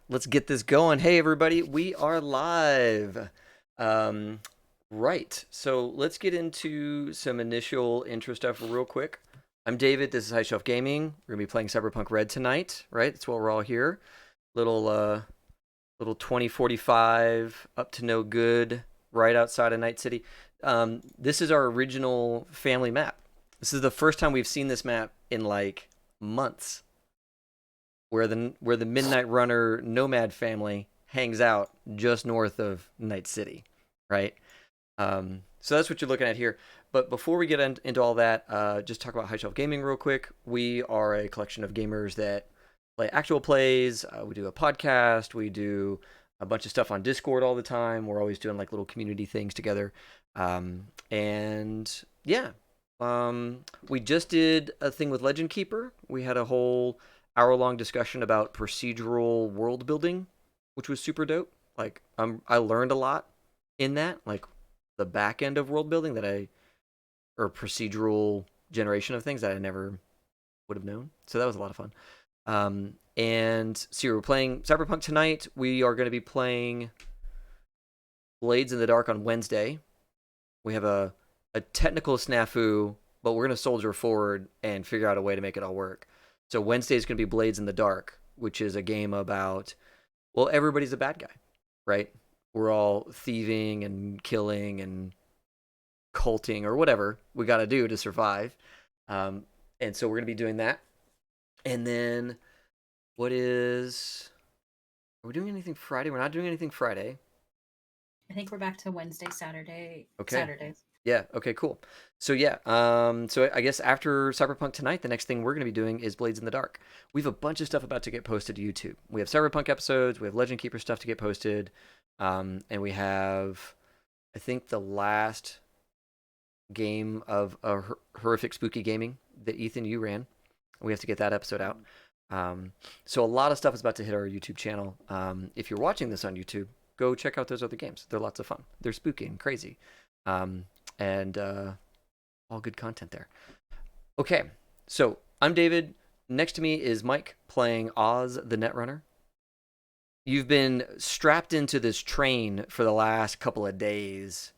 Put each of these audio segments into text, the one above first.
let's get this going. Hey, everybody, we are live. Um, right. So let's get into some initial intro stuff real quick. I'm David. This is High Shelf Gaming. We're gonna be playing Cyberpunk Red tonight. Right. That's what we're all here. Little 2045 up to no good right outside of Night City. This is our original family map. This is the first time we've seen this map in like months, where the Midnight Runner Nomad family hangs out just north of Night City, right? So that's what you're looking at here. But before we get into all that, just talk about High Shelf Gaming real quick. We are a collection of gamers that play actual plays. We do a podcast. We do a bunch of stuff on Discord all the time. We're always doing like little community things together. And yeah, we just did a thing with Legend Keeper. We had a whole hour-long discussion about procedural world building, which was super dope. Like, I learned a lot in that, like the back end of world building or procedural generation of things that I never would have known. So that was a lot of fun. And so we're playing Cyberpunk tonight. We are going to be playing Blades in the Dark on Wednesday. We have a technical snafu, but we're going to soldier forward and figure out a way to make it all work. So Wednesday is going to be Blades in the Dark, which is a game about, well, everybody's a bad guy, right? We're all thieving and killing and culting or whatever we got to do to survive. And so we're going to be doing that. And then are we doing anything Friday? We're not doing anything Friday. I think we're back to Wednesday, Saturday. Okay. Saturdays. Yeah. Okay, cool. So yeah, so I guess after Cyberpunk tonight, the next thing we're going to be doing is Blades in the Dark. We have a bunch of stuff about to get posted to YouTube. We have Cyberpunk episodes, we have Legend Keeper stuff to get posted, and we have, I think, the last game of horrific spooky gaming that Ethan you ran. We have to get that episode out. So a lot of stuff is about to hit our YouTube channel. If you're watching this on YouTube, go check out those other games. They're lots of fun. They're spooky and crazy. And all good content there. Okay, so I'm David. Next to me is Mike playing Oz the Netrunner. You've been strapped into this train for the last couple of days,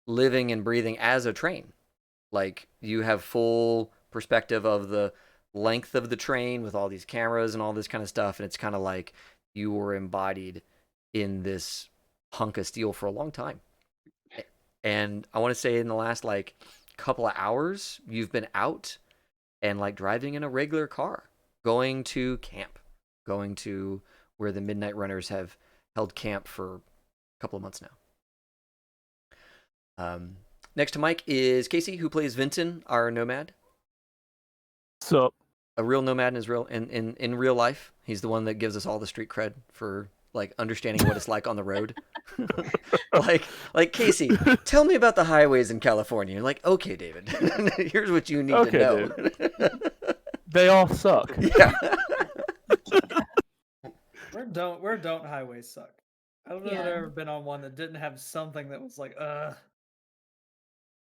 living and breathing as a train. Like, you have full perspective of the length of the train with all these cameras and all this kind of stuff, and it's kind of like you were embodied in this hunk of steel for a long time. And I want to say in the last like couple of hours, you've been out and like driving in a regular car, going to camp, going to where the Midnight Runners have held camp for a couple of months now. Next to Mike is Casey, who plays Vinton, our nomad. So a real nomad in real life. He's the one that gives us all the street cred for like understanding what it's like on the road. like Casey, tell me about the highways in California. You're like, okay, David, here's what you need to know. They all suck. Yeah. Where don't highways suck? I don't know that I've ever been on one that didn't have something that was like,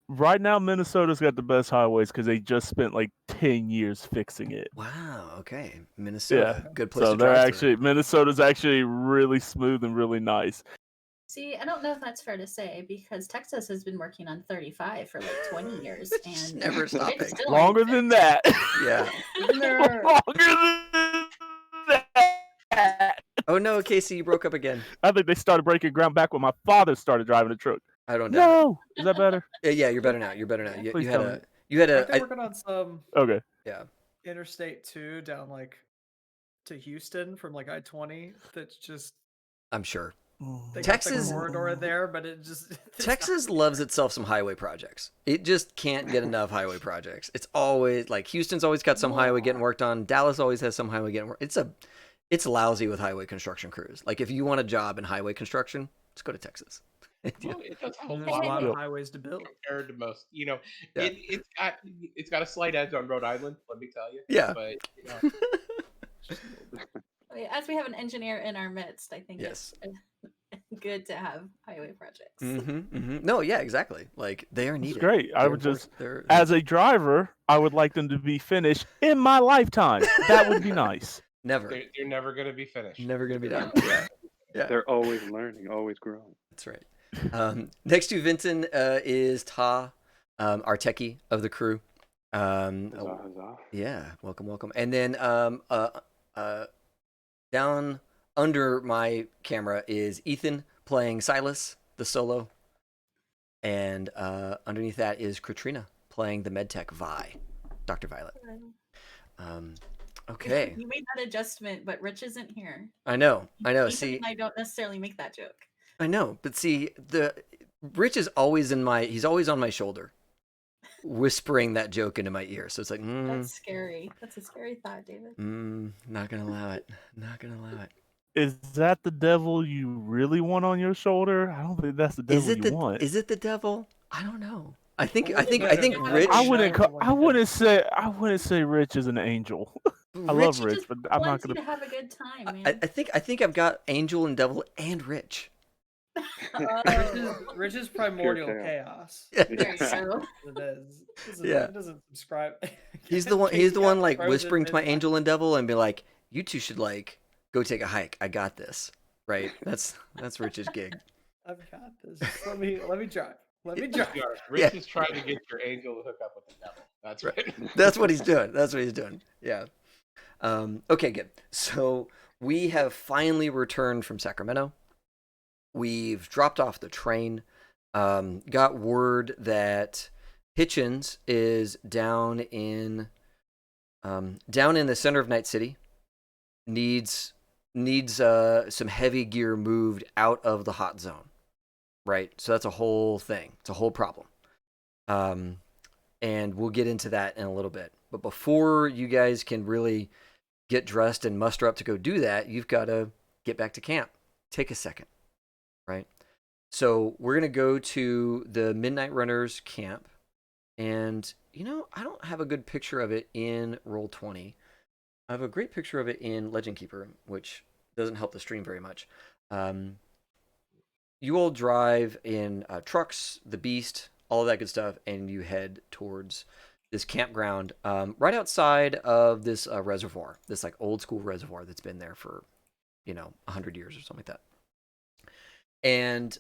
Right now, Minnesota's got the best highways because they just spent like 10 years fixing it. Wow. Okay. Minnesota. Yeah. Good place so to drive they're Minnesota's actually really smooth and really nice. See, I don't know if that's fair to say because Texas has been working on 35 for like 20 years and never stopping. Longer than that. Yeah. Longer than that. Oh no, Casey, you broke up again. I think they started breaking ground back when my father started driving a truck. I don't know. No, is that better? Yeah, you're better now. You're better now. You had Aren't they working on some Interstate 2 down like to Houston from like I-20? That's just. I'm sure. They Texas got the corridor there, but it just. Texas loves itself some highway projects. It just can't get enough highway projects. It's always like Houston's always got some highway getting worked on. Dallas always has some highway getting worked. It's lousy with highway construction crews. Like if you want a job in highway construction, just go to Texas. Well, it does a There's a lot of highways to build compared to most. It's got a slight edge on Rhode Island. Let me tell you. Yeah. But as we have an engineer in our midst, I think yes. It's good to have highway projects. No, yeah, exactly. Like they are needed. It's great. I would just, as a driver, I would like them to be finished in my lifetime. That would be nice. Never. They're never going to be finished. Never going to be done. Yeah. They're always learning, always growing. That's right. Next to Vincent is Ta, our techie of the crew. Huzzah. Yeah, welcome. And then down under my camera is Ethan playing Silas, the solo. And underneath that is Katrina playing the medtech Vi, Dr. Violet. Okay. You made that adjustment, but Rich isn't here. I know. Ethan See, and I don't necessarily make that joke. I know, but see, Rich is always he's always on my shoulder, whispering that joke into my ear. So it's like, That's scary. That's a scary thought, David. Not gonna allow it. Is that the devil you really want on your shoulder? I don't think that's the devil you want. Is it the devil? I don't know. I think Rich. I wouldn't say Rich is an angel. I love Rich, but I'm not gonna have a good time, man. I think I've got angel and devil and Rich. Rich is primordial chaos. Very true. It doesn't subscribe. He's the one like whispering to my angel and devil and be like, "You two should like go take a hike. I got this." Right? That's Rich's gig. I've got this. Let me try. Rich is trying to get your angel to hook up with the devil. That's right. That's what he's doing. Yeah. Okay, good. So we have finally returned from Sacramento. We've dropped off the train. Got word that Hitchens is down in the center of Night City. Needs some heavy gear moved out of the hot zone. Right? So that's a whole thing. It's a whole problem. And we'll get into that in a little bit. But before you guys can really get dressed and muster up to go do that, you've got to get back to camp. Take a second. Right? So we're going to go to the Midnight Runners camp. And, I don't have a good picture of it in Roll20. I have a great picture of it in Legend Keeper, which doesn't help the stream very much. You all drive in trucks, the Beast, all of that good stuff, and you head towards this campground right outside of this reservoir, this like old school reservoir that's been there for, 100 years or something like that. And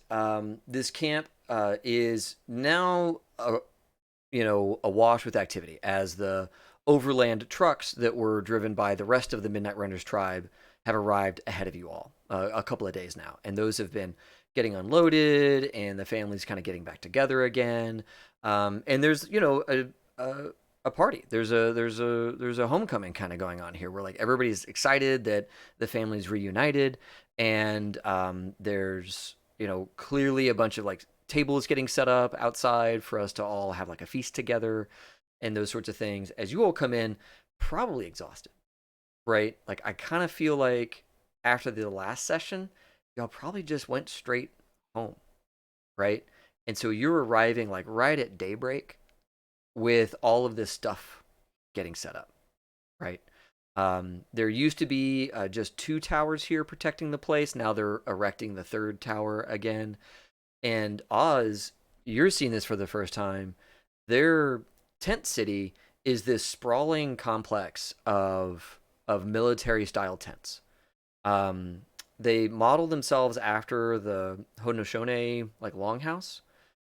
this camp is now, awash with activity as the overland trucks that were driven by the rest of the Midnight Runners tribe have arrived ahead of you all a couple of days now. And those have been getting unloaded and the family's kind of getting back together again. And there's, a party. There's a homecoming kind of going on here where like everybody's excited that the family's reunited, and there's clearly a bunch of like tables getting set up outside for us to all have like a feast together and those sorts of things as you all come in probably exhausted, right? Like I kind of feel like after the last session y'all probably just went straight home, right? And so you're arriving like right at daybreak with all of this stuff getting set up, right? There used to be just 2 towers here protecting the place. Now they're erecting the 3rd tower again. And Oz, you're seeing this for the first time. Their tent city is this sprawling complex of military-style tents. They model themselves after the Haudenosaunee like longhouse.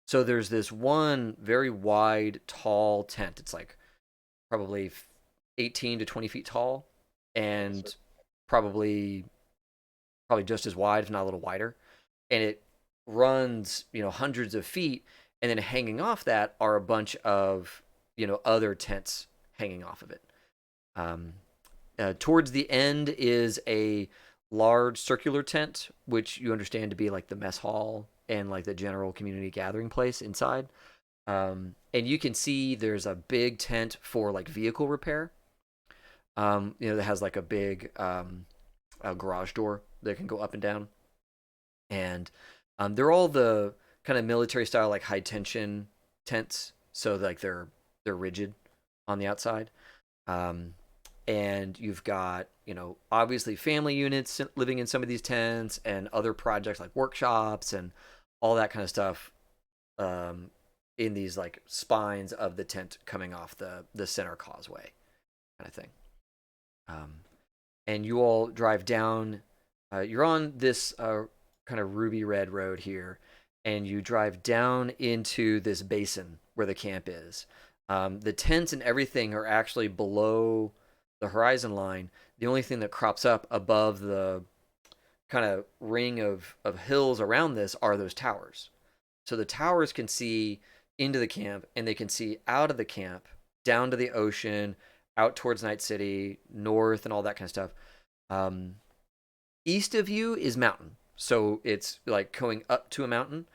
So there's this one very wide, tall tent. It's like probably 18 to 20 feet tall, and probably just as wide, if not a little wider. And it runs, hundreds of feet, and then hanging off that are a bunch of, other tents hanging off of it. Towards the end is a large circular tent, which you understand to be like the mess hall and like the general community gathering place inside. And you can see there's a big tent for like vehicle repair. That has like a big a garage door that can go up and down. And they're all the kind of military style, like high tension tents. So like they're rigid on the outside. And you've got, obviously family units living in some of these tents and other projects like workshops and all that kind of stuff in these like spines of the tent coming off the center causeway kind of thing. and you all drive down. You're on this kind of ruby red road here, and you drive down into this basin where the camp is. The tents and everything are actually below the horizon line. The only thing that crops up above the kind of ring of hills around this are those towers. So the towers can see into the camp, and they can see out of the camp down to the ocean, out towards Night City, north, and all that kind of stuff. East of you is mountain, so it's like going up to a mountain.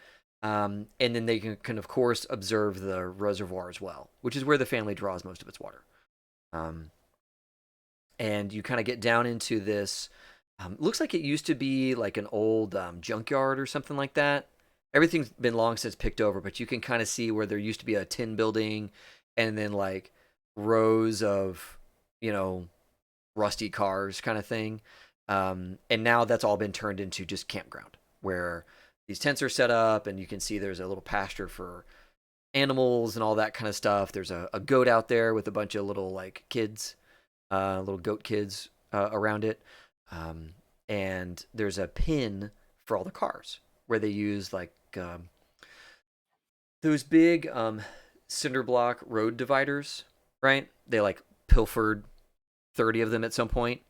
And then they can of course observe the reservoir as well, which is where the family draws most of its water. And you kind of get down into this. Looks like it used to be like an old junkyard or something like that. Everything's been long since picked over, but you can kind of see where there used to be a tin building, and then like rows of, rusty cars kind of thing. And now that's all been turned into just campground, where these tents are set up, and you can see there's a little pasture for animals and all that kind of stuff. There's a goat out there with a bunch of little like kids, little goat kids around it. And there's a pin for all the cars where they use like those big cinder block road dividers, right? They like pilfered 30 of them at some point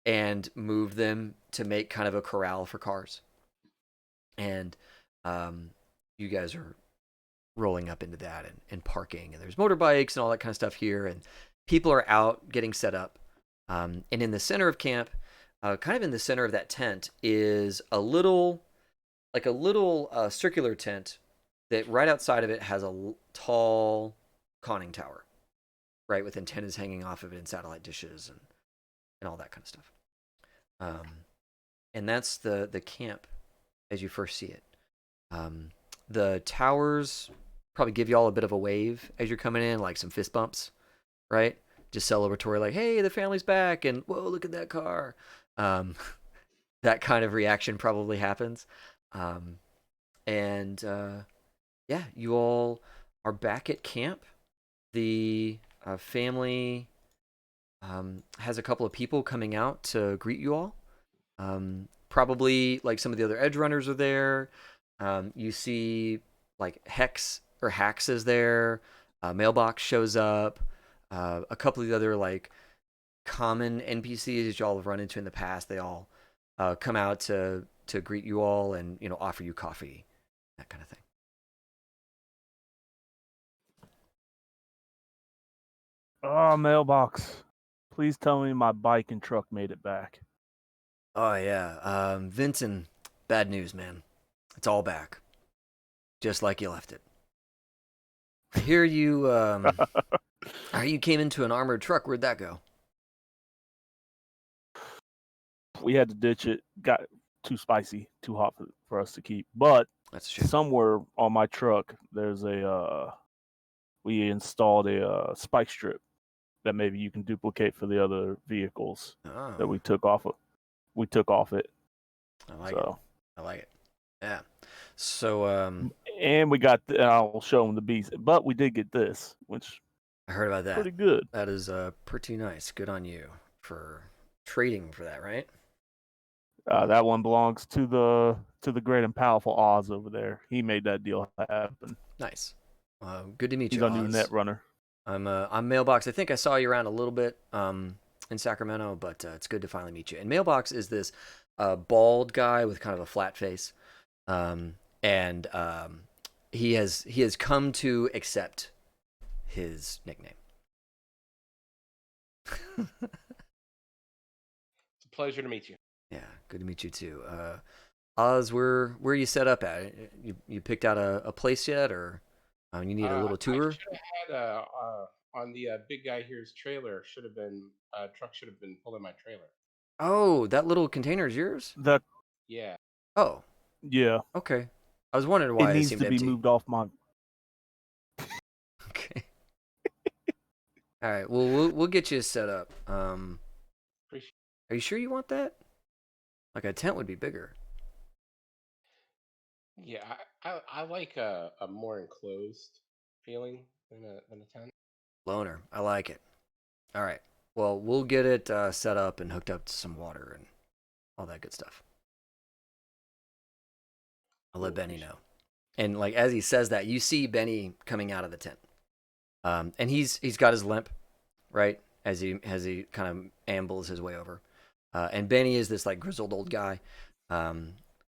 and moved them to make kind of a corral for cars. And you guys are rolling up into that and parking, and there's motorbikes and all that kind of stuff here, and people are out getting set up. And in the center of camp, kind of in the center of that tent, is a little circular tent that right outside of it has a tall conning tower, right, with antennas hanging off of it and satellite dishes and all that kind of stuff. And that's the camp as you first see it. The towers probably give you all a bit of a wave as you're coming in, like some fist bumps, right? Just celebratory, like, hey, the family's back, and whoa, look at that car. That kind of reaction probably happens. And yeah, you all are back at camp. The family has a couple of people coming out to greet you all. Probably like some of the other edge runners are there. You see like Hex or Hax is there. Mailbox shows up. A couple of the other like common NPCs that y'all have run into in the past, they all come out to greet you all and offer you coffee, that kind of thing. Oh, Mailbox. Please tell me my bike and truck made it back. Oh yeah, Vincent, bad news, man. It's all back, just like you left it. I hear you. You came into an armored truck. Where'd that go? We had to ditch it. Got too spicy, too hot for us to keep. But that's true. Somewhere on my truck, there's we installed a spike strip that maybe you can duplicate for the other vehicles that we took off of. We took off it. I like it. Yeah. So and we got I'll show them the beast, but we did get this, which I heard about that. Pretty good. That is pretty nice. Good on you for trading for that, right? That one belongs to the great and powerful Oz over there. He made that deal happen. Nice. Good to meet you. He's our new net runner. I'm Mailbox. I think I saw you around a little bit in Sacramento, but it's good to finally meet you. And Mailbox is this bald guy with kind of a flat face, and he has come to accept his nickname. It's a pleasure to meet you. Yeah, good to meet you too. Oz, where are you set up at? You picked out a place yet, or you need a little tour? I should have had on the big guy here's trailer. Truck should have been pulling my trailer. Oh, that little container is yours? Yeah. Oh. Yeah. Okay. I was wondering why it needs seemed to empty. Be moved off my. Okay. All right. Well, we'll get you set up. Are you sure you want that? Like a tent would be bigger. Yeah, I like a more enclosed feeling than a tent. Loner. I like it. All right. Well, we'll get it set up and hooked up to some water and all that good stuff. I'll let Benny know. And like as he says that, you see Benny coming out of the tent, and he's got his limp, right? As he kind of ambles his way over, and Benny is this like grizzled old guy,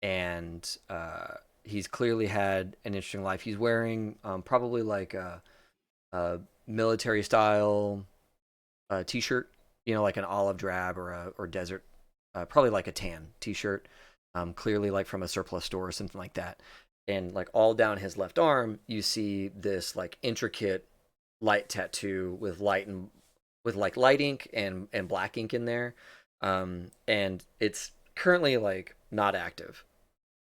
and he's clearly had an interesting life. He's wearing probably like a military style t-shirt, like an olive drab or desert, probably like a tan t-shirt, clearly like from a surplus store or something like that. And like all down his left arm, you see this like intricate light tattoo with light ink and black ink in there, and it's currently like not active,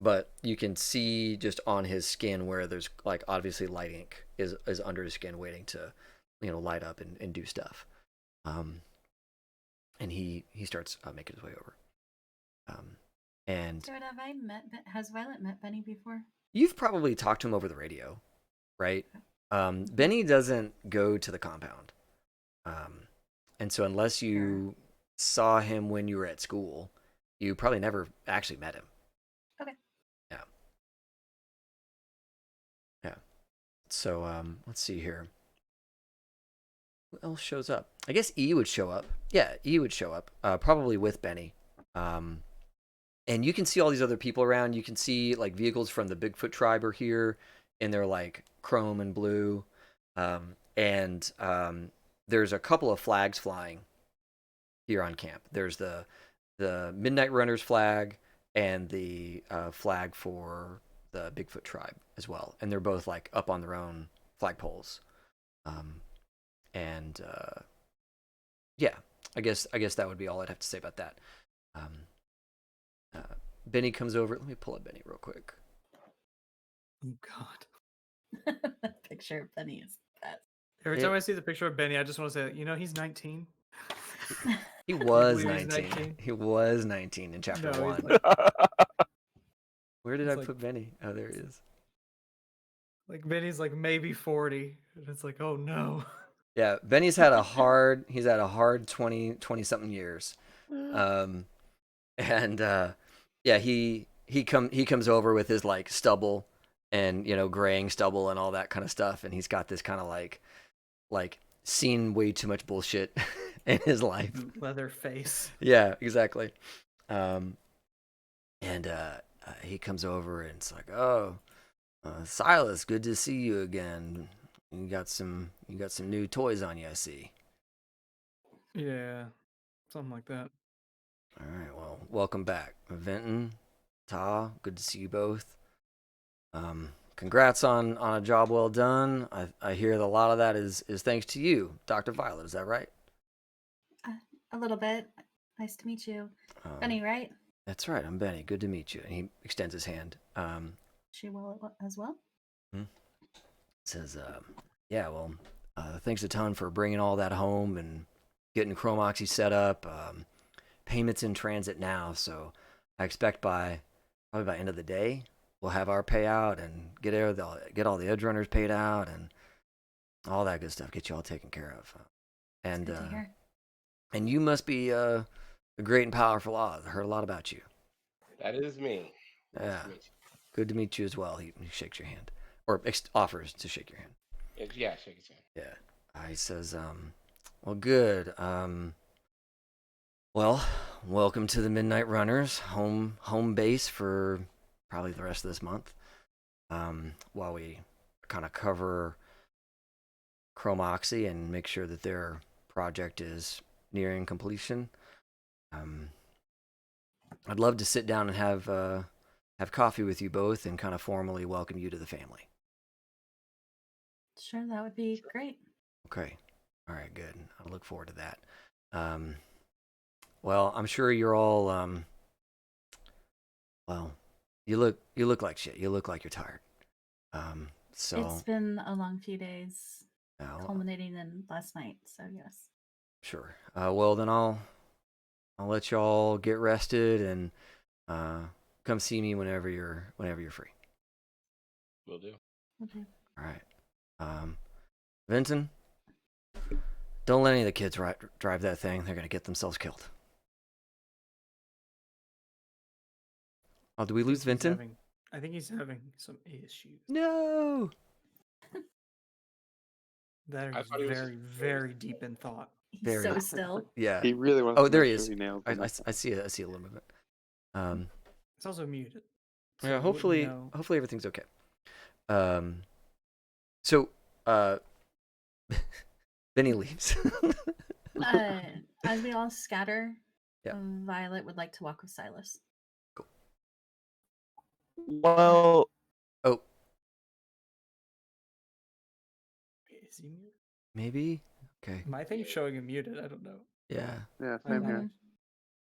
but you can see just on his skin where there's like obviously light ink is under his skin waiting to light up and do stuff. And he starts making his way over. And So has Violet met Benny before? You've probably talked to him over the radio, right? Benny doesn't go to the compound. And so unless you saw him when you were at school, you probably never actually met him. Okay. Yeah. Yeah. So let's see here. Who else shows up? I guess E would show up. Yeah, E would show up, probably with Benny. And you can see all these other people around. You can see like vehicles from the Bigfoot tribe are here, and they're like chrome and blue. And there's a couple of flags flying here on camp. There's the Midnight Runners flag and the flag for the Bigfoot tribe as well. And they're both like up on their own flagpoles. And yeah, I guess that would be all I'd have to say about that. Benny comes over. Let me pull up Benny real quick. Oh God. That picture of Benny is best. Every time I see the picture of Benny, I just want to say, he's 19. He was 19. He was 19 in chapter 1. Where did I put Benny? Oh, there he is. Like Benny's like maybe 40. And it's like, oh no. Yeah, Benny's had a hard 20 something years. Yeah, he comes over with his like stubble and graying stubble and all that kind of stuff, and he's got this kind of like seen way too much bullshit in his life. Leather face. Yeah, exactly. He comes over and it's like, oh, Silas, good to see you again. You got some new toys on you, I see. Yeah, something like that. All right, well, welcome back, Vinton, Ta. Good to see you both. Congrats on a job well done. I hear that a lot of that is thanks to you, Dr. Violet. Is that right? A little bit. Nice to meet you, Benny. Right? That's right. I'm Benny. Good to meet you. And he extends his hand. She will as well. Says, yeah. Well, thanks a ton for bringing all that home and getting Chromoxy set up. Payments in transit now, so I expect probably by end of the day we'll have our payout and get all the edge runners paid out and all that good stuff. Get you all taken care of. And you must be a great and powerful Oz. I heard a lot about you. That is me. Yeah, good to meet you as well. He shakes your hand or offers to shake your hand. Yeah, shake his hand. Yeah, he says, well, good. Well, welcome to the Midnight Runners, home base for probably the rest of this month. While we kind of cover Chromoxy and make sure that their project is nearing completion. I'd love to sit down and have coffee with you both and kind of formally welcome you to the family. Sure, that would be great. Okay. All right, good. I look forward to that. Well, I'm sure you're all well, you look like shit. You look like you're tired. So it's been a long few days, culminating in last night, so yes. Sure. Well, then I'll let y'all get rested and come see me whenever you're free. Will do. Okay. All right. Vinton, Don't let any of the kids drive that thing. They're gonna get themselves killed. Oh, do we lose Vinton? I think he's having some issues. No. That is very, very deep in thought. He's so still. Yeah. He really wants. Oh, to there make he sure is. He nails I see it. I see a little movement. It's also muted. So yeah. Hopefully everything's okay. So Benny leaves. As we all scatter, Yeah. Violet would like to walk with Silas. Cool. Well. Oh. Is he muted? Maybe. Okay. My thing's showing him muted. I don't know. Yeah. Yeah, same here.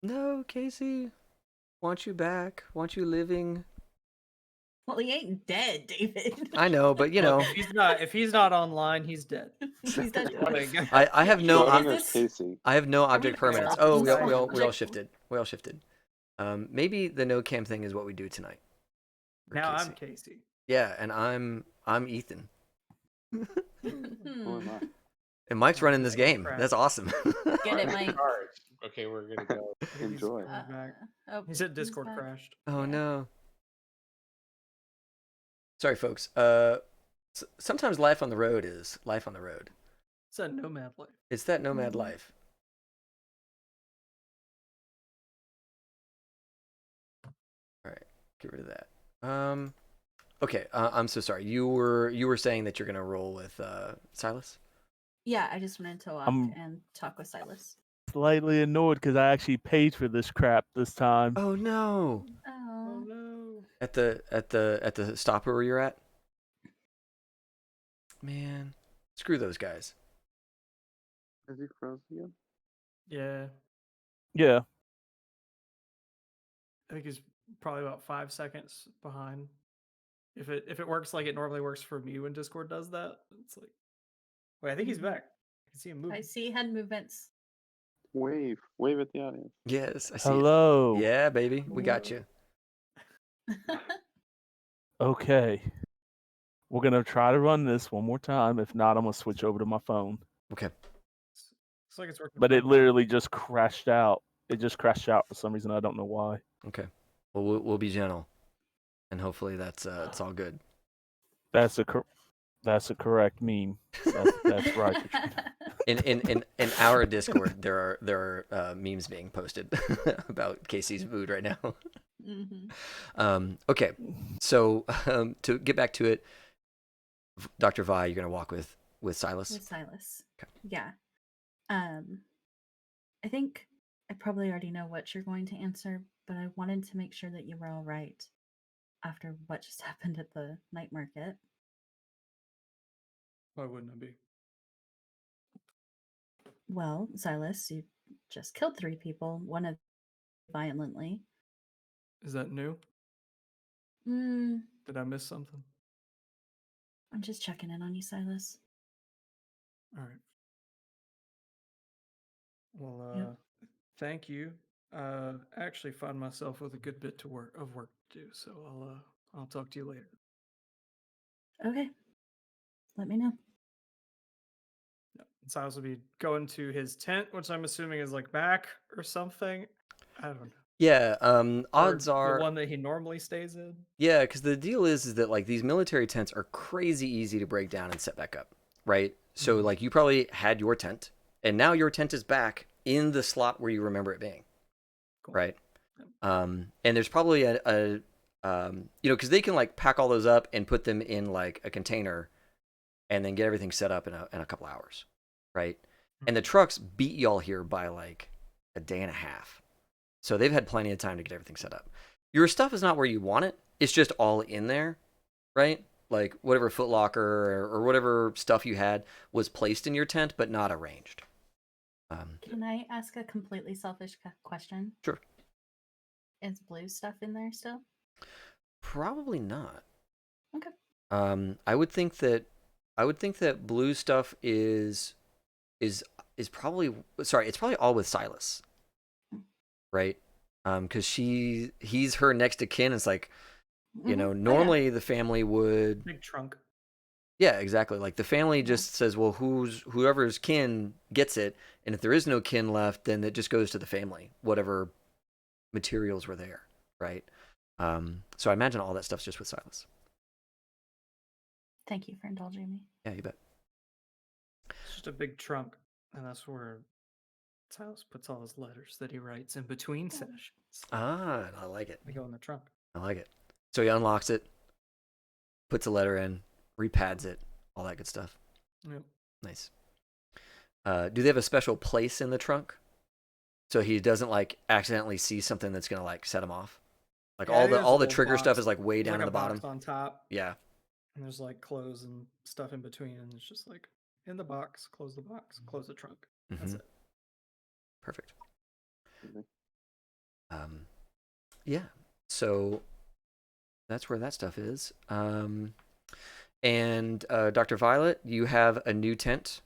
No, Casey. Want you back. Want you living. Well, he ain't dead, David. I know, but you know. If he's not online, he's dead. He's dead. I have no. I have no object permanence. Oh, we all shifted. We all shifted. Maybe the no cam thing is what we do tonight. Now Casey. I'm Casey. Yeah, and I'm Ethan. Who am I? And Mike's running this game. That's awesome. Get it, Mike. Okay, we're gonna go. Enjoy. He said Discord crashed. Oh no. Sorry, folks. Sometimes life on the road is life on the road. It's that nomad life. It's that nomad life. All right, get rid of that. Okay. I'm so sorry. You were saying that you're gonna roll with Silas. Yeah, I just wanted to walk and talk with Silas. Slightly annoyed because I actually paid for this crap this time. Oh no. Oh no. At the stopper where you're at? Man. Screw those guys. Is he frozen again? Yeah. Yeah. I think he's probably about 5 seconds behind. If it works like it normally works for me when Discord does that, it's like, wait, I think he's back. I can see him moving. I see head movements. Wave at the audience. Yes, I see. Hello. Yeah, baby, we got you. Okay. We're gonna try to run this one more time. If not, I'm gonna switch over to my phone. Okay. Looks like it's working. But it literally just crashed out. It just crashed out for some reason. I don't know why. Okay. Well, we'll be gentle, and hopefully that's it's all good. That's a correct meme. That's right. In our Discord, there are memes being posted about Casey's mood right now. Mm-hmm. Okay, so to get back to it, Dr. Vi, you're gonna walk with Silas. With Silas. Okay. Yeah. I think I probably already know what you're going to answer, but I wanted to make sure that you were all right after what just happened at the night market. Why wouldn't I be? Well, Silas, you just killed 3 people, one of them violently. Is that new? Did I miss something? I'm just checking in on you, Silas. All right. Well, thank you. I actually find myself with a good bit of work to do, so I'll talk to you later. Okay. Let me know. Silas will be going to his tent, which I'm assuming is like back or something. I don't know. Yeah, odds are the one that he normally stays in. Yeah, because the deal is that like these military tents are crazy easy to break down and set back up, right? So like you probably had your tent, and now your tent is back in the slot where you remember it being, cool. Right? And there's probably a because they can like pack all those up and put them in like a container, and then get everything set up in a couple hours, right? And the trucks beat y'all here by like a day and a half. So they've had plenty of time to get everything set up. Your stuff is not where you want it. It's just all in there, right? Like whatever Foot Locker or whatever stuff you had was placed in your tent, but not arranged. Can I ask a completely selfish question? Sure. Is blue stuff in there still? Probably not. Okay. I would think that blue stuff is probably it's probably all with Silas. Right? Because he's her next of kin. It's like, normally the family would big trunk. Yeah, exactly. Like the family just says, well, whoever's kin gets it, and if there is no kin left, then it just goes to the family, whatever materials were there, right? So I imagine all that stuff's just with Silas. Thank you for indulging me. Yeah, you bet. It's just a big trunk, and that's where Silas puts all his letters that he writes in between sessions. Ah, I like it. They go in the trunk. I like it. So he unlocks it, puts a letter in, repads it, all that good stuff. Yep. Nice. Do they have a special place in the trunk so he doesn't like accidentally see something that's gonna like set him off? Like Yeah, all the there's a trigger little stuff box. is like way There's down like in a the bottom. box on top, Yeah. and there's like clothes and stuff in between, and it's just like in the box, close the trunk. That's Mhm. it. Perfect. Mhm. Yeah. So that's where that stuff is. And Dr. Violet, you have a new tent.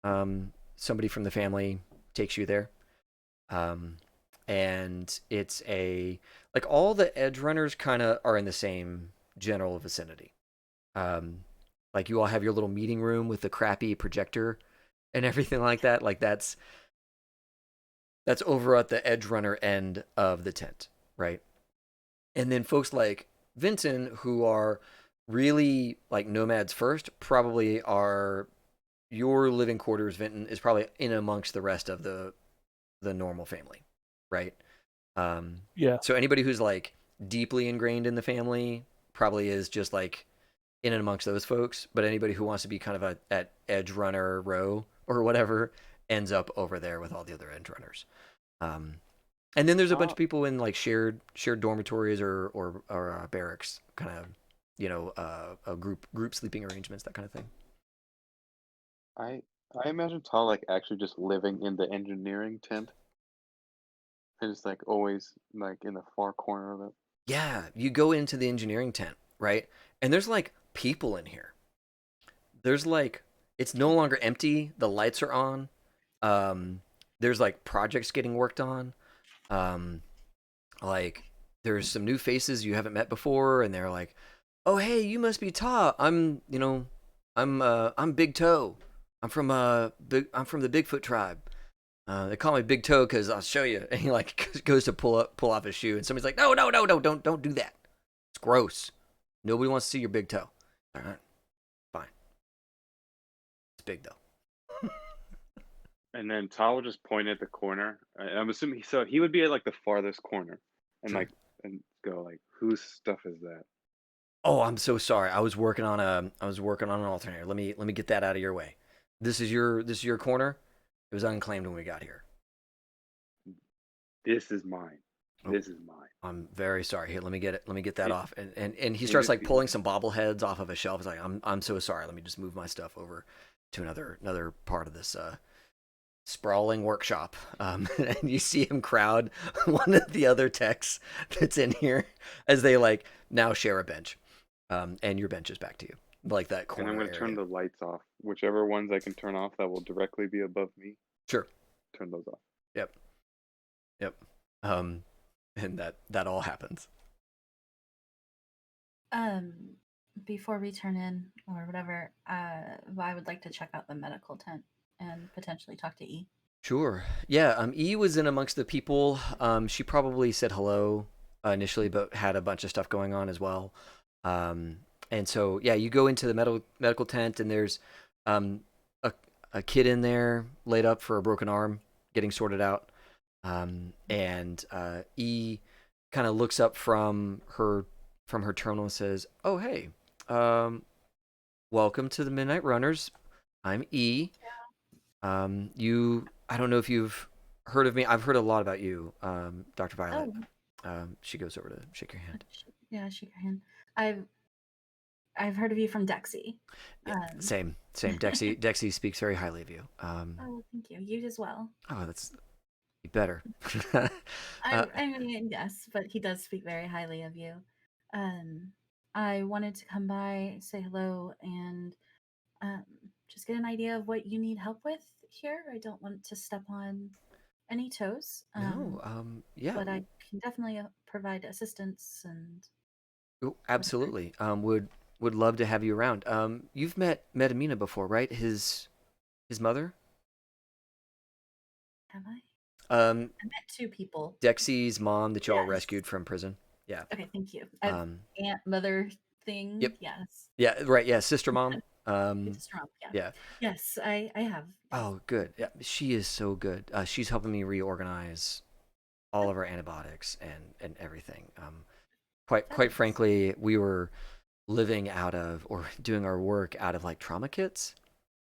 Somebody from the family takes you there. And it's like all the edge runners kind of are in the same general vicinity. Like you all have your little meeting room with the crappy projector and everything like that. Like that's over at the edge runner end of the tent, right? And then folks like Vinton, who are really like nomads first, probably are your living quarters. Vinton is probably in amongst the rest of the normal family, right? Yeah. So anybody who's like deeply ingrained in the family probably is just like in and amongst those folks. But anybody who wants to be kind of at edge runner row or whatever ends up over there with all the other edge runners. And then there's a bunch of people in like shared dormitories or barracks, kind of, group sleeping arrangements, that kind of thing. I imagine Tal like actually just living in the engineering tent. And it's like always like in the far corner of it. Yeah, you go into the engineering tent, right? And there's like people in here. There's like it's no longer empty. The lights are on. There's like projects getting worked on. Um, like there's some new faces you haven't met before, and they're like, "Oh, hey, you must be Ta. I'm Big Toe. I'm from the Bigfoot tribe. They call me Big Toe because I'll show you." And he like goes to pull off his shoe, and somebody's like, "No, don't do that. It's gross. Nobody wants to see your big toe." All right, fine. It's big though. And then Tal would just point at the corner. I'm assuming so he would be at like the farthest corner and Sure. like and go like, whose stuff is that? Oh, I'm so sorry. I was working on an alternator. Let me get that out of your way. This is your corner. It was unclaimed when we got here. This is mine. Oh. This is mine. I'm very sorry. Here, let me get it. Let me get that off. And he It starts would like be pulling like- some bobbleheads off of a shelf. He's like, I'm so sorry. Let me just move my stuff over to another part of this sprawling workshop. And you see him crowd one of the other techs that's in here as they like now share a bench. And your bench is back to you, like that corner. And I'm gonna turn the lights off. Whichever ones I can turn off that will directly be above me. Sure. Turn those off. Yep. And that all happens. Before we turn in or whatever, I would like to check out the medical tent and potentially talk to E. Sure. Yeah. E was in amongst the people. She probably said hello initially, but had a bunch of stuff going on as well. And so yeah, you go into the medical tent, and there's a kid in there laid up for a broken arm, getting sorted out. And E kind of looks up from her terminal and says, "Oh, hey, welcome to the Midnight Runners. I'm E. I don't know if you've heard of me. I've heard a lot about you, Dr. Violet." She goes over to shake your hand. Yeah, shake your hand. I've heard of you from Dexy. Yeah, same. Dexy speaks very highly of you. Oh, thank you. You as well. Oh, that's better. I mean, yes, but he does speak very highly of you. I wanted to come by, say hello, and just get an idea of what you need help with here. I don't want to step on any toes. Yeah. But I can definitely provide assistance and. Oh, absolutely. Would would love to have you around. You've met Amina before, right? His mother. Have I? I Um, met two people. Dexy's mom that y'all Yes. rescued from prison. Yeah. Okay, thank you. Um, Aunt, mother thing. Yep. Yes. Yeah. Right. Yeah. Sister mom. It's strong. Yeah. Yeah. Yes, I have. Yes. Oh, good. Yeah, she is so good. She's helping me reorganize all of our antibiotics and everything. Quite Fabulous. frankly, we were living out of or doing our work out of like trauma kits,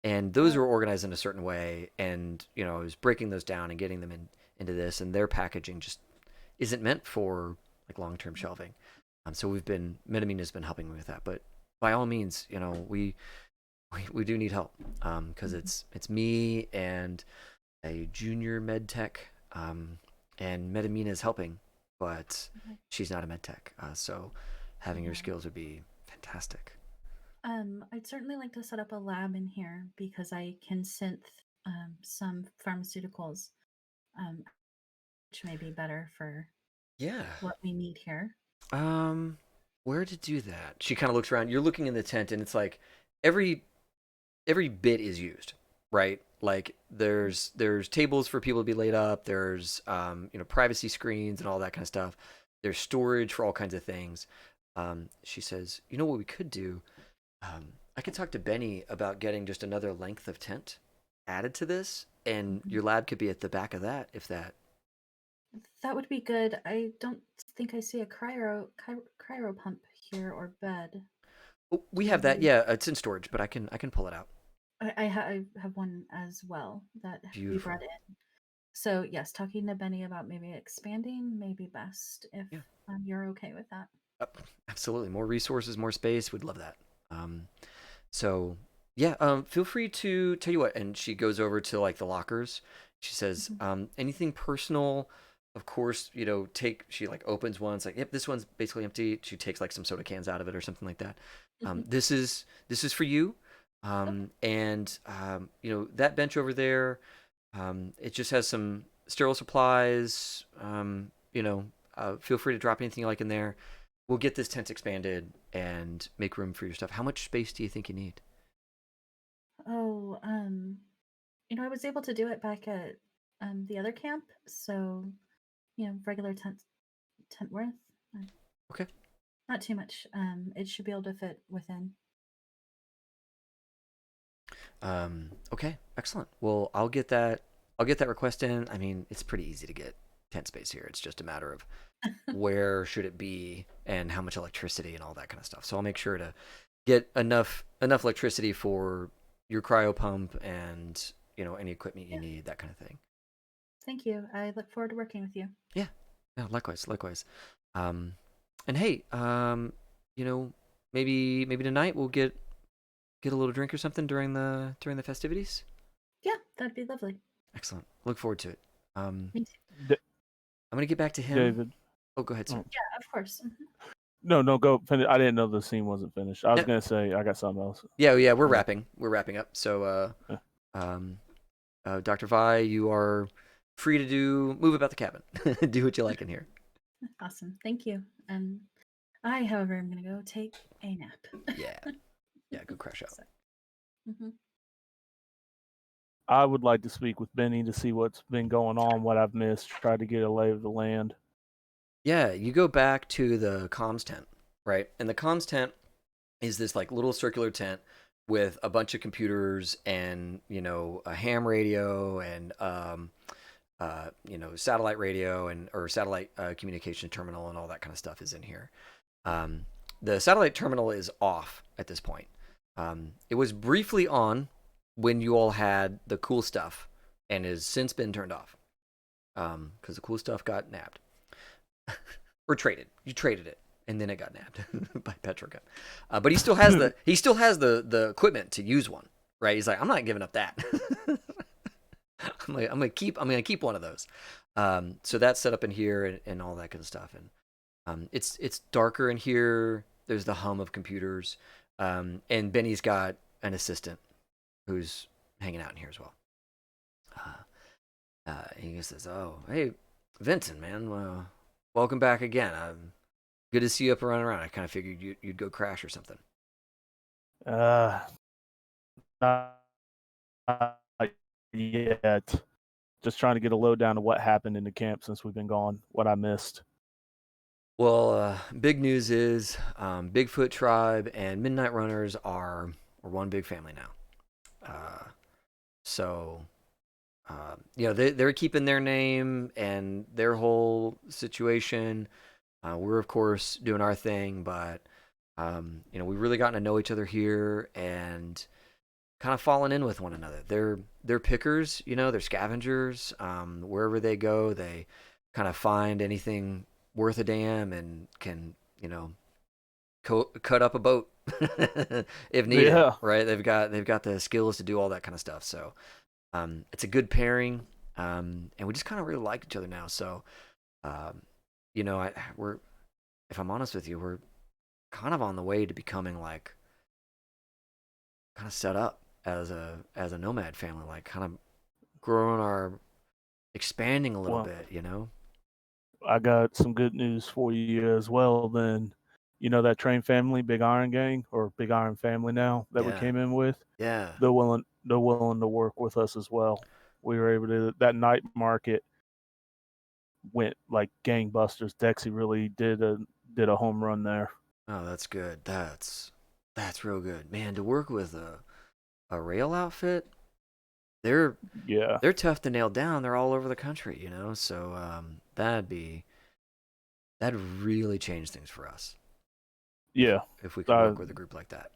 and those were organized in a certain way. And I was breaking those down and getting them into this, and their packaging just isn't meant for like long-term shelving. So Metamine has been helping me with that. But by all means, we do need help because it's me and a junior med tech, and Metamina is helping, but she's not a med tech. So having your skills would be fantastic. I'd certainly like to set up a lab in here because I can synth some pharmaceuticals, which may be better for what we need here. Where to do that? She kind of looks around. You're looking in the tent, and it's like every bit is used, right? Like there's tables for people to be laid up. There's privacy screens and all that kind of stuff. There's storage for all kinds of things. She says, what we could do? I could talk to Benny about getting just another length of tent added to this, and your lab could be at the back of that, if that. That would be good. I don't think I see a cryo pump here or bed. Oh, we have that. Yeah, it's in storage, but I can pull it out. I have one as well that we brought in. So yes, talking to Benny about maybe expanding may be best if you're okay with that. Absolutely, more resources, more space. We'd love that. So yeah, feel free to tell you what. And she goes over to like the lockers. She says, anything personal. Of course, she like opens one. It's like, yep, this one's basically empty. She takes like some soda cans out of it or something like that. This is for you. And that bench over there, it just has some sterile supplies. Feel free to drop anything you like in there. We'll get this tent expanded and make room for your stuff. How much space do you think you need? Oh, I was able to do it back at the other camp, so regular tent worth. Okay. Not too much. It should be able to fit within. Okay, excellent. Well, I'll get that request in. I mean, it's pretty easy to get tent space here. It's just a matter of where should it be and how much electricity and all that kind of stuff. So I'll make sure to get enough electricity for your cryo pump and any equipment you need, that kind of thing. Thank you. I look forward to working with you. Yeah, likewise. And hey, maybe tonight we'll get a little drink or something during the festivities. Yeah, that'd be lovely. Excellent. Look forward to it. Me too. I'm gonna get back to him. David. Oh, go ahead, sir. Yeah, of course. No, go finish. I didn't know the scene wasn't finished. I was gonna say I got something else. Yeah, we're wrapping up. So, Dr. Vi, you are free to move about the cabin. Do what you like in here. Awesome. Thank you. And I, however, am gonna go take a nap. Yeah, go crash out. I would like to speak with Benny to see what's been going on, what I've missed, try to get a lay of the land. Yeah, you go back to the comms tent, right? And the comms tent is this like little circular tent with a bunch of computers and a ham radio and satellite radio or satellite communication terminal and all that kind of stuff is in here. The satellite terminal is off at this point. It was briefly on when you all had the cool stuff and has since been turned off because the cool stuff got nabbed or traded. You traded it and then it got nabbed by Petrogun. But he still has the equipment to use one, right? He's like, I'm not giving up that. I'm gonna keep one of those. So that's set up in here and all that kind of stuff. And it's darker in here. There's the hum of computers. And Benny's got an assistant who's hanging out in here as well. He says, "Oh, hey, Vincent, man, welcome back again. Good to see you up and running around. I kind of figured you'd go crash or something." Not yet. Just trying to get a lowdown of what happened in the camp since we've been gone, what I missed. Well, big news is Bigfoot Tribe and Midnight Runners are one big family now. So, they're keeping their name and their whole situation. We're, of course, doing our thing, but, we've really gotten to know each other here and kind of fallen in with one another. They're pickers, they're scavengers. Wherever they go, they kind of find anything worth a damn and can, cut up a boat if needed. Yeah. Right? They've got the skills to do all that kind of stuff. So it's a good pairing, and we just kind of really like each other now. So we're, if I'm honest with you, we're kind of on the way to becoming like kind of set up as a nomad family, like kind of expanding a little bit. I got some good news for you as well. Then, that train family, Big Iron Gang or Big Iron Family now that we came in with. Yeah, they're willing to work with us as well. We were able to, that night market went like gangbusters. Dexy really did a home run there. Oh, that's good. That's real good, man. To work with a rail outfit, they're tough to nail down. They're all over the country, So that'd really change things for us. Yeah, if we could work with a group like that.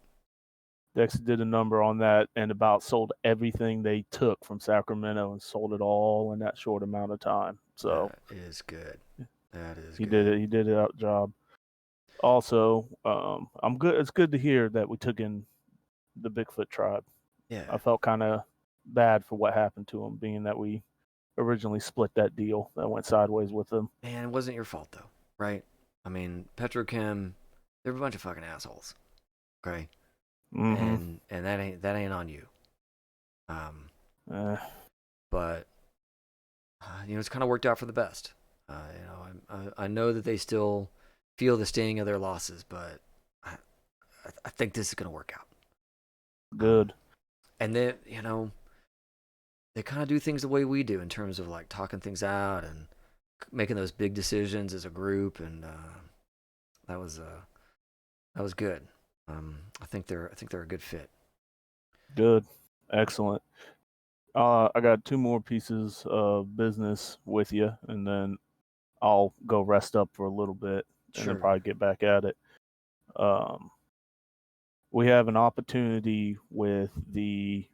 Dex did a number on that and about sold everything they took from Sacramento and sold it all in that short amount of time. So that is good. He did a job. Also, I'm good. It's good to hear that we took in the Bigfoot Tribe. Yeah, I felt kind of bad for what happened to them, being that we originally split that deal that went sideways with them. Man, it wasn't your fault though, right? I mean, Petrochem, they're a bunch of fucking assholes. Okay. Mm-hmm. And that ain't on you. But it's kind of worked out for the best. I know that they still feel the sting of their losses, but I think this is gonna work out. Good. And then they kind of do things the way we do in terms of like talking things out and making those big decisions as a group, and that was good. I think they're a good fit. Good, excellent. I got 2 more pieces of business with you, and then I'll go rest up for a little bit, and then probably get back at it. We have an opportunity with we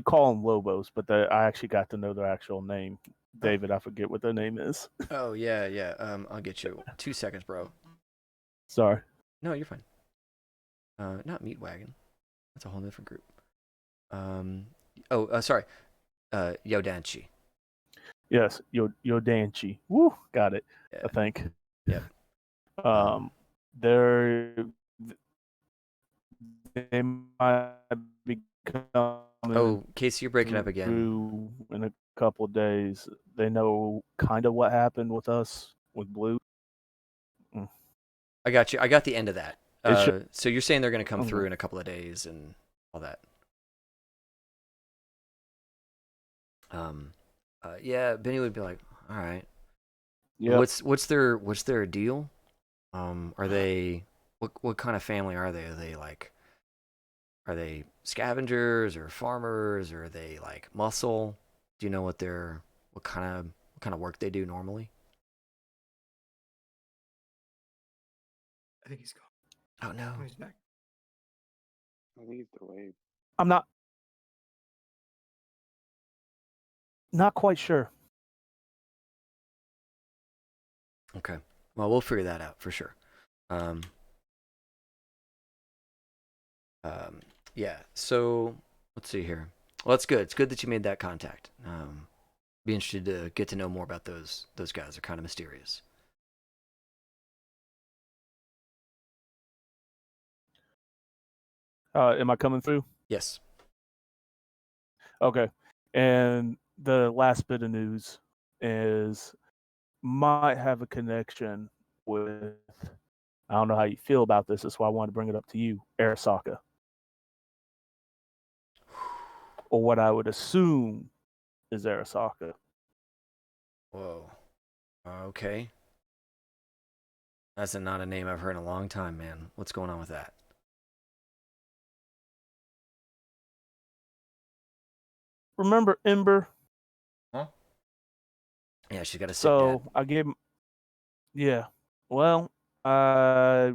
call them Lobos, but I actually got to know their actual name. David, I forget what their name is. Oh yeah. I'll get you 2 seconds, bro. Sorry. No, you're fine. Not Meat Wagon. That's a whole different group. Sorry. Yodanchi. Yes, Yodanchi. Woo, got it. Yeah. I think. Yep. They might be coming. Oh, Casey, you're breaking up again. In a couple of days, they know kind of what happened with us with Blue. I got you. I got the end of that. So you're saying they're going to come through in a couple of days and all that. Yeah, Benny would be like, all right. Yeah. What's their deal? Are they what kind of family are they? Are they scavengers or farmers, or are they like muscle? Do you know what kind of work they do normally? I think he's gone. Oh no. He's back. I think he's delayed. I'm not quite sure. Okay. Well, we'll figure that out for sure. Yeah. So let's see here. Well, that's good. It's good that you made that contact. Be interested to get to know more about those guys. They're kind of mysterious. Am I coming through? Yes. Okay. And the last bit of news is might have a connection with I don't know how you feel about this. That's why I wanted to bring it up to you, Arasaka. Or what I would assume is Arasaka. Whoa. Okay. That's not a name I've heard in a long time, man. What's going on with that? Remember Ember? Huh? Yeah, she's got a sick So dad. I gave him. Yeah. Well, I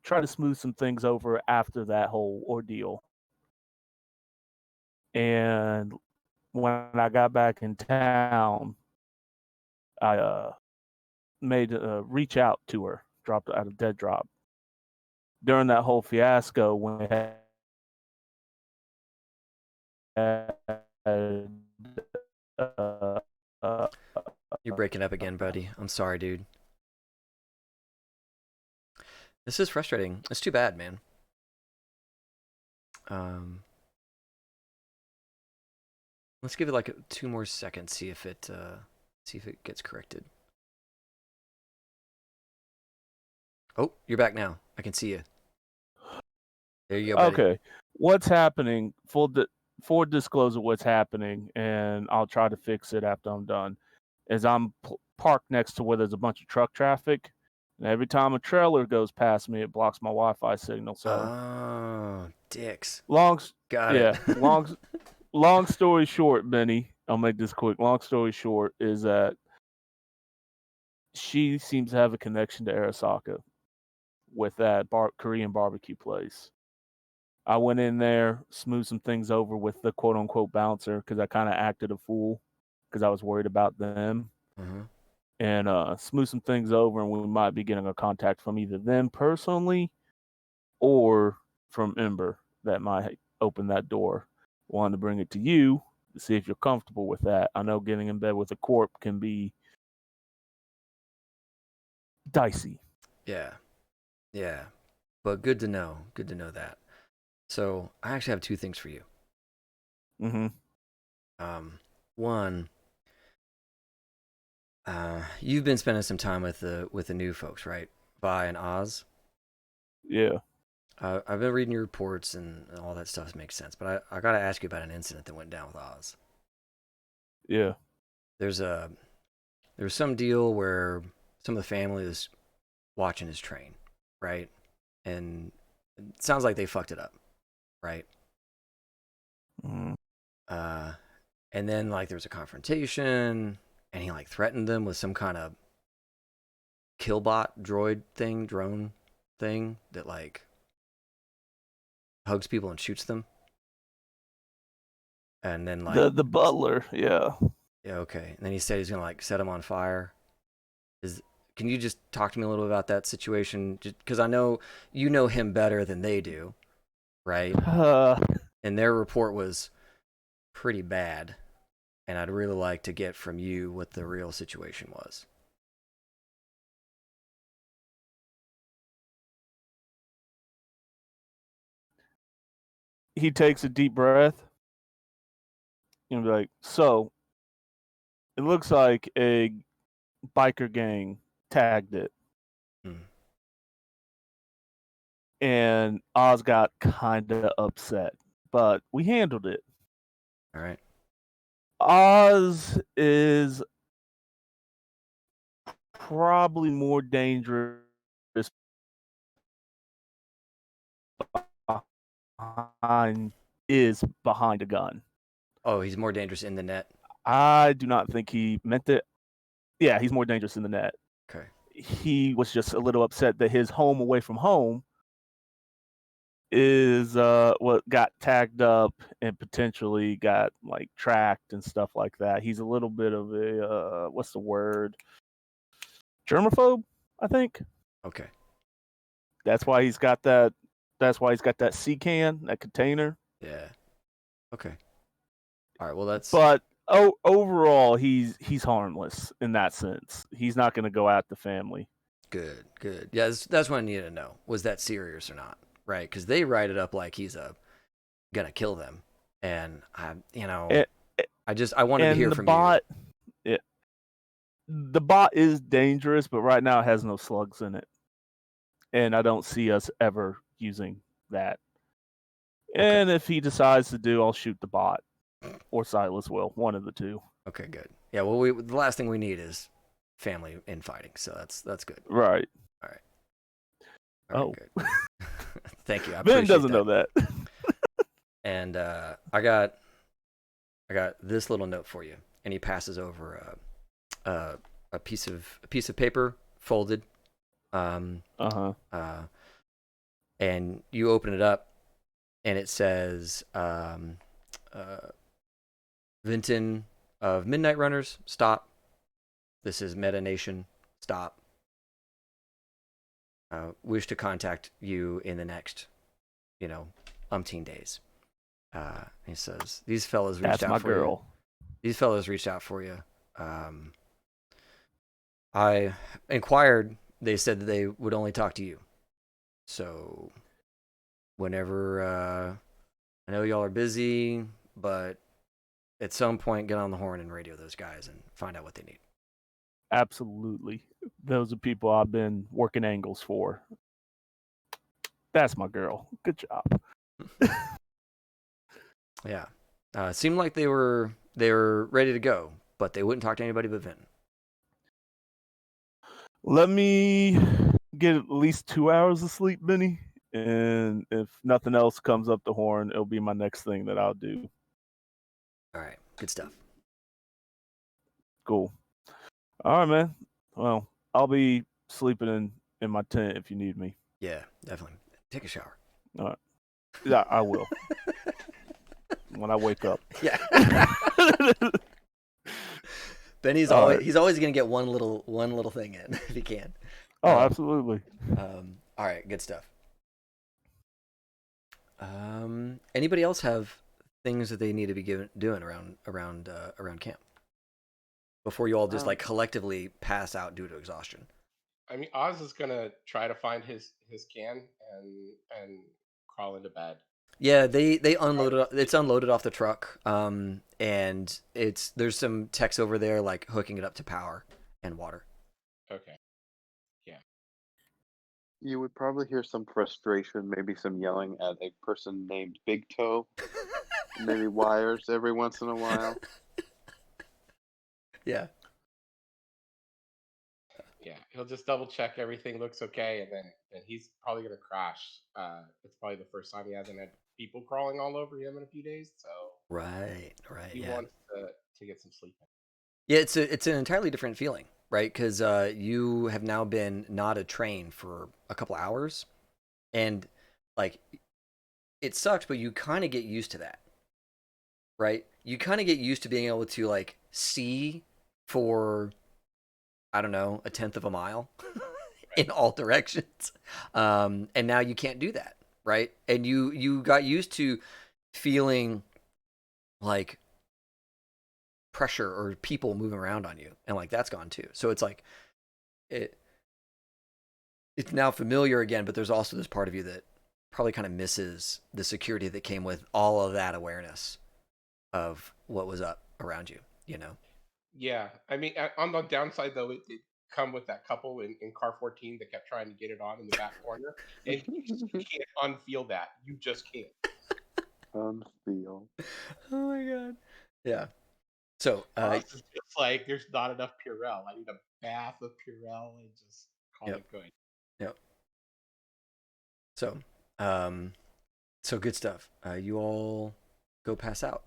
tried to smooth some things over after that whole ordeal. And when I got back in town, I made a reach out to her, dropped out of dead drop. During that whole fiasco, when I had, You're breaking up again, buddy. I'm sorry, dude. This is frustrating. It's too bad, man. Let's give it like 2 more seconds. See if it gets corrected. Oh, you're back now. I can see you. There you go, buddy. Okay, what's happening? Full disclosure, what's happening, and I'll try to fix it after I'm done. Is I'm parked next to where there's a bunch of truck traffic, and every time a trailer goes past me, it blocks my Wi-Fi signal. So, Oh, dicks. Got yeah, it. long story short, Benny, I'll make this quick. Long story short is that she seems to have a connection to Arasaka with that Korean barbecue place. I went in there, smoothed some things over with the quote unquote bouncer because I kind of acted a fool because I was worried about them. Mm-hmm. And smoothed some things over, and we might be getting a contact from either them personally or from Ember that might open that door. Wanted to bring it to you to see if you're comfortable with that. I know getting in bed with a corp can be dicey. Yeah. Yeah. But good to know. Good to know that. So I actually have 2 things for you. Mm-hmm. One, you've been spending some time with the new folks, right? Vi and Oz. Yeah. I've been reading your reports and all that stuff makes sense, but I got to ask you about an incident that went down with Oz. Yeah. There was some deal where some of the family was watching his train, right? And it sounds like they fucked it up, right? Mm. And then like there was a confrontation, and he like threatened them with some kind of killbot drone thing that like hugs people and shoots them. And then like The butler, yeah. Yeah, okay. And then he said he's gonna like set him on fire. Can you just talk to me a little about that situation? Because I know you know him better than they do, right? And their report was pretty bad, and I'd really like to get from you what the real situation was. He takes a deep breath and be like, so it looks like a biker gang tagged it. And Oz got kind of upset, but we handled it. All right. Oz is probably more dangerous behind a gun. Oh, he's more dangerous in the net? I do not think he meant it. Yeah, he's more dangerous in the net. Okay. He was just a little upset that his home away from home is what got tagged up and potentially got like tracked and stuff like that. He's a little bit of a what's the word? Germaphobe, I think. Okay. That's why he's got that. That's why he's got that sea can, that container. Yeah. Okay. All right. Well, that's. But overall, he's harmless in that sense. He's not going to go at the family. Good. Good. Yeah, that's what I needed to know. Was that serious or not? Right? Because they write it up like he's gonna kill them, and I wanted to hear from bot, you. The bot is dangerous, but right now it has no slugs in it. and I don't see us ever using that. Okay. And if he decides to do, I'll shoot the bot, or Silas will, one of the two. Okay, good. Yeah, well, the last thing we need is family infighting, so that's good. Right. All right, good. Thank you. I Ben appreciate doesn't know that. And I got this little note for you, and he passes over a piece of paper folded. And you open it up, and it says, Vinton of Midnight Runners, stop. This is Meta Nation, stop. Wish to contact you in the next, umpteen days. He says, these fellas reached out for you. These fellas reached out for you. I inquired. They said that they would only talk to you. So whenever, I know y'all are busy, but at some point get on the horn and radio those guys and find out what they need. Absolutely. Those are people I've been working angles for. That's my girl. Good job. Yeah. Seemed like they were ready to go, but they wouldn't talk to anybody but Vinton. Let me get at least 2 hours of sleep, Benny. And if nothing else comes up the horn, it'll be my next thing that I'll do. All right. Good stuff. Cool. All right, man. Well, I'll be sleeping in my tent if you need me. Yeah, definitely. Take a shower. All right. Yeah, I will. When I wake up. Yeah. Benny's he's always gonna get one little thing in if he can. Oh, absolutely. All right, good stuff. Anybody else have things that they need to be doing around camp before you all just like collectively pass out due to exhaustion? I mean, Oz is gonna try to find his can and crawl into bed. Yeah, they unloaded. It's unloaded off the truck. And there's some techs over there like hooking it up to power and water. Okay. Yeah. You would probably hear some frustration, maybe some yelling at a person named Big Toe. Maybe wires every once in a while. Yeah. Yeah, he'll just double check everything looks okay, and then he's probably gonna crash. It's probably the first time he hasn't had people crawling all over him in a few days, so Right. he wants to get some sleep. Yeah, it's an entirely different feeling, right? Because you have now been not a train for a couple hours, and like it sucks, but you kind of get used to that, right? You kind of get used to being able to like see for, I don't know, a tenth of a mile in all directions, and now you can't do that, right? And you got used to feeling like pressure or people moving around on you, and like that's gone too. So it's like it's now familiar again, but there's also this part of you that probably kind of misses the security that came with all of that awareness of what was up around you, Yeah, I mean, on the downside though, it did come with that couple in car 14 that kept trying to get it on in the back corner, and you can't unfeel that. You just can't unfeel. Oh my god. Yeah. So it's just like there's not enough Purell. I need a bath of Purell and just call it good. Yep. So, so good stuff. You all go pass out.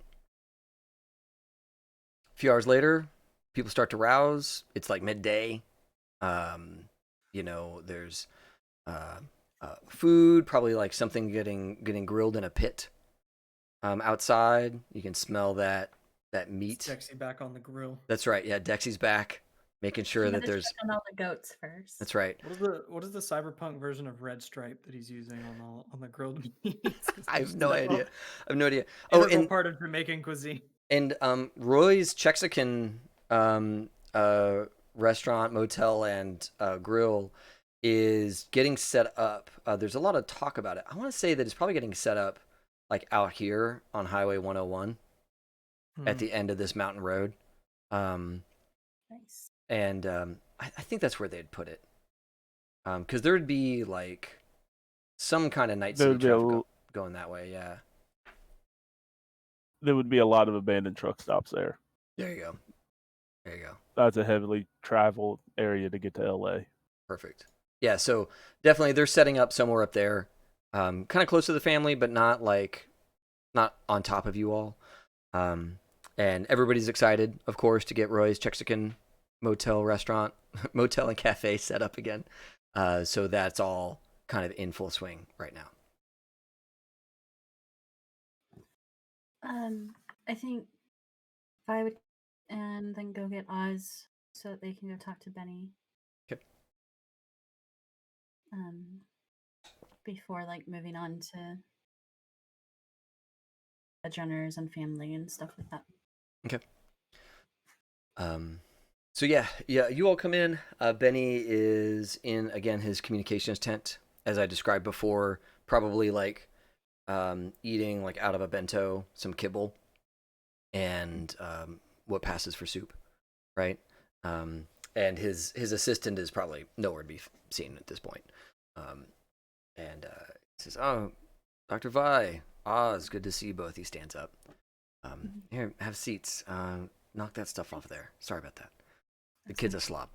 A few hours later, people start to rouse. It's like midday. There's food, probably like something getting grilled in a pit. Outside, you can smell that meat. Dexy back on the grill. That's right. Yeah, Dexy's back, making sure that there's check on all the goats first. That's right. What is the cyberpunk version of Red Stripe that he's using on the grilled meats? I have no idea. Oh, and part of Jamaican cuisine. And Roy's Chexican restaurant, motel, and grill is getting set up. There's a lot of talk about it. I want to say that it's probably getting set up like out here on Highway 101 at the end of this mountain road. Nice. And I think that's where they'd put it. Because there would be like some kind of night There city would be traffic going that way. Yeah. there would be a lot of abandoned truck stops there. There you go. There you go. That's a heavily traveled area to get to LA. Perfect. Yeah, so definitely they're setting up somewhere up there, kind of close to the family, but not on top of you all. And everybody's excited, of course, to get Roy's Mexican motel restaurant, motel and cafe set up again. So that's all kind of in full swing right now. I think if I would, and then go get Oz so that they can go talk to Benny. Okay. Before like moving on to Jenners and family and stuff like that. Okay. So yeah, you all come in. Benny is in again his communications tent, as I described before. Probably like eating like out of a bento, some kibble, and what passes for soup, right? And his assistant is probably nowhere to be seen at this point. And he says, "Oh, Dr. Vi, Oz, good to see you both." He stands up. Here, have seats. Knock that stuff off there. Sorry about that. The kid's a slob.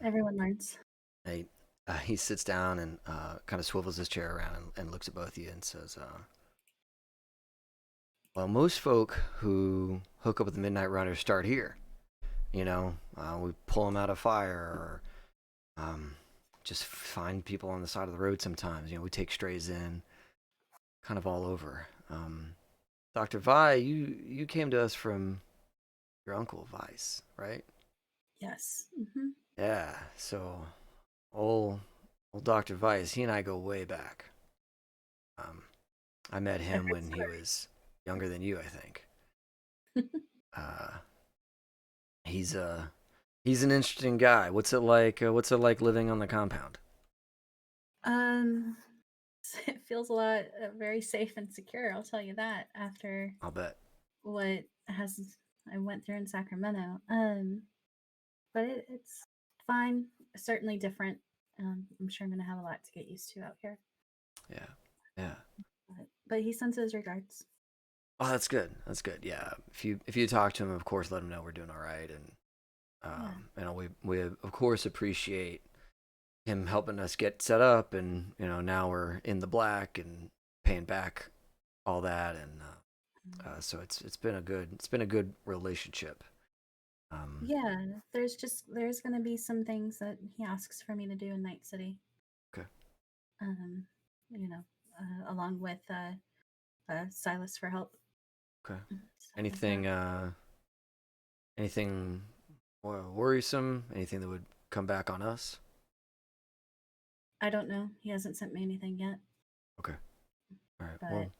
Everyone learns. He sits down and kind of swivels his chair around and looks at both of you and says, well, most folk who hook up with the Midnight Runners start here. You know, we pull them out of fire or just find people on the side of the road sometimes. You know, we take strays in, kind of all over. Dr. Vi, you came to us from your uncle Vice, right? Yes. Mm-hmm. Yeah, so old Dr. Vice, he and I go way back. I met him when he was younger than you, I think. He's an interesting guy. What's it like living on the compound? It feels a lot very safe and secure, I'll tell you that, after I'll bet. what I went through in Sacramento. But it's fine. Certainly different. I'm sure I'm gonna have a lot to get used to out here. Yeah. But he sends his regards. Oh, that's good. That's good. Yeah. If you talk to him, of course, let him know we're doing all right, and you know we of course appreciate him helping us get set up, and you know now we're in the black and paying back all that, and so it's been a good relationship. Yeah, there's gonna be some things that he asks for me to do in Night City. Okay. You know, along with Silas for help. Okay. Stuff Anything like that. anything worrisome? Anything that would come back on us? I don't know. He hasn't sent me anything yet. Okay. All right. But Well,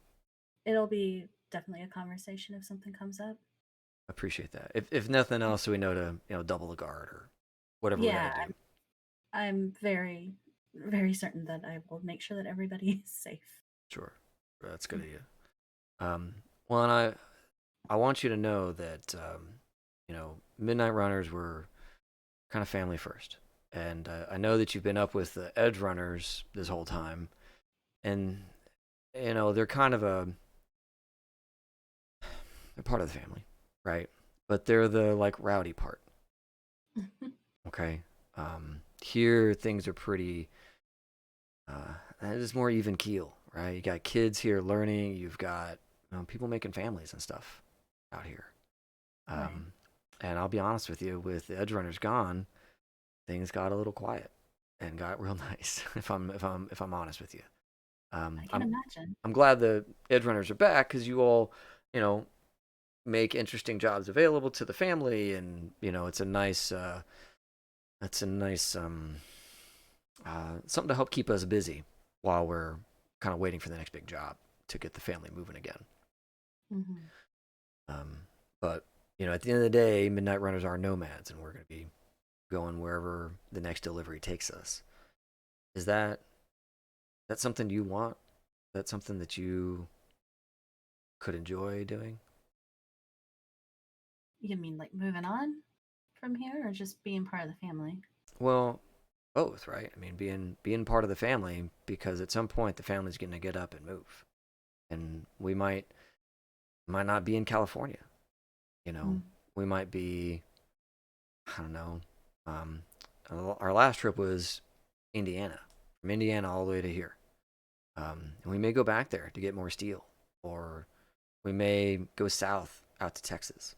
it'll be definitely a conversation if something comes up. appreciate that. If nothing else, we know to double the guard or whatever we Yeah, gotta do. I'm very, very certain that I will make sure that everybody is safe. Sure. That's good of you. Well, and I want you to know that Midnight Runners were kind of family first, and I know that you've been up with the Edge Runners this whole time, and they're kind of they're part of the family, right? But they're the like rowdy part. Okay. Here things are pretty. It's more even keel, right? You got kids here learning. You've got people making families and stuff out here. Right. And I'll be honest with you, with the Edge Runners gone, things got a little quiet and got real nice. If I'm honest with you, I can imagine. I'm glad the Edge Runners are back because you all, make interesting jobs available to the family, and it's a nice something to help keep us busy while we're kind of waiting for the next big job to get the family moving again. Mm-hmm. But at the end of the day, Midnight Runners are nomads, and we're going to be going wherever the next delivery takes us. Is that something you want? Is that something that you could enjoy doing? You mean like moving on from here, or just being part of the family? Well, both, right? I mean, being part of the family, because at some point the family's going to get up and move, and we might not be in California. You know, Mm. we might be, I don't know. Um, our last trip was Indiana, from Indiana all the way to here. And we may go back there to get more steel, or we may go south out to Texas,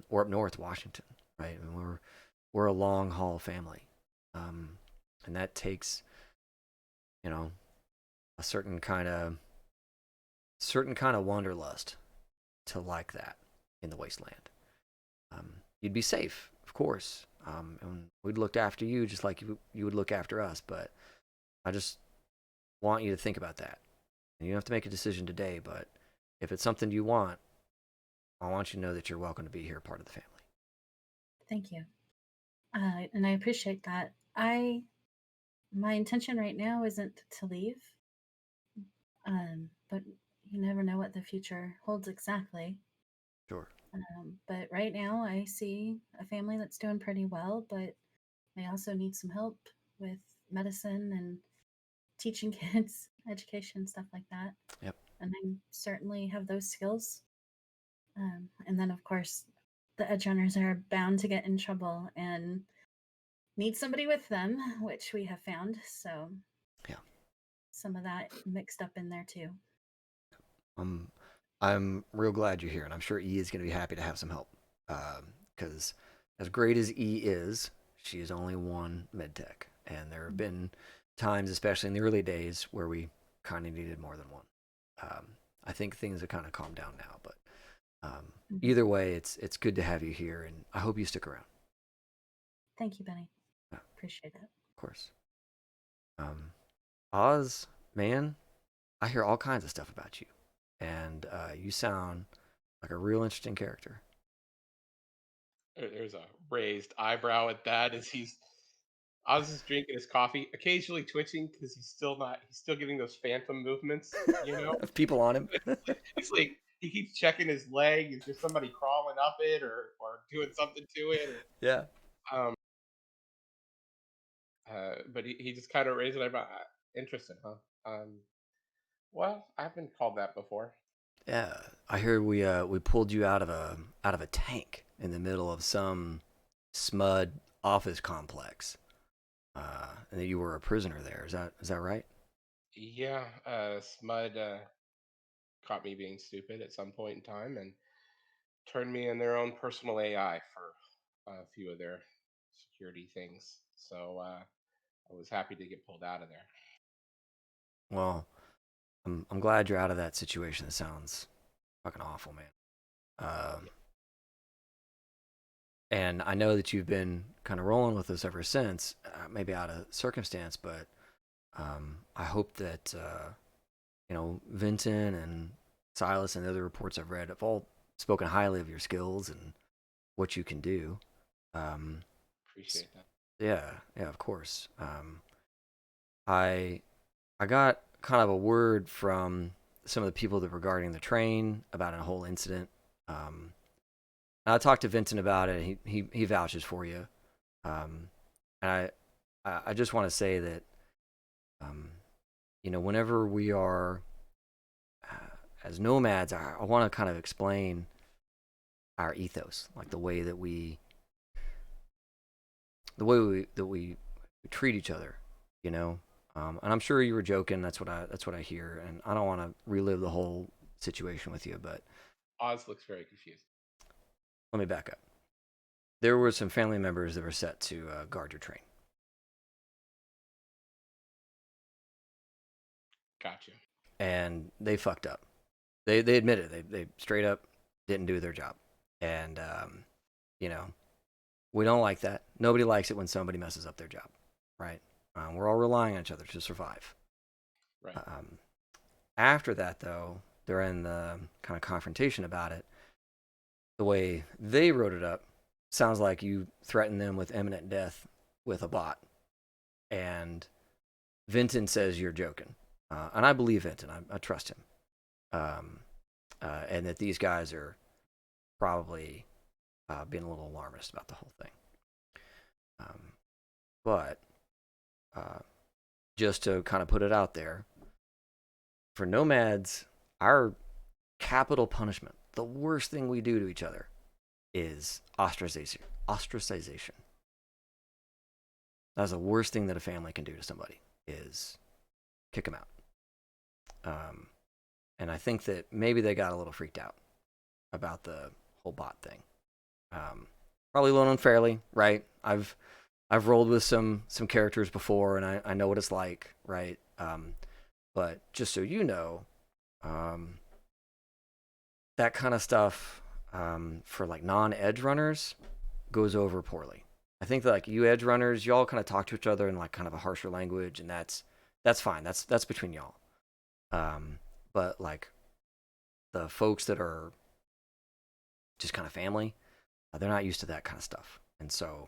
or up north, Washington. Right? I mean, we're a long haul family, and that takes, you know, a certain kind of wanderlust to like that in the wasteland. You'd be safe, of course, and we'd look after you just like you would look after us. But I just want you to think about that. And you don't have to make a decision today, but if it's something you want, I want you to know that you're welcome to be here, part of the family. Thank you. And I appreciate that. My intention right now isn't to leave, but you never know what the future holds exactly. Sure. But right now, I see a family that's doing pretty well, but they also need some help with medicine and teaching kids, education, stuff like that. Yep. And I certainly have those skills. And then, of course, the edge runners are bound to get in trouble and need somebody with them, which we have found. So, yeah, some of that mixed up in there too. I'm real glad you're here, and I'm sure E is going to be happy to have some help. Because as great as E is, she is only one med tech, and there have been times, especially in the early days, where we kind of needed more than one. I think things have kind of calmed down now, but either way, it's good to have you here, and I hope you stick around. Thank you, Benny. Yeah. Appreciate it. Of course. Oz, man, I hear all kinds of stuff about you, and you sound like a real interesting character. There's a raised eyebrow at that as Oz is drinking his coffee, occasionally twitching because he's still getting those phantom movements, Of people on him. It's like he keeps checking his leg. Is there somebody crawling up it or doing something to it? Yeah. Um, but he just kind of raised it eyebrow. Interesting, huh? Well, I've been called that before. Yeah, I hear we pulled you out of a tank in the middle of some smud office complex, and that you were a prisoner there. Is that right? Yeah, Smud caught me being stupid at some point in time and turned me in their own personal AI for a few of their security things. So I was happy to get pulled out of there. Well, I'm glad you're out of that situation. It sounds fucking awful, man. And I know that you've been kind of rolling with us ever since, maybe out of circumstance, but I hope that Vinton and Silas and the other reports I've read have all spoken highly of your skills and what you can do. Appreciate that. Yeah, of course. I got kind of a word from some of the people that were guarding the train about a whole incident. I talked to Vincent about it. He vouches for you. And I just want to say that, whenever we are as nomads, I want to kind of explain our ethos, like the way that we treat each other, And I'm sure you were joking. That's what I hear, and I don't want to relive the whole situation with you, but Oz looks very confused. Let me back up. There were some family members that were set to guard your train. Gotcha. And they fucked up. They admitted they straight up didn't do their job, and we don't like that. Nobody likes it when somebody messes up their job, right? We're all relying on each other to survive. Right. After that, though, during the kind of confrontation about it, the way they wrote it up sounds like you threatened them with imminent death with a bot. And Vinton says you're joking. And I believe Vinton. I trust him. And that these guys are probably being a little alarmist about the whole thing. But just to kind of put it out there, for nomads, our capital punishment, the worst thing we do to each other, is ostracization. Ostracization. That's the worst thing that a family can do to somebody, is kick them out. And I think that maybe they got a little freaked out about the whole bot thing. Probably a little unfairly, right? I've rolled with some characters before, and I know what it's like, right? But just so you know, that kind of stuff for like non-edge runners goes over poorly. I think that like you edge runners, y'all kind of talk to each other in like kind of a harsher language, and that's fine. That's between y'all. But like the folks that are just kind of family, they're not used to that kind of stuff, and so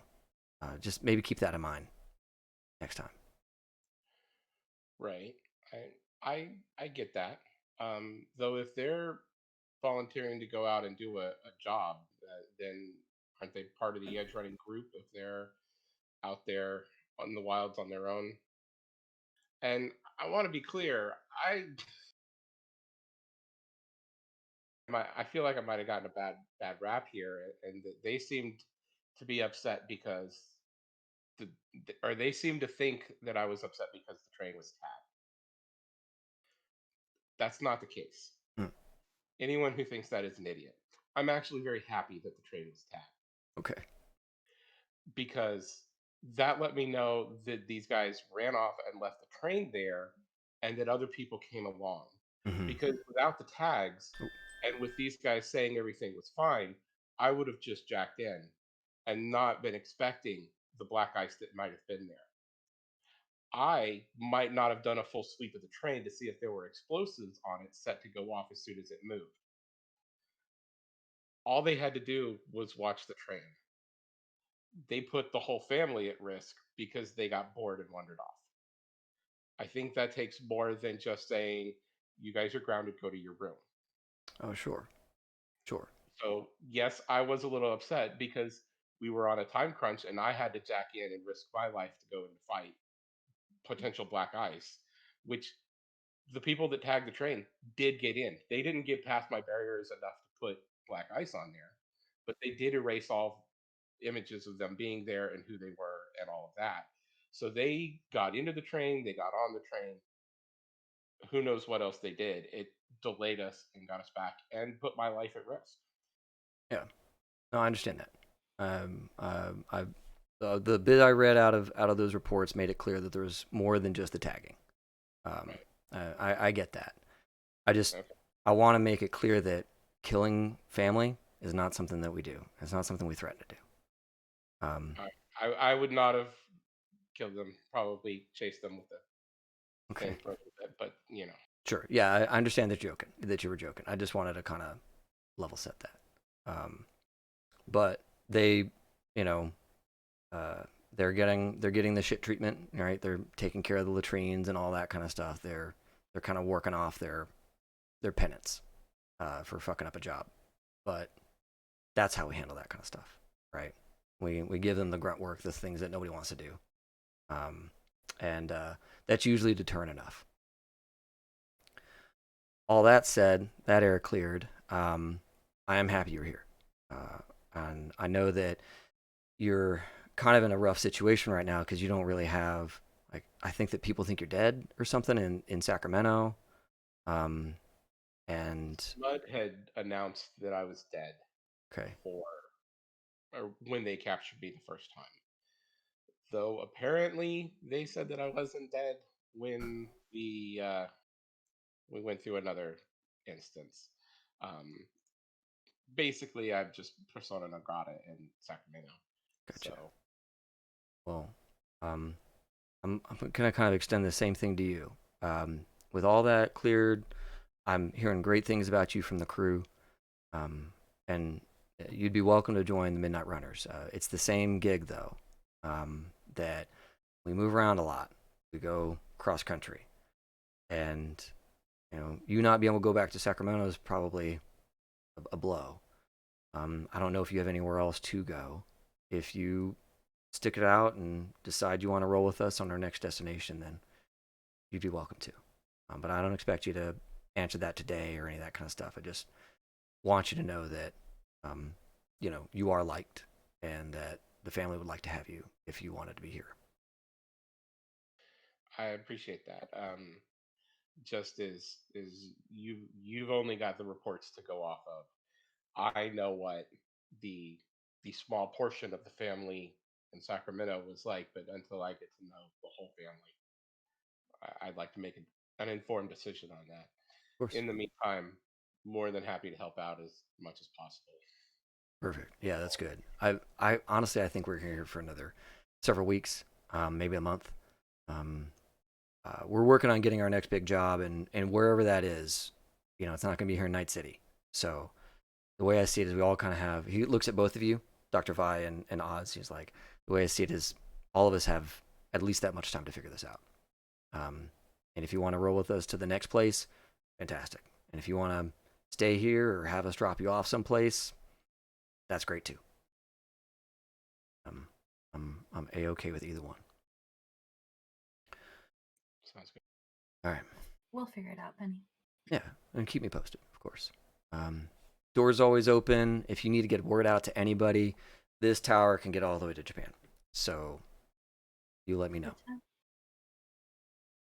just maybe keep that in mind next time. Right. I get that. Though if they're volunteering to go out and do a job, then aren't they part of the edge running group if they're out there on the wilds on their own? And I want to be clear, I feel like I might have gotten a bad rap here, and that they seemed to be upset because or they seemed to think that I was upset because the train was tagged. That's not the case. Anyone who thinks that is an idiot. I'm actually very happy that the train was tagged. Okay. Because that let me know that these guys ran off and left the train there, and that other people came along. Mm-hmm. Because without the tags, and with these guys saying everything was fine, I would have just jacked in and not been expecting the black ice that might have been there. I might not have done a full sweep of the train to see if there were explosives on it set to go off as soon as it moved. All they had to do was watch the train. They put the whole family at risk because they got bored and wandered off. I think that takes more than just saying, you guys are grounded, go to your room. Oh, sure. So, yes, I was a little upset because we were on a time crunch and I had to jack in and risk my life to go and fight potential black ice, which the people that tagged the train did get in. They didn't get past my barriers enough to put black ice on there, but they did erase all images of them being there and who they were and all of that. So they got into the train, they got on the train. Who knows what else they did? It delayed us and got us back and put my life at risk. Yeah, no, I understand that. The bit I read out of those reports made it clear that there was more than just the tagging. Right. I get that. I want to make it clear that killing family is not something that we do. It's not something we threaten to do. I would not have killed them. Probably chased them with a thing for a little bit, but you know. Sure. Yeah, I understand that you were joking. I just wanted to kind of level set that. But they, they're getting the shit treatment, right? They're taking care of the latrines and all that kind of stuff. They're kind of working off their penance for fucking up a job. But that's how we handle that kind of stuff, right? We give them the grunt work, the things that nobody wants to do, and that's usually deterrent enough. All that said, that air cleared. I am happy you're here, and I know that you're kind of in a rough situation right now because you don't really have, like, I think that people think you're dead or something in Sacramento. And Mud had announced that I was dead. Okay. Or when they captured me the first time. Though apparently they said that I wasn't dead when we went through another instance. Basically, I'm just persona non grata in Sacramento. Gotcha. So, well, I'm gonna kind of extend the same thing to you. With all that cleared, I'm hearing great things about you from the crew, and you'd be welcome to join the Midnight Runners. It's the same gig though, that we move around a lot. We go cross country, and you not being able to go back to Sacramento is probably a blow. I don't know if you have anywhere else to go. If you stick it out and decide you want to roll with us on our next destination, then you'd be welcome to. But I don't expect you to answer that today or any of that kind of stuff. I just want you to know that, you are liked and that the family would like to have you if you wanted to be here. I appreciate that. Just you've only got the reports to go off of. I know what the small portion of the family in Sacramento was like, but until I get to know the whole family, I'd like to make an informed decision on that. Of course. In the meantime, more than happy to help out as much as possible. Perfect. Yeah, that's good. I honestly, I think we're here for another several weeks, maybe a month. We're working on getting our next big job, and wherever that is, it's not going to be here in Night City. So the way I see it is we all kind of have, he looks at both of you, Dr. Vi and Oz. He's like, the way I see it is all of us have at least that much time to figure this out. And if you want to roll with us to the next place, fantastic. And if you want to stay here or have us drop you off someplace, that's great too. I'm A-okay with either one. Sounds good. All right. We'll figure it out, Penny. Yeah, and keep me posted, of course. Doors always open. If you need to get word out to anybody, this tower can get all the way to Japan. So you let me know.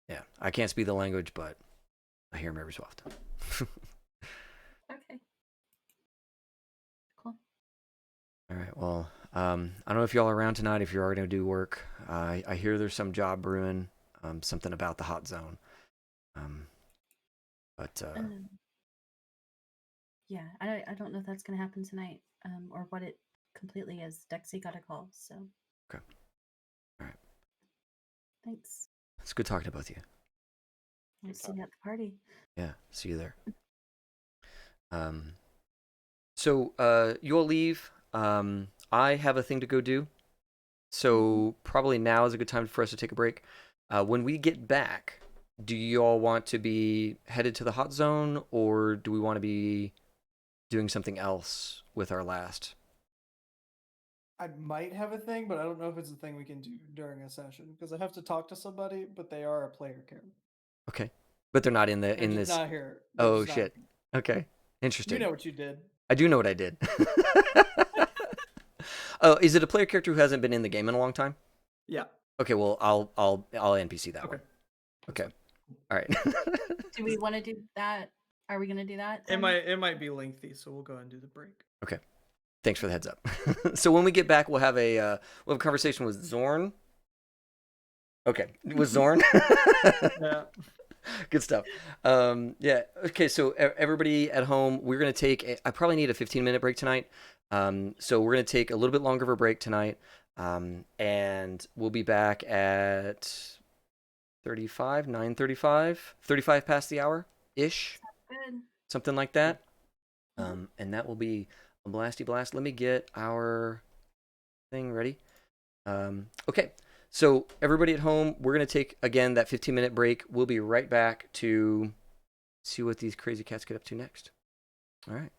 Yeah, I can't speak the language, but I hear them every so often. Okay. Cool. All right, well, I don't know if y'all are around tonight, if you're already going to do work. I hear there's some job brewing, something about the hot zone. Yeah, I don't know if that's going to happen tonight, or what it completely is. Dexy got a call, so. Okay. All right. Thanks. It's good talking to both of you. I'll see you at the party. Yeah, see you there. So you all leave. I have a thing to go do. So probably now is a good time for us to take a break. When we get back, do you all want to be headed to the hot zone, or do we want to be doing something else with our last? I might have a thing, but I don't know if it's a thing we can do during a session because I have to talk to somebody, but they are a player character. Okay, but they're not in They're this. Not here. Oh shit. Okay, interesting. You know what you did. I do know what I did. Oh, is it a player character who hasn't been in the game in a long time? Yeah. Okay, well I'll NPC that one. Okay. All right. Do we want to do that? Are we going to do that? It might be lengthy, so we'll go ahead and do the break. Okay. Thanks for the heads up. So when we get back, we'll have a conversation with Zorn. Okay, with Zorn. Yeah. Good stuff. Yeah. Okay. So everybody at home, we're gonna take. I probably need a 15-minute break tonight. So we're gonna take a little bit longer of a break tonight. And we'll be back at 35 past the hour ish. Good. Something like that. And that will be a blasty blast. Let me get our thing ready. Okay. So everybody at home, we're going to take, again, that 15-minute break. We'll be right back to see what these crazy cats get up to next. All right.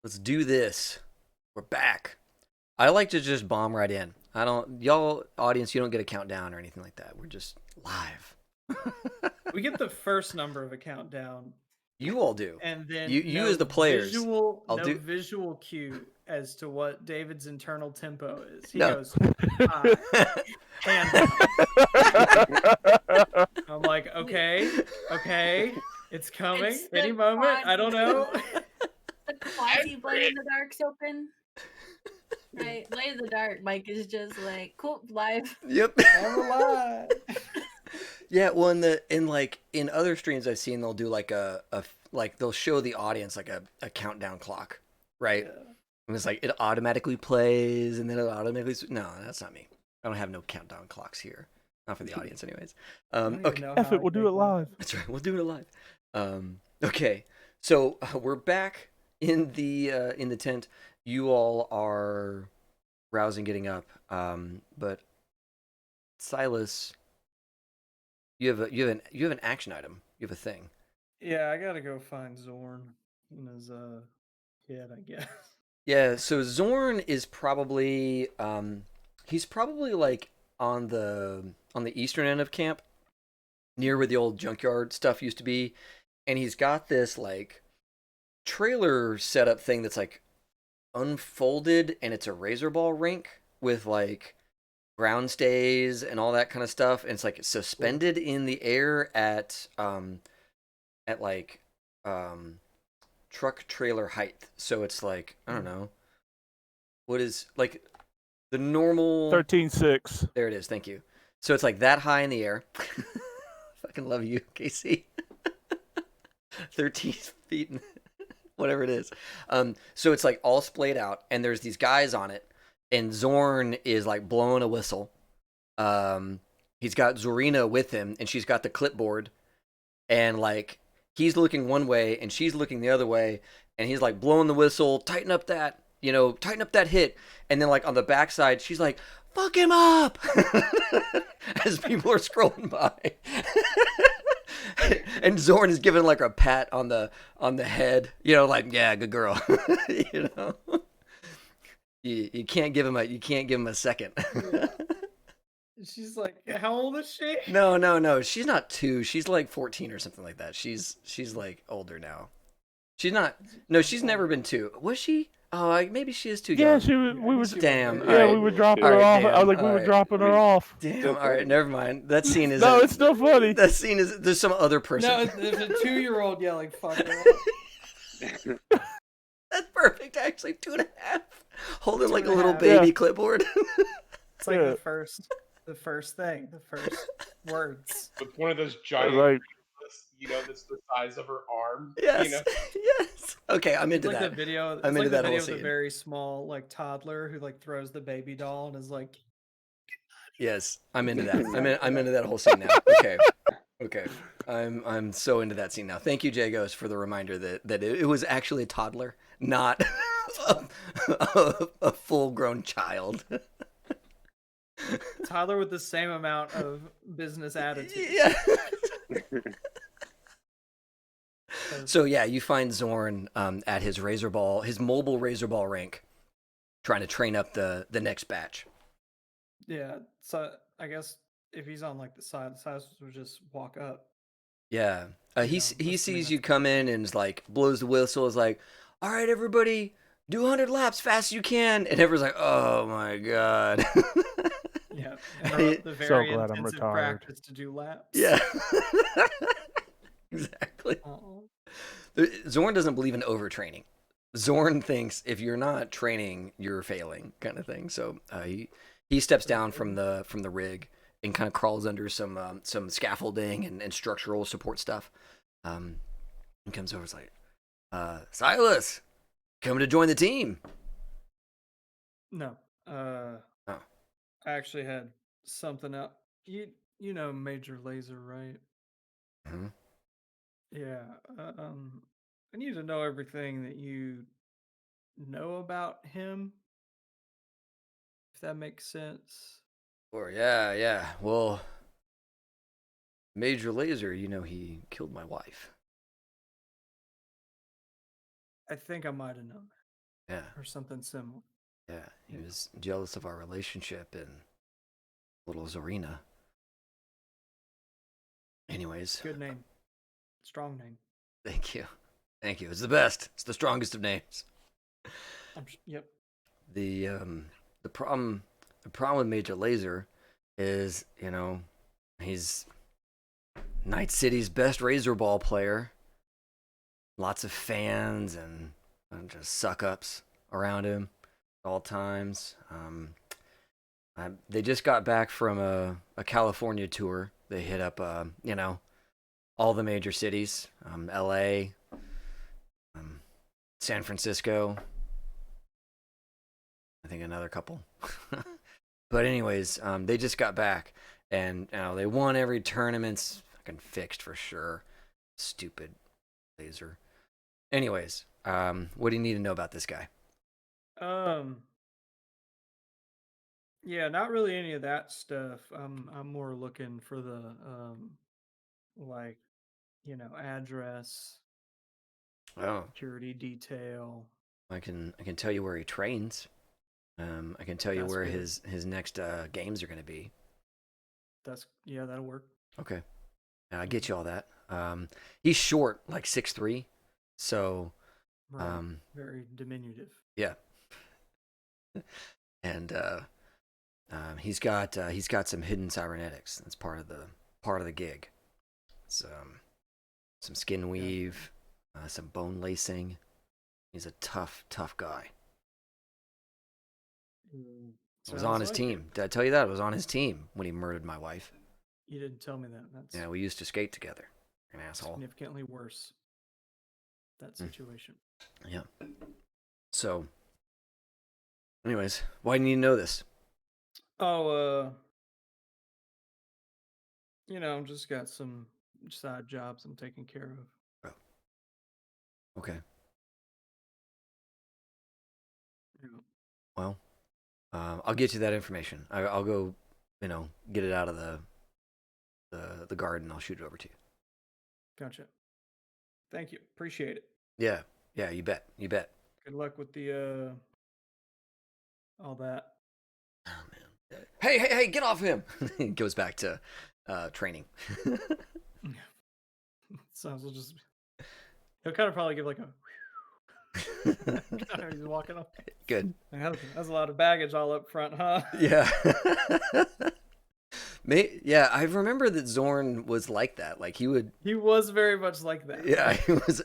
Let's do this. We're back. I like to just bomb right in. I don't, y'all audience, you don't get a countdown or anything like that. We're just live. We get the first number of a countdown, You all do. and then you as the players. Visual cue as to what David's internal tempo is. He No. goes, hand down. I'm like, okay, it's coming It's any the moment. I don't know. The quasi Blade in the Dark's open. Right, Blade in the Dark. Mike is just like, cool, live. Yep. I'm alive. Yeah, well, in other streams I've seen, they'll do like they'll show the audience like a countdown clock, right? Yeah. And it's like it automatically plays, and then it automatically. No, that's not me. I don't have no countdown clocks here. Not for the audience, anyways. Okay. F it, we'll do it live. That's right. We'll do it live. Okay. So we're back in the tent. You all are rousing, getting up. But Silas, you have an action item. You have a thing. Yeah, I gotta go find Zorn and his kid, I guess. Yeah. So Zorn is probably he's probably like on the eastern end of camp, near where the old junkyard stuff used to be, and he's got this like trailer setup thing that's like unfolded, and it's a razor ball rink with like ground stays and all that kind of stuff, and it's like suspended in the air at like truck trailer height. So it's like, I don't know, what is like the normal 13.6. There it is. Thank you. So it's like that high in the air. Fucking love you, Casey. 13 feet. whatever it is. So it's like all splayed out, and there's these guys on it, and Zorn is like blowing a whistle. He's got Zorina with him, and she's got the clipboard, and like he's looking one way, and she's looking the other way, and he's like blowing the whistle, tighten up that, tighten up that hit, and then like on the backside, she's like, fuck him up, as people are scrolling by. And Zorn is giving like a pat on the head, like, yeah, good girl. You can't give him a second. She's like, how old is she? No. She's not 2. She's like 14 or something like that. She's like older now. She's not. No, she's never been 2. Was she? Oh, maybe she is too young. Yeah, we were. Damn. Yeah, right. we were dropping her off. I was like, we were dropping her off. Damn. All right, never mind. That scene is. No, it's still funny. That scene is. There's some other person. No, there's a 2-year-old yelling, "Fuck her." That's perfect. Actually, 2.5, holding like a 2.5. little baby clipboard. It's like the first thing, the first words. With one of those giant, Right. that's the size of her arm. Yes. Yes. Okay, I'm into Like that. the video. I'm into that whole Of the scene. very small like toddler who like throws the baby doll and is like, Yes, I'm into that. I'm into that whole scene now. Okay. I'm so into that scene now. Thank you, Jagos, for the reminder that it was actually a toddler, not a full-grown child. toddler with the same amount of business attitude. Yeah. So yeah, you find Zorn at his mobile razor ball rink, trying to train up the next batch. Yeah, so I guess if he's on like the side would just walk up. Yeah, he assuming sees you that's come in and is like blows the whistle, is like, all right, everybody, do 100 laps fast as you can, and everyone's like, oh my god. Yeah, and the very glad I'm intensive retired. practice to do laps. Yeah. Exactly. Zorn doesn't believe in overtraining. Zorn thinks if you're not training, you're failing, kind of thing. So he steps down from the rig and kind of crawls under some scaffolding and structural support stuff. And comes over, and is like, Silas, come to join the team. No. I actually had something up. You know Major Laser, right? Mm-hmm. Yeah. I need to know everything that you know about him. If that makes sense. Or yeah. Well, Major Laser, he killed my wife. I think I might have known that. Yeah. Or something similar. Yeah, he was jealous of our relationship and little Zorina. Anyways. Good name. Strong name. Thank you. It's the best. It's the strongest of names. Yep. The problem with Major Laser is, he's Night City's best razor ball player. Lots of fans and just suck ups around him at all times. They just got back from a California tour. They hit up all the major cities, LA, San Francisco, I think another couple. But anyways, they just got back, and they won every tournament's fucking fixed for sure. Stupid Laser. Anyways, what do you need to know about this guy? Yeah, not really any of that stuff. I'm more looking for the like, address, Oh, security detail. I can tell you where he trains. I can tell you That's where good. his next games are going to be. That'll work. Okay, I get you all that. He's short, like 6'3", so Right. Very diminutive. yeah. And he's got some hidden cybernetics. That's part of the gig. It's some skin weave, some bone lacing. He's a tough guy. I was on his team. Did I tell you that? I was on his team when he murdered my wife. You didn't tell me that. That's Yeah, we used to skate together. An asshole. significantly worse. that situation. Yeah. So, anyways, why do you need to know this? Oh, just got some side jobs I'm taking care of. Oh. Okay. Yeah. Well, I'll get you that information. I'll go, get it out of the garden. I'll shoot it over to you. Gotcha. Thank you. Appreciate it. Yeah. Yeah. You bet. You bet. Good luck with the all that. Oh man. Hey! Get off him! He goes back to training. Sounds just. He'll kind of probably give like a. He's walking off. Good. That's a lot of baggage all up front, huh? Yeah. Yeah, I remember that Zorn was like that. Like he was very much like that. Yeah,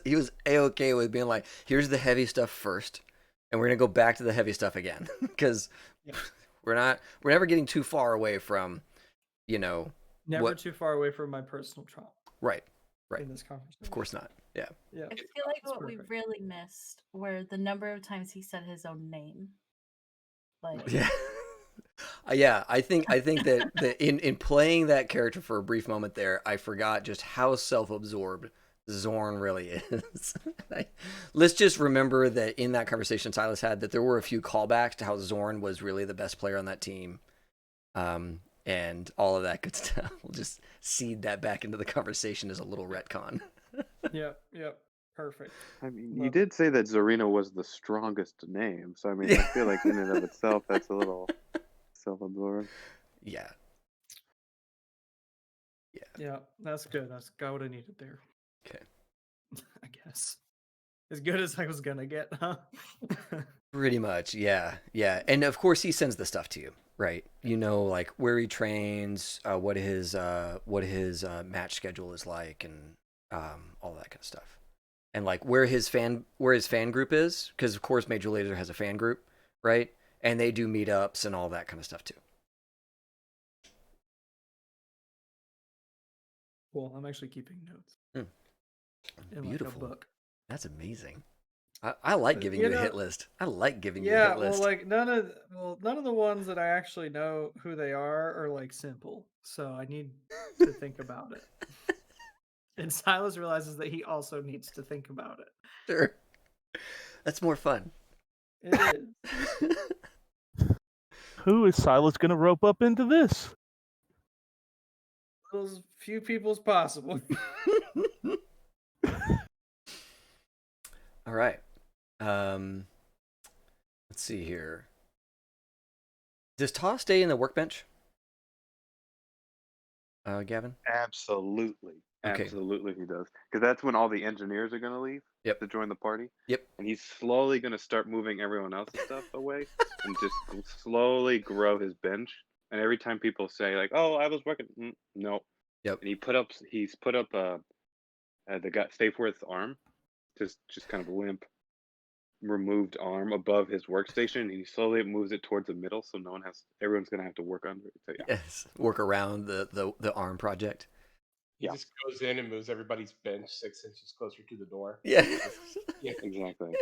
he was A-okay with being like, here's the heavy stuff first, and we're gonna go back to the heavy stuff again. Because we're never getting too far away from, never too far away from my personal trauma. Right. In this conversation. Of course not. Yeah. I feel like what we really missed were the number of times he said his own name. Like Yeah, I think that in playing that character for a brief moment there, I forgot just how self-absorbed Zorn really is. Let's just remember that in that conversation Silas had, that there were a few callbacks to how Zorn was really the best player on that team, and all of that good stuff. We'll just seed that back into the conversation as a little retcon. Yep. Perfect. I mean, you did say that Zorino was the strongest name, so I mean, I feel like in and of itself, that's a little self-absorbed. Yeah. Yeah, that's good. That's got what I needed there. Okay. I guess. As good as I was gonna get, huh? Pretty much, yeah. And of course he sends the stuff to you, right? Like where he trains, what his match schedule is like, and all that kind of stuff. And like where his fan group is, because of course Major Lazer has a fan group, right? And they do meetups and all that kind of stuff too. Cool. I'm actually keeping notes. Beautiful. Like a book. That's amazing. I like giving you a hit list. I like giving you a hit list. Well, like none of the ones that I actually know who they are like simple. So I need to think about it. And Silas realizes that he also needs to think about it. Sure. That's more fun. It is. Who is Silas going to rope up into this? As few people as possible. All right. Let's see here. Does Ta stay in the workbench? Gavin? Absolutely. Okay. Absolutely he does. Because that's when all the engineers are going to leave to join the party. Yep. And he's slowly going to start moving everyone else's stuff away and just slowly grow his bench. And every time people say like, "Oh, I was working," no. Yep. And he's put up the guy Stayforth's arm, just kind of limp, removed arm above his workstation, and he slowly moves it towards the middle, so everyone's going to have to work under it. So, yeah. Yes. Work around the arm project. He just goes in and moves everybody's bench 6 inches closer to the door. Yeah. Yeah, exactly.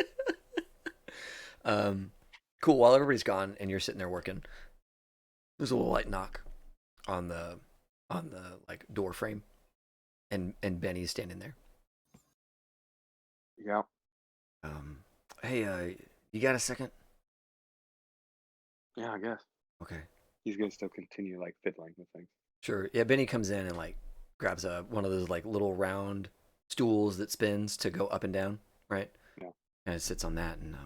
Cool. While everybody's gone and you're sitting there working, there's a little light knock on the like door frame, and Benny's standing there. Yeah. Hey, you got a second? Yeah, I guess. Okay. He's gonna still continue like fiddling with things. Sure. Yeah, Benny comes in and like grabs one of those like little round stools that spins to go up and down, right? Yeah. And it sits on that, and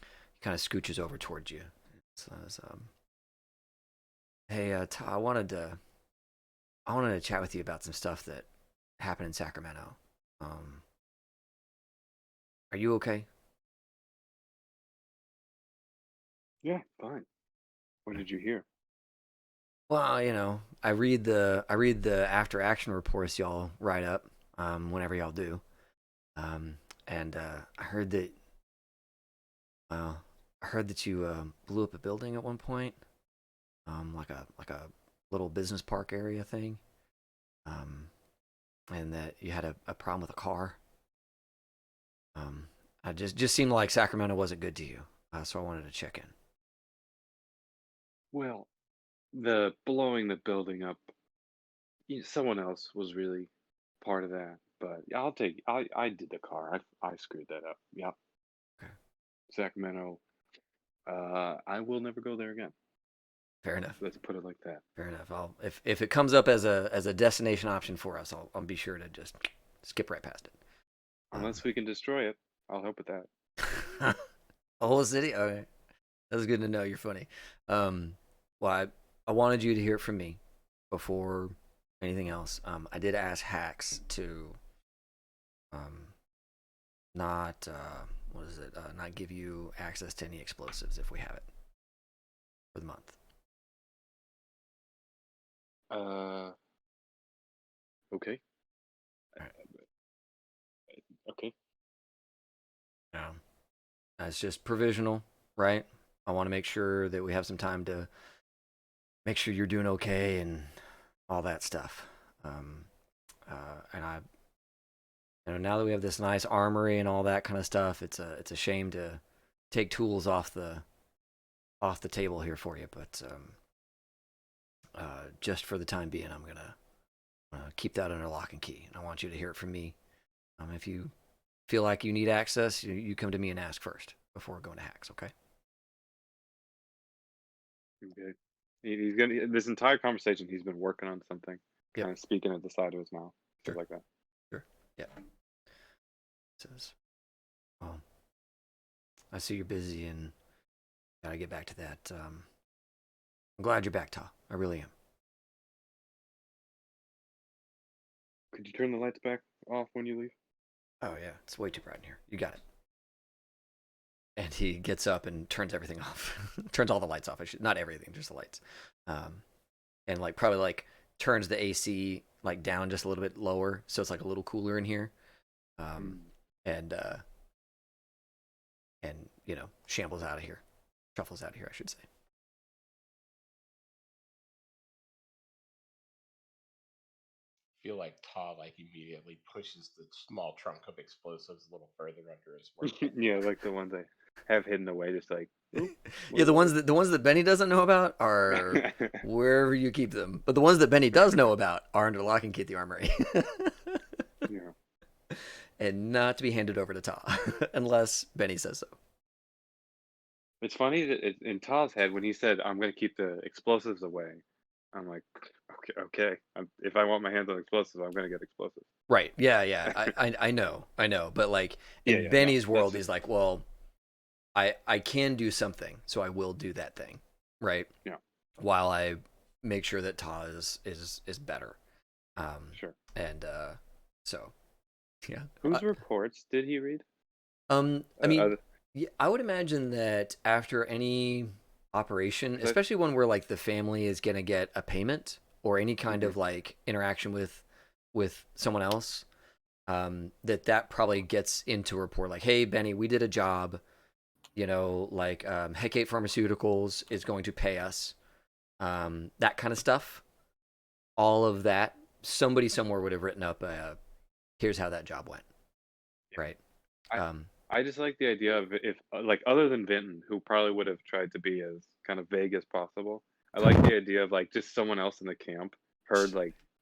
he kind of scooches over towards you. Says, "Hey, I wanted to chat with you about some stuff that happened in Sacramento. Are you okay?" Yeah, fine. What did you hear? Well, I read the after action reports y'all write up, whenever y'all do, and I heard that. Well, I heard that you blew up a building at one point, like a little business park area thing, and that you had a problem with a car. I just seemed like Sacramento wasn't good to you, so I wanted to check in. Well, the blowing the building up, someone else was really part of that. But I'll take. I did the car. I screwed that up. Yep. Okay. Sacramento. I will never go there again. Fair enough. Let's put it like that. Fair enough. If it comes up as a destination option for us, I'll be sure to just skip right past it. Unless we can destroy it, I'll help with that. A whole city? Okay. That's good to know. You're funny. Well, I wanted you to hear it from me before anything else. I did ask Hacks to not not give you access to any explosives if we have it for the month. Okay. Right. Okay. It's just provisional, right? I want to make sure that we have some time to make sure you're doing okay and all that stuff. And I, now that we have this nice armory and all that kind of stuff, it's a shame to take tools off the table here for you. But just for the time being, I'm gonna keep that under lock and key. And I want you to hear it from me. If you feel like you need access, you come to me and ask first before going to Hacks, okay? Okay. He's gonna. This entire conversation, he's been working on something, Yep. kind of speaking at the side of his mouth, Sure. stuff like that. Sure. Yeah. Says, well, I see you're busy and gotta get back to that. I'm glad you're back, Ta. I really am. Could you turn the lights back off when you leave? Oh yeah, it's way too bright in here. You got it. And he gets up and turns everything off. Turns all the lights off. Not everything, just the lights. And probably turns the AC down just a little bit lower, so it's a little cooler in here. And shambles out of here. Shuffles out of here, I should say. Feel like Ta immediately pushes the small trunk of explosives a little further under his work. Yeah, like the ones I have hidden away, just yeah, the ones that Benny doesn't know about are wherever you keep them, but the ones that Benny does know about are under lock and key at the armory. Yeah. And not to be handed over to Ta unless Benny says so. It's funny that in Ta's head when he said, "I'm going to keep the explosives away," I'm like, okay. If I want my hands on explosives, I'm going to get explosives. Right. Yeah. I know. But in Benny's world, he's like, well, I can do something, so I will do that thing. Right. Yeah. While I make sure that Ta is better. Sure. And so, yeah. Whose reports did he read? I mean, I would imagine that after any operation, especially one where the family is gonna get a payment or any kind of interaction with someone else, that probably gets into a report hey Benny, we did a job, Hecate Pharmaceuticals is going to pay us, that kind of stuff. All of that, somebody somewhere would have written up here's how that job went. Right. I just like the idea of if other than Vinton, who probably would have tried to be as kind of vague as possible. I like the idea of just someone else in the camp heard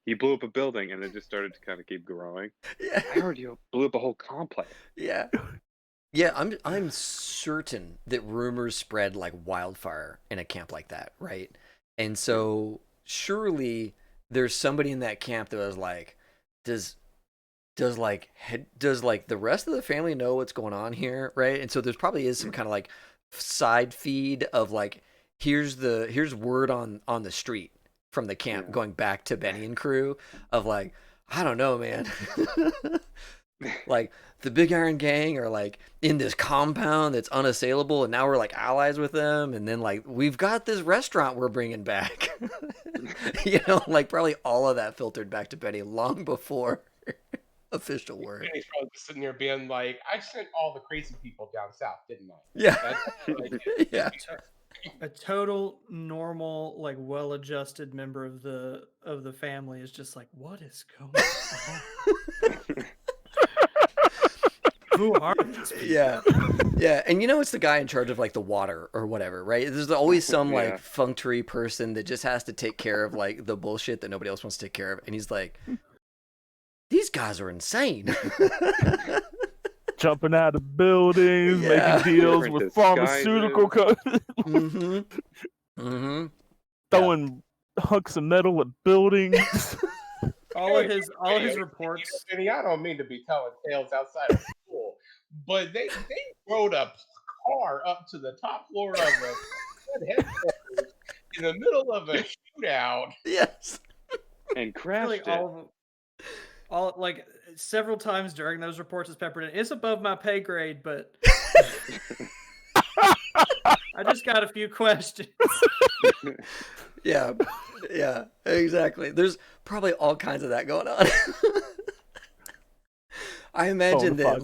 he blew up a building and it just started to kind of keep growing. Yeah. I heard you blew up a whole complex. Yeah. Yeah, I'm certain that rumors spread like wildfire in a camp like that, right? And so surely there's somebody in that camp that was does the rest of the family know what's going on here, right? And so there's probably is some kind of side feed of here's word on the street from the camp going back to Benny and crew of I don't know, man. The Big Iron Gang are in this compound that's unassailable, and now we're allies with them, and then we've got this restaurant we're bringing back. Probably all of that filtered back to Benny long before official word. Benny's probably just sitting there being I sent all the crazy people down south, didn't I? Yeah. Yeah. A total normal, well-adjusted member of the family is just what is going on? Who are these people? Yeah. Yeah, and it's the guy in charge of like the water or whatever, right? There's always some like Yeah. functory person that just has to take care of like the bullshit that nobody else wants to take care of, and he's like, these guys are insane. Jumping out of buildings, Yeah. making deals Different with pharmaceutical companies, Mm-hmm. Mm-hmm. throwing hunks of metal at buildings. All of his reports. Benny, I don't mean to be telling tales outside of school, but they rode a car up to the top floor of a headquarters in the middle of a shootout. Yes. And crashed Really, it. all of them. All like several times during those reports is peppered in. It's above my pay grade, but I just got a few questions. Yeah. Yeah. Exactly. There's probably all kinds of that going on. I imagine that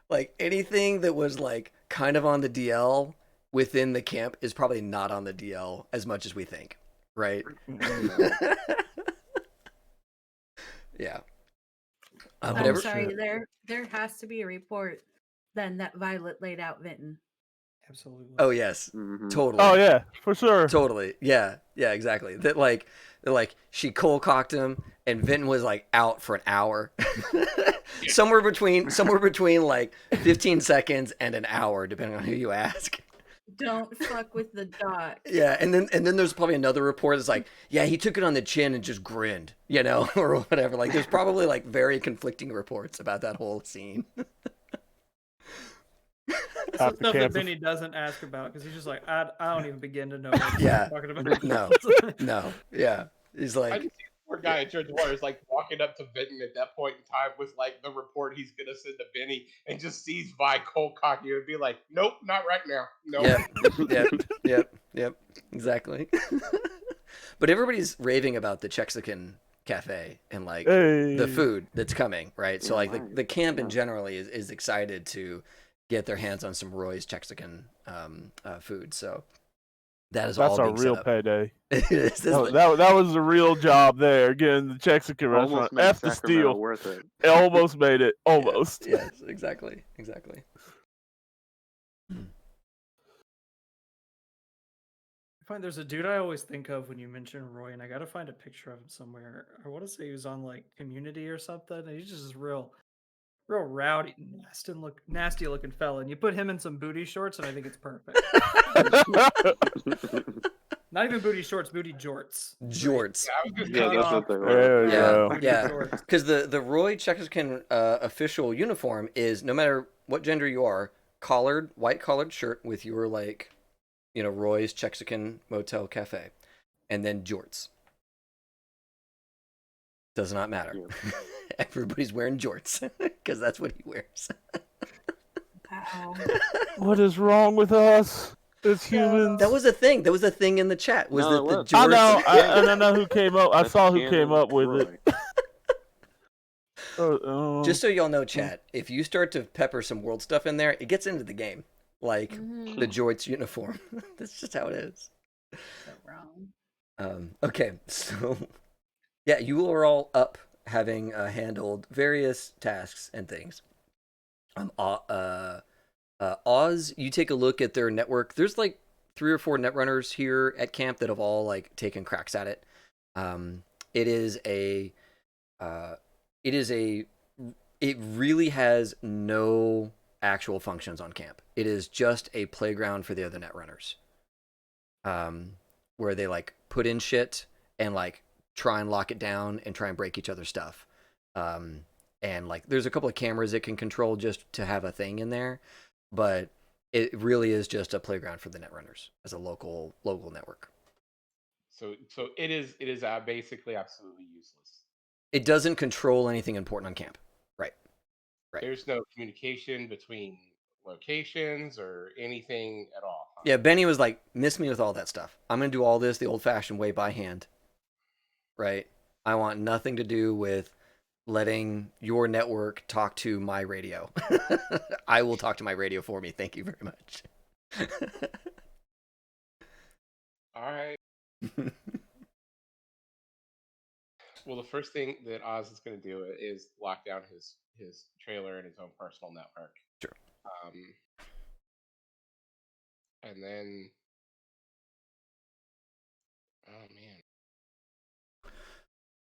like anything that was like kind of on the DL within the camp is probably not on the DL as much as we think, right? Yeah. I'm sorry. There has to be a report then that Violet laid out Vinton. Absolutely. Oh yes, totally. Oh yeah, for sure. Totally. Yeah. Yeah. Exactly. That like she cold cocked him, and Vinton was like out for an hour. somewhere between like 15 seconds and an hour, depending on who you ask. Don't fuck with the doc. Yeah, and then there's probably another report that's like, yeah, he took it on the chin and just grinned, or whatever. Like, there's probably like very conflicting reports about that whole scene. Stuff that Benny doesn't ask about because he's just like, I don't even begin to know what you're talking about. No, yeah. He's like, I can see the poor guy in Church Water is like walking up to Vinton at that point in time with like the report he's gonna send to Benny, and just sees Vi cold cocky and be like, nope, not right now. Nope. Yep, exactly. But everybody's raving about the Chexican cafe and like the food that's coming, right? So like the camp in general is excited to get their hands on some Roy's Chexican food. So that's all being a real set up. payday. that was a real job there, getting the Chexican restaurant. F the steal. Worth it. It almost made it. Almost. Yes, exactly. I find there's a dude I always think of when you mention Roy, and I gotta find a picture of him somewhere. I want to say he was on like Community or something. And he's just real rowdy, nasty looking fella, and you put him in some booty shorts, and I think it's perfect. Not even booty shorts, booty jorts. Jorts. Yeah, that's what they were. Yeah. Because the Roy Chexican official uniform is, no matter what gender you are, white collared shirt with your like, Roy's Chexican Motel Cafe, and then jorts. Does not matter. Yeah. Everybody's wearing jorts because that's what he wears. What is wrong with us as humans? That was a thing. That was a thing in the chat. The jorts? I know. I don't know who came up. I saw who came up with it. Just so y'all know, chat, if you start to pepper some world stuff in there, it gets into the game. Like the jorts uniform. That's just how it is. So wrong. Okay, so yeah, you are all up, having handled various tasks and things. Oz, you take a look at their network. There's like 3 or 4 netrunners here at camp that have all like taken cracks at it. It really has no actual functions on camp. It is just a playground for the other netrunners, where they like put in shit and like try and lock it down and try and break each other's stuff. And like there's a couple of cameras it can control just to have a thing in there, but it really is just a playground for the netrunners as a local network. So it is basically absolutely useless. It doesn't control anything important on camp. Right. There's no communication between locations or anything at all. Huh? Yeah, Benny was like, miss me with all that stuff. I'm going to do all this the old-fashioned way by hand. Right? I want nothing to do with letting your network talk to my radio. I will talk to my radio for me. Thank you very much. All right. Well, the first thing that Oz is going to do is lock down his trailer and his own personal network. And then, oh man.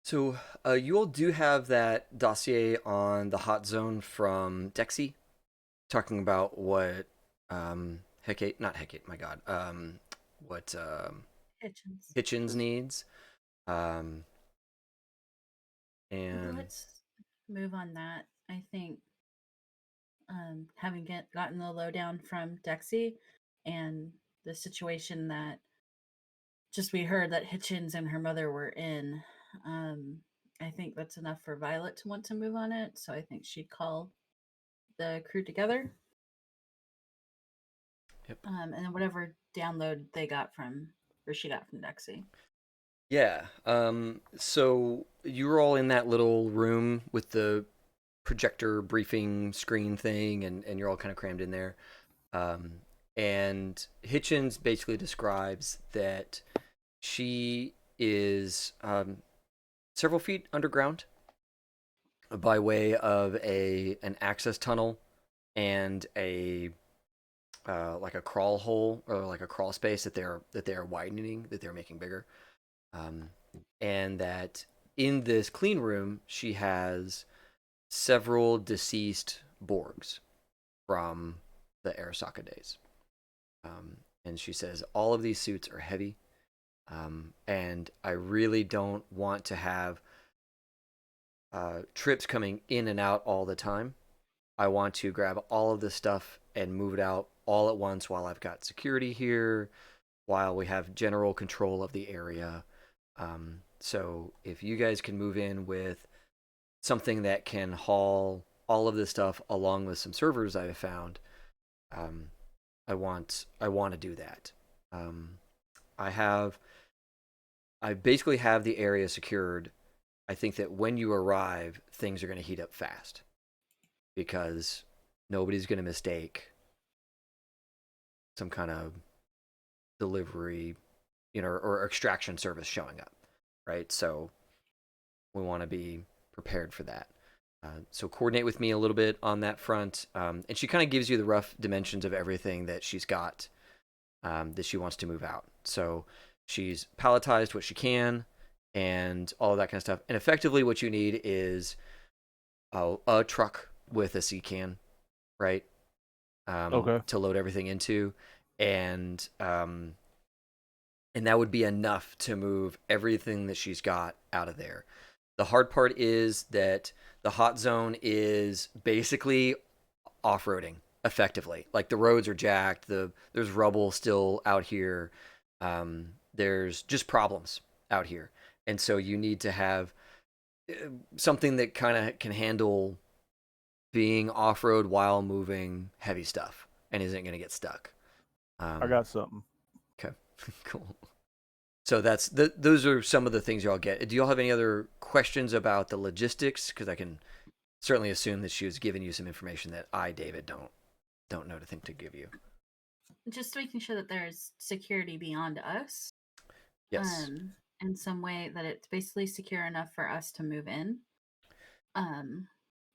So you all do have that dossier on the hot zone from Dexy, talking about what Hecate, not Hecate, my God, what Hitchens. Hitchens needs. And Let's move on that. I think having gotten the lowdown from Dexy and the situation that just we heard that Hitchens and her mother were in, I think that's enough for Violet to want to move on it. So I think she'd call the crew together. Yep. And then whatever download they got from, or she got from Dexy. yeah, so you were all in that little room with the projector briefing screen thing, and you're all kind of crammed in there. And Hitchens basically describes that she is several feet underground by way of an access tunnel and a like a crawl hole or like a crawl space that they're widening, that they're making bigger, and that in this clean room she has several deceased Borgs from the Arasaka days. And she says all of these suits are heavy, and I really don't want to have trips coming in and out all the time. I want to grab all of this stuff and move it out all at once while I've got security here, while we have general control of the area. So if you guys can move in with something that can haul all of this stuff along with some servers I have found, I want to do that. I basically have the area secured. I think that when you arrive, things are going to heat up fast because nobody's going to mistake some kind of delivery, or extraction service showing up, right? So we want to be prepared for that. So coordinate with me a little bit on that front. And she kind of gives you the rough dimensions of everything that she's got that she wants to move out. So she's palletized what she can and all of that kind of stuff. And effectively what you need is a truck with a sea can, right? Okay. To load everything into. And that would be enough to move everything that she's got out of there. The hard part is that the hot zone is basically off-roading effectively. Like the roads are jacked, there's rubble still out here. There's just problems out here. And so you need to have something that kind of can handle being off-road while moving heavy stuff and isn't going to get stuck. I got something. Okay, cool. So those are some of the things y'all get. Do y'all have any other questions about the logistics? Because I can certainly assume that she was giving you some information that I, David, don't know to think to give you. Just making sure that there's security beyond us. Yes. In some way that it's basically secure enough for us to move in.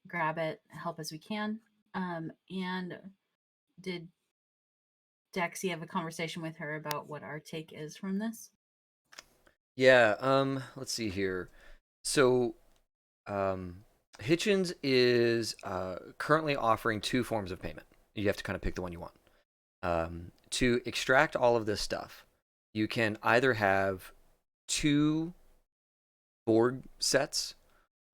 Grab it, help as we can. And did Dexy have a conversation with her about what our take is from this? Yeah, let's see here. So, Hitchens is currently offering two forms of payment. You have to kind of pick the one you want. To extract all of this stuff, you can either have 2 Borg sets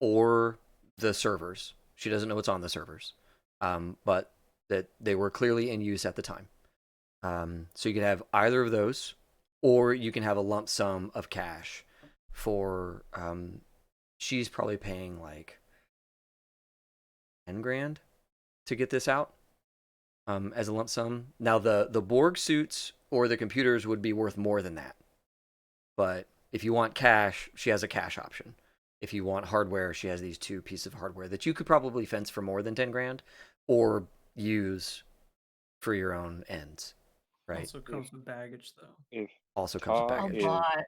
or the servers. She doesn't know what's on the servers, but that they were clearly in use at the time. So you can have either of those, or you can have a lump sum of cash for, she's probably paying like 10 grand to get this out, as a lump sum. Now the Borg suits or the computers would be worth more than that. But if you want cash, she has a cash option. If you want hardware, she has these 2 pieces of hardware that you could probably fence for more than 10 grand or use for your own ends. Right. Also comes with baggage, though. If Also comes with Ta baggage. A lot.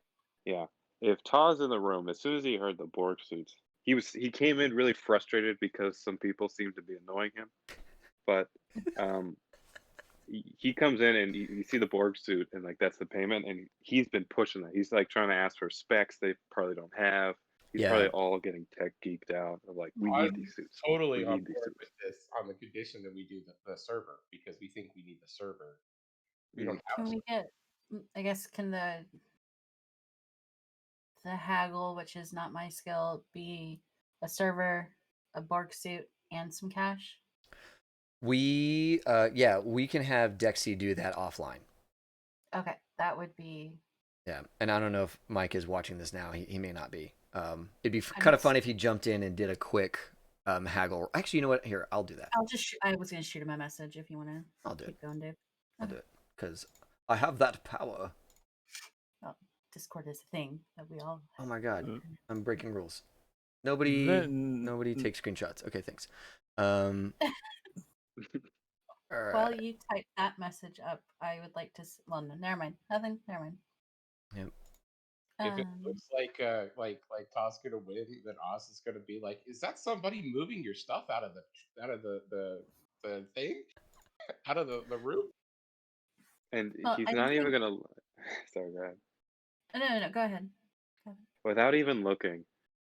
Yeah. If Ta's in the room, as soon as he heard the Borg suits, he came in really frustrated because some people seemed to be annoying him. but he comes in and you see the Borg suit and like that's the payment, and he's been pushing that. He's like trying to ask for specs they probably don't have. He's probably all getting tech geeked out of like, we need I'm these suits. totally We on need these board suits. with this on the condition that we do the server because we think we need the server. We Mm. don't have Can a we server. get? I guess can the haggle, which is not my skill, be a server, a Borg suit, and some cash? We we can have Dexy do that offline. Okay, that would be. Yeah, and I don't know if Mike is watching this now. He may not be. It'd be I kind of must- fun if he jumped in and did a quick haggle. Actually, you know what? Here, I'll do that. I'll just. I was gonna shoot him a message if you want to. I'll do it. Keep going, Dave. I'll do it because I have that power. Well, Discord is a thing that we all. Oh my god, Uh, I'm breaking rules. Nobody Then takes screenshots. Okay, thanks. All right. While you type that message up, I would like to. Well, no, never mind. Nothing. Never mind. Yep. If it looks like Toss gonna win, then Oz is gonna be like, "Is that somebody moving your stuff out of the thing, out of the room?" And Well, he's I not even think- gonna. Sorry, go ahead. No. Go ahead. Without even looking,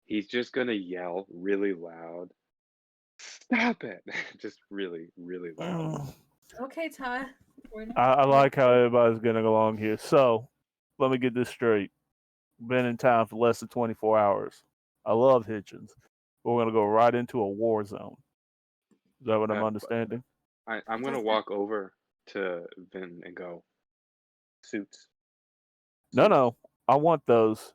he's just gonna yell really loud. Stop it! Just really, really loud. Okay, Todd. We're not- I like how everybody's getting along here. So, let me get this straight. Been in town for less than 24 hours. I love Hitchens. We're going to go right into a war zone. Is that what I'm understanding? I'm gonna walk over to Vin and go, suits. No. I want those.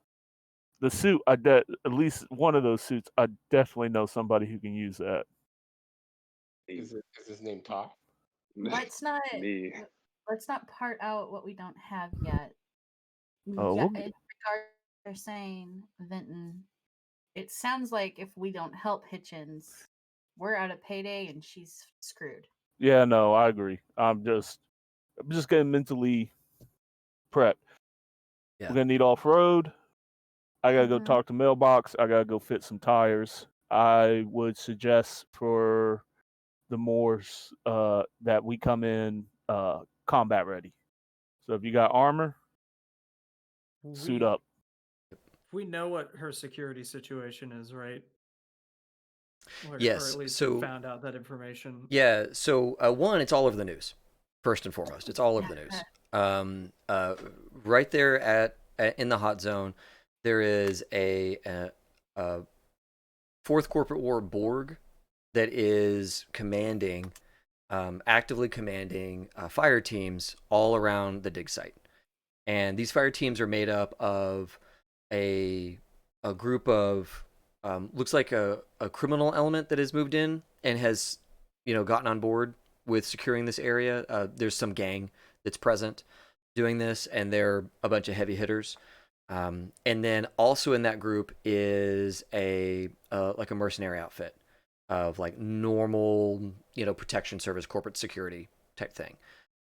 The suit, at least one of those suits, I definitely know somebody who can use that. Is his name Top? Let's not. Me. Let's not part out what we don't have yet. Oh, Yeah, we'll- in regard they're saying, Vinton, it sounds like if we don't help Hitchens, we're out of payday and she's screwed. Yeah, no, I agree. I'm just getting mentally prepped. Yeah. We're going to need off-road. I got to go Mhm. talk to Mailbox. I got to go fit some tires. I would suggest for the Moors that we come in combat ready. So if you got armor, suit up. We know what her security situation is, right? Or Yes, at least so- we found out that information. Yeah. So one, it's all over the news. First and foremost, it's all over the news. Right there at in the hot zone, there is a fourth corporate war Borg that is actively commanding fire teams all around the dig site, and these fire teams are made up of a group of looks like a criminal element that has moved in and has gotten on board with securing this area. There's some gang that's present doing this, and they're a bunch of heavy hitters. And then also in that group is a mercenary outfit of like normal protection service, corporate security type thing.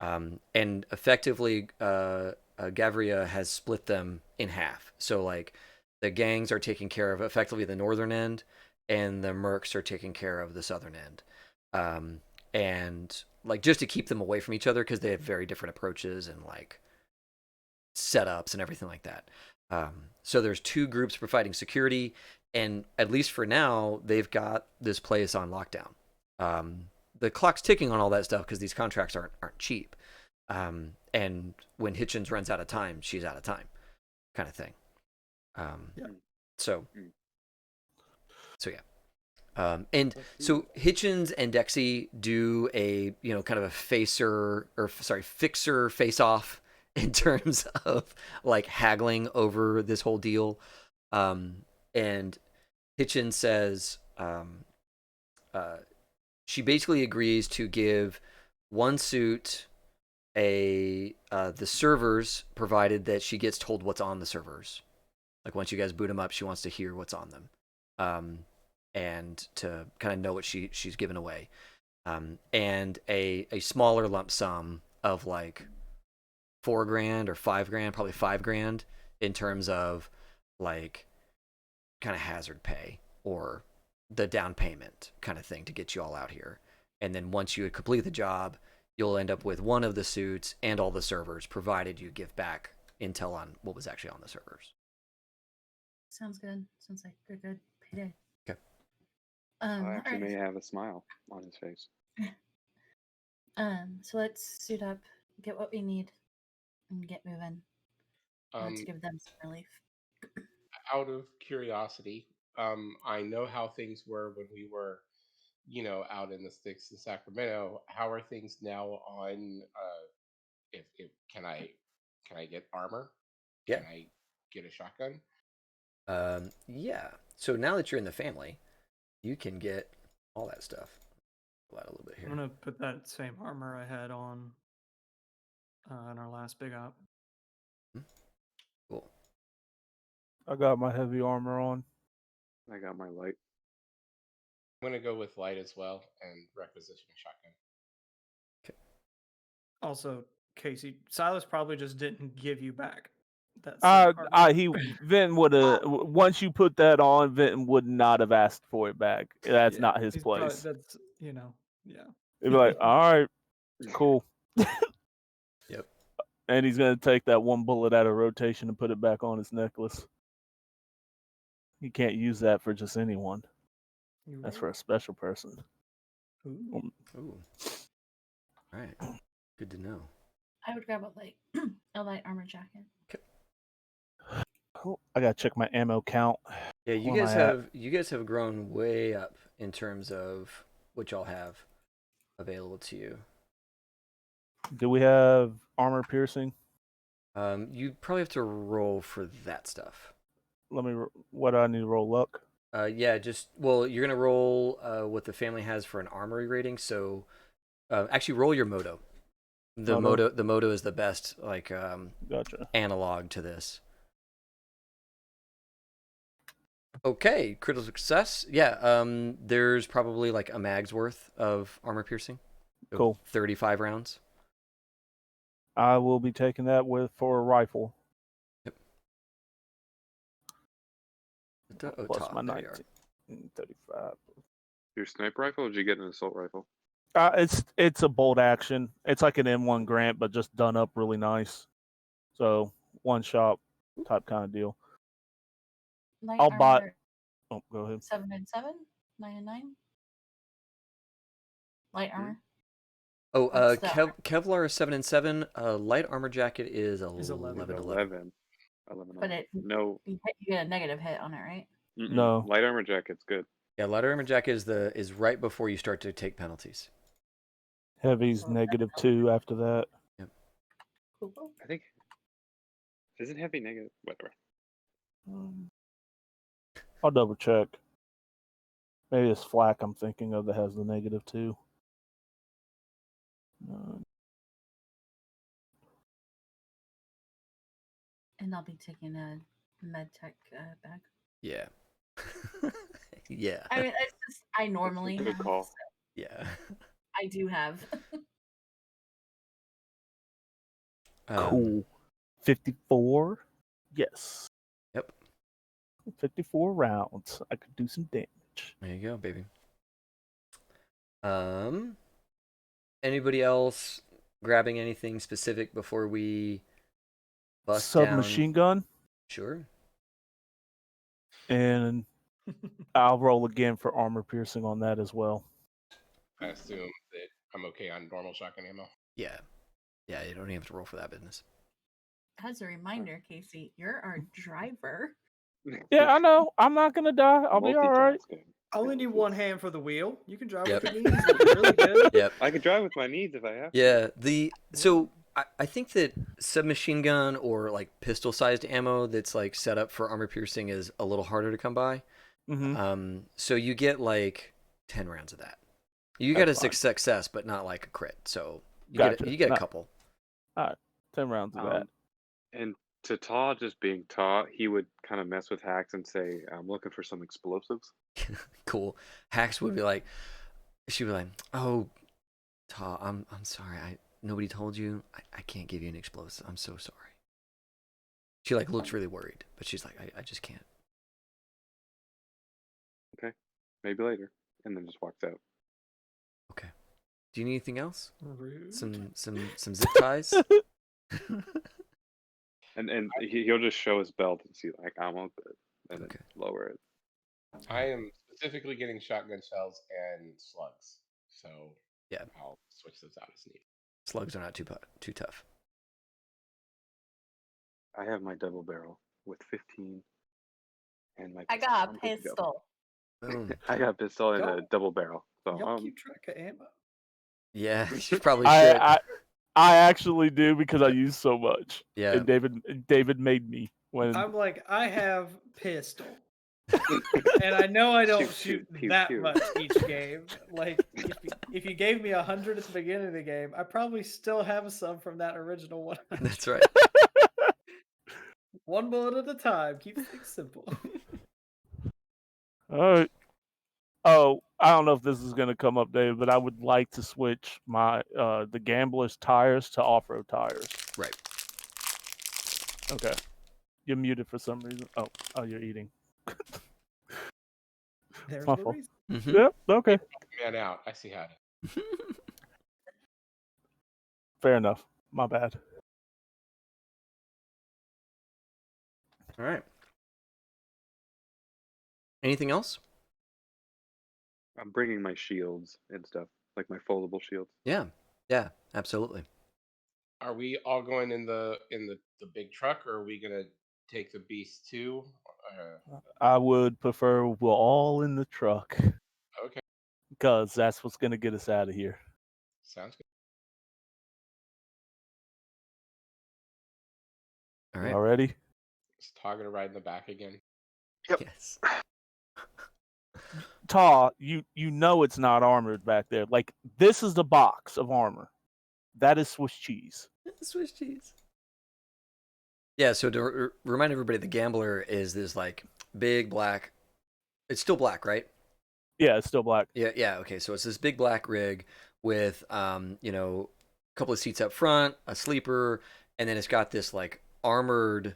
And effectively, Gavria has split them in half. So like the gangs are taking care of effectively the northern end, and the mercs are taking care of the southern end. And like just to keep them away from each other because they have very different approaches and like setups and everything like that. So there's two groups providing security, and at least for now, they've got this place on lockdown. The clock's ticking on all that stuff because these contracts aren't cheap. And when Hitchens runs out of time, she's out of time, kind of thing. So yeah. And so Hitchens and Dexy do a kind of a fixer face off in terms of like haggling over this whole deal. And Hitchens says she basically agrees to give one suit the servers, provided that she gets told what's on the servers. Like once you guys boot them up, she wants to hear what's on them. And to kind of know what she's given away. And a smaller lump sum of like $4,000 or $5,000, probably $5,000 in terms of like kind of hazard pay or the down payment kind of thing to get you all out here. and then once you complete the job, you'll end up with one of the suits and all the servers, provided you give back intel on what was actually on the servers. Sounds good. Sounds like a good payday. Okay. I actually Alright. may have a smile on his face. So let's suit up, get what we need, and get moving. Let's give them some relief. Out of curiosity, I know how things were when we were, out in the sticks in Sacramento. How are things now on? If can I get armor? Yeah. Can I get a shotgun? Yeah. So now that you're in the family, you can get all that stuff. Pull out a little bit here. I'm gonna put that same armor I had on in our last big op. Cool. I got my heavy armor on. I got my light. I'm gonna go with light as well and requisition a shotgun. Also, Casey, Silas probably just didn't give you back that same armor. Vinton would have once you put that on, Vinton would not have asked for it back. That's Yeah, not his he's place. that's yeah. He'd be like, all right, cool. Yep. And he's gonna take that one bullet out of rotation and put it back on his necklace. He can't use that for just anyone. That's for a special person. Ooh. Ooh. All right. Good to know. I would grab a light armor jacket. Oh, I gotta check my ammo count. Yeah, you guys have grown way up in terms of what y'all have available to you. Do we have armor piercing? You probably have to roll for that stuff. What do I need to roll? Luck? Yeah, you're gonna roll what the family has for an armory rating. So, actually, roll your moto. The moto is the best Gotcha. analog to this. Okay, critical success. Yeah, there's probably like a mag's worth of armor piercing. So Cool. 35 rounds. I will be taking that for a rifle. Yep. Plus my 19. 35. Your sniper rifle, or did you get an assault rifle? It's a bolt action. It's like an M1 Grant, but just done up really nice. So one shot type kind of deal. Light I'll buy. armor, Oh, go ahead. 7 and 7, 9 and 9. Light armor. Oh, What's the Kevlar is 7 and 7. Light armor jacket is 11 11. 11. But No. you get a negative hit on it, right? No. Light armor jacket's good. Yeah, light armor jacket is right before you start to take penalties. Heavy's -2 after that. Yep. Cool. I think. Is it heavy negative? Whatever. I'll double check. Maybe it's flak I'm thinking of that has the -2. And I'll be taking a med tech bag. Yeah. Yeah. I mean, it's just I normally Good have, call. so Yeah. I do have. Cool. 54? Yes. Yep. 54 rounds. I could do some damage. There you go, baby. Anybody else grabbing anything specific before we bust Submachine gun? Sure. And I'll roll again for armor piercing on that as well. I assume that I'm okay on normal shotgun ammo. Yeah. Yeah, you don't even have to roll for that business. As a reminder, Casey, you're our driver. Yeah, I know. I'm not going to die. I'll be all right. I only need one hand for the wheel. You can drive Yep. with your knees. It's really good. Yep. I could drive with my knees if I have to. Yeah. So I think that submachine gun or like pistol sized ammo that's like set up for armor piercing is a little harder to come by. Mm-hmm. So you get like 10 rounds of that. You get a success, but not like a crit. So you get a couple. All right, 10 rounds of that. And to Taw just being Taw, he would kind of mess with Hacks and say, "I'm looking for some explosives." Cool. Hacks would be like, she would be like, "Oh, Taw, I'm sorry. Nobody told you. I can't give you an explosive. I'm so sorry." She like looks really worried, but she's like, I just can't. Okay, maybe later, and then just walks out. Okay. Do you need anything else? Rude. Some zip ties? And he'll just show his belt and see like I'm all good, and Okay. then lower it. I am specifically getting shotgun shells and slugs, so Yeah. I'll switch those out as needed. Slugs are not too tough. I have my double barrel with 15, and my. I got I'm a good to go. pistol. Boom. I got a pistol and a Y'all- double barrel. So Y'all keep track of ammo. Yeah, you probably should. I actually do because I use so much. Yeah. And David made me when I'm like, I have pistol. And I know I don't shoot pew, that pew. much each game. Like, if you gave me 100 at the beginning of the game, I probably still have some from that original one. That's right. One bullet at a time. Keep things simple. all right. Oh, I don't know if this is gonna come up, David, but I would like to switch my the gambler's tires to off-road tires. Right. Okay. You're muted for some reason. Oh, you're eating. There's my the fault. reason. Mm-hmm. Yep. Okay. Man out. I see how to. Fair enough. My bad. All right. Anything else? I'm bringing my shields and stuff, like my foldable shields. Yeah, absolutely. Are we all going in the big truck, or are we gonna take the beast too? I would prefer we're all in the truck Okay, because that's what's gonna get us out of here. sounds good. All right. All ready? Is Todd gonna ride in the back again? Yep. Yes. Ta, you know it's not armored back there. Like this is the box of armor. That is Swiss cheese. Swiss cheese. Yeah, so to remind everybody, the gambler is this like big black. It's still black, right? Yeah, it's still black. Yeah. Okay, so it's this big black rig with a couple of seats up front, a sleeper, and then it's got this like armored.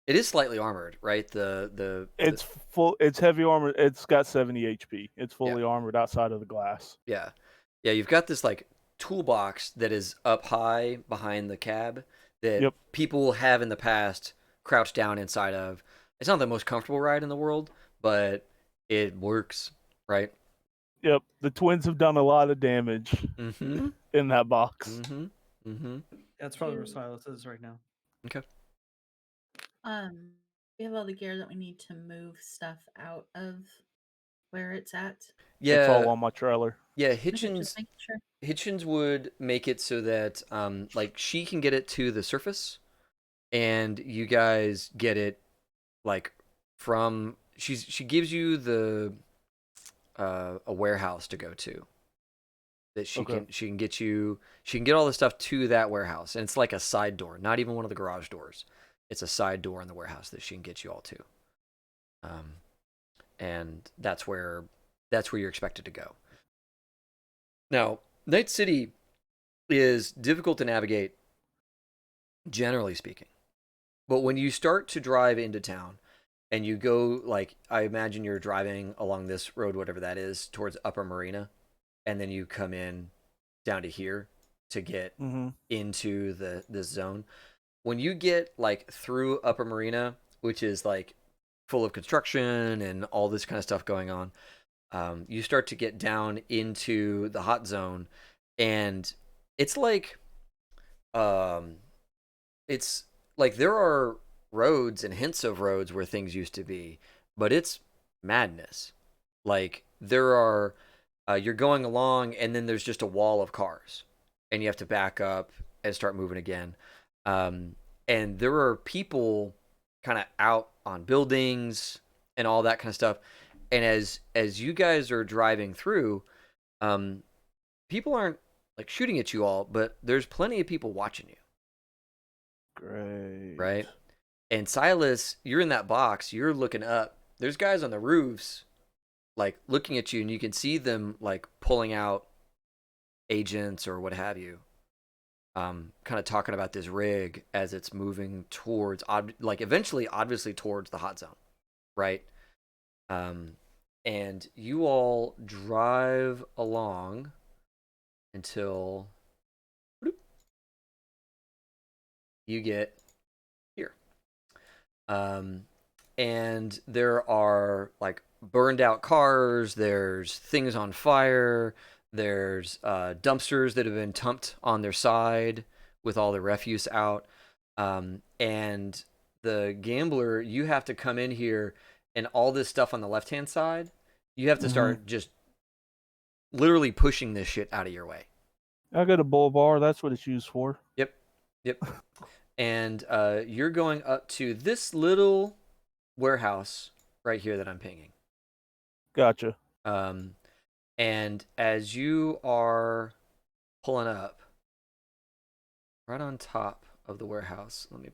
It is slightly armored, right? It's full. It's heavy armor. It's got 70 HP. It's fully armored outside of the glass. Yeah. You've got this like toolbox that is up high behind the cab that people have in the past crouched down inside of. It's not the most comfortable ride in the world, but it works, right? Yep. The twins have done a lot of damage in that box. That's probably where Silas is right now. Okay. We have all the gear that we need to move stuff out of where it's at. Yeah. It's all on my trailer. Yeah, Okay, just making sure. Hitchens would make it so that like she can get it to the surface and you guys get it like from she gives you the a warehouse to go to that she can get all the stuff to that warehouse, and it's like a side door, not even one of the garage doors. It's a side door in the warehouse that she can get you all to. And that's where you're expected to go. Now, Night City is difficult to navigate, generally speaking. But when you start to drive into town and you go, like, I imagine you're driving along this road, whatever that is, towards Upper Marina, and then you come in down to here to get into this zone. When you get, like, through Upper Marina, which is, like, full of construction and all this kind of stuff going on, you start to get down into the hot zone, and it's like there are roads and hints of roads where things used to be, but it's madness. Like there are you're going along and then there's just a wall of cars and you have to back up and start moving again. And there are people kind of out on buildings and all that kind of stuff. And as you guys are driving through, people aren't like shooting at you all, but there's plenty of people watching you. Great. Right? And Silas, you're in that box, you're looking up. There's guys on the roofs like looking at you, and you can see them like pulling out agents or what have you. Kind of talking about this rig as it's moving towards like eventually obviously towards the hot zone, right? And you all drive along until you get here. And there are like burned out cars, there's things on fire, there's dumpsters that have been dumped on their side with all the refuse out. And the gambler, you have to come in here, and all this stuff on the left hand side, you have to start just literally pushing this shit out of your way. I got a bull bar. That's what it's used for. Yep. And you're going up to this little warehouse right here that I'm pinging. Gotcha. And as you are pulling up, right on top of the warehouse, let me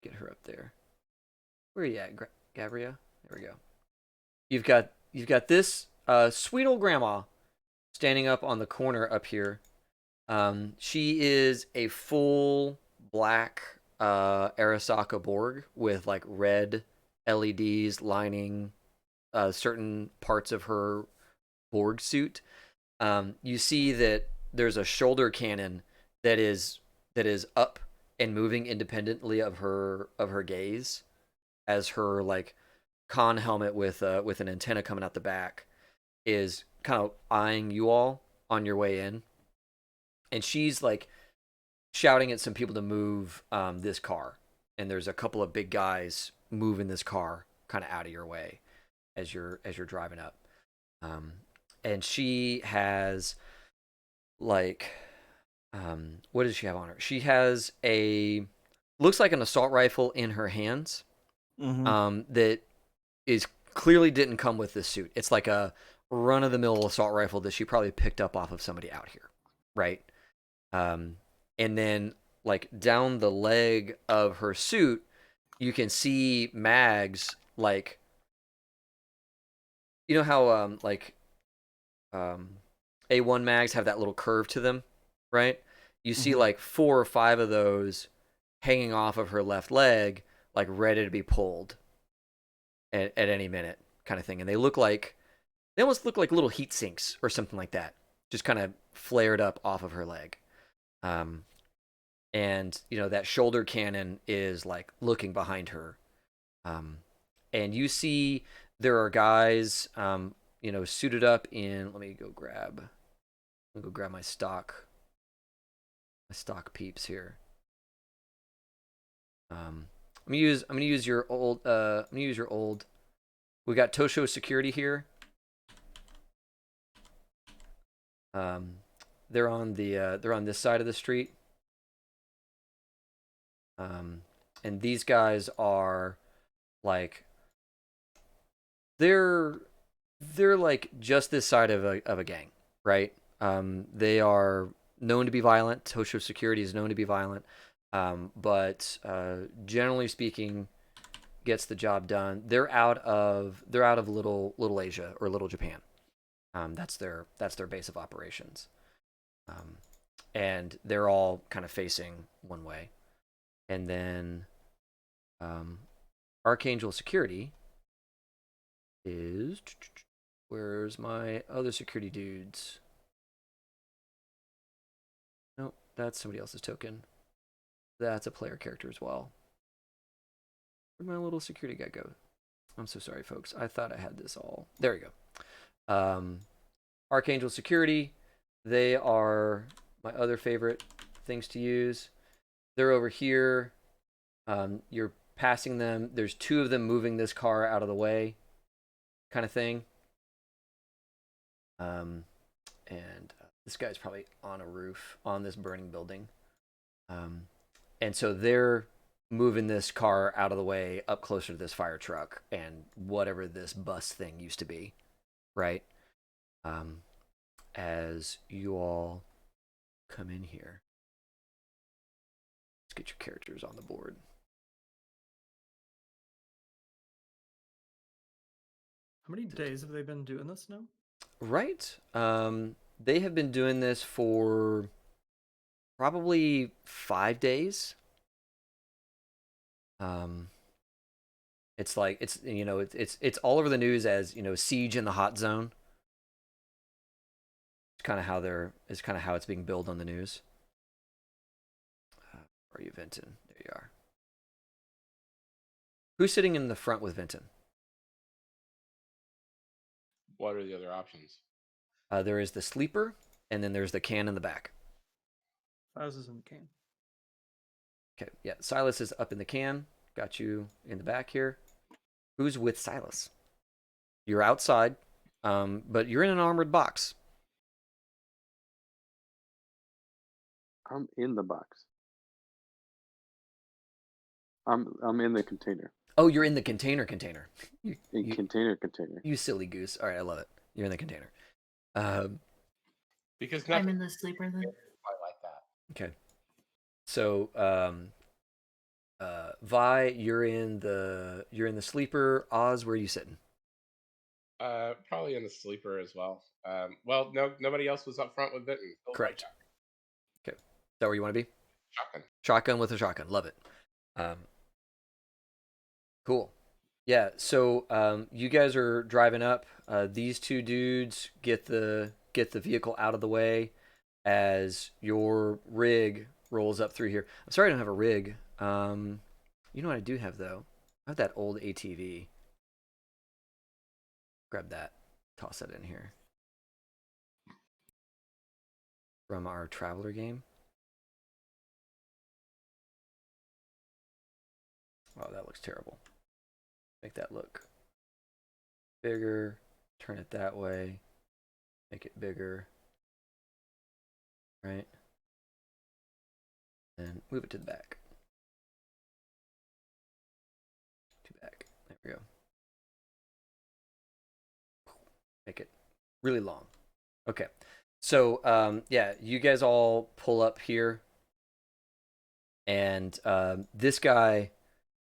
get her up there. Where are you at, Gabria? There we go. You've got this sweet old grandma standing up on the corner up here. She is a full black Arasaka Borg with like red LEDs lining certain parts of her Borg suit. You see that there's a shoulder cannon that is up and moving independently of her gaze, as her like con helmet with an antenna coming out the back is kind of eyeing you all on your way in, and she's like shouting at some people to move this car, and there's a couple of big guys moving this car kind of out of your way as you're driving up. And she has like what does she have on her? She has looks like an assault rifle in her hands. That is clearly didn't come with this suit. It's like a run-of-the-mill assault rifle that she probably picked up off of somebody out here, right? And then like down the leg of her suit, you can see mags, like, you know how A1 mags have that little curve to them, right? You see like 4 or 5 of those hanging off of her left leg, like ready to be pulled at any minute, kind of thing. And they almost look like little heat sinks or something like that, just kind of flared up off of her leg. And you know that shoulder cannon is like looking behind her. And you see there are guys, suited up in. Let me go grab my stock peeps here. I'm gonna use your old. We got Tosho Security here. They're on this side of the street. And these guys are like they're like just this side of a gang, right? They are known to be violent. Tosho Security is known to be violent. But generally speaking, gets the job done. They're out of Little Asia or Little Japan. That's their base of operations. And they're all kind of facing one way. And then Archangel Security is, where's my other security dudes? Nope, that's somebody else's token. That's a player character as well. Where'd my little security guy go? I'm so sorry, folks. I thought I had this all. There we go. Archangel Security. They are my other favorite things to use. They're over here. You're passing them. There's 2 of them moving this car out of the way, kind of thing. And this guy's probably on a roof on this burning building. And so they're moving this car out of the way up closer to this fire truck and whatever this bus thing used to be, right? As you all come in here. Let's get your characters on the board. How many days have they been doing this now? Right. They have been doing this for probably 5 days. It's like it's all over the news as, Siege in the Hot Zone. It's kind of how it's being billed on the news. Where are you, Vinton? There you are. Who's sitting in the front with Vinton? What are the other options? There is the sleeper, and then there's the can in the back. Silas is in the can. Okay, yeah. Silas is up in the can. Got you in the back here. Who's with Silas? You're outside, but you're in an armored box. I'm in the box. I'm in the container. Oh, you're in the container. Container. You silly goose. All right, I love it. You're in the container. Because I'm in the sleeper then. I like that. Okay. So, Vi, you're in the sleeper. Oz, where are you sitting? Probably in the sleeper as well. Well, no, nobody else was up front with Vinton. Correct. Okay. Is that where you want to be? Shotgun. Shotgun with a shotgun. Love it. Cool. Yeah. So, you guys are driving up. These two dudes get the vehicle out of the way as your rig rolls up through here. I'm sorry I don't have a rig. You know what I do have though? I have that old ATV. Grab that. Toss that in here. From our Traveler game. Oh, that looks terrible. Make that look bigger. Turn it that way. Make it bigger. Right? And move it to the back. To back. There we go. Make it really long. Okay. So, yeah, you guys all pull up here. And this guy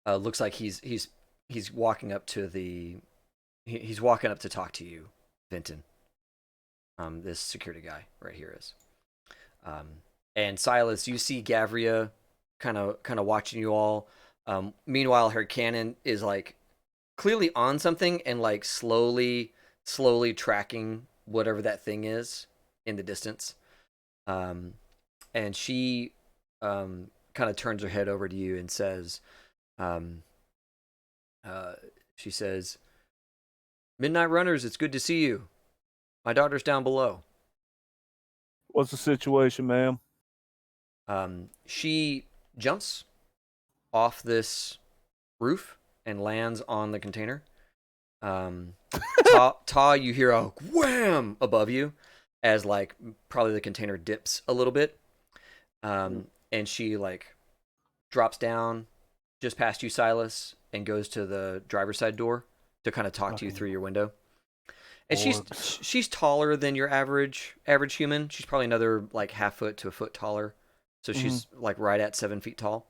looks like he's walking up to he's walking up to talk to you, Vinton. This security guy right here is. And Silas, you see Gavria kind of watching you all. Meanwhile, her cannon is like clearly on something and like slowly tracking whatever that thing is in the distance. And she kind of turns her head over to you and says, she says, "Midnight Runners, it's good to see you. My daughter's down below." What's the situation, ma'am? She jumps off this roof and lands on the container. Ta, you hear a wham above you as like probably the container dips a little bit. And she like drops down just past you, Silas, and goes to the driver's side door to kind of talk to you through your window. And she's taller than your average human. She's probably another like half foot to a foot taller. So she's like right at 7 feet tall.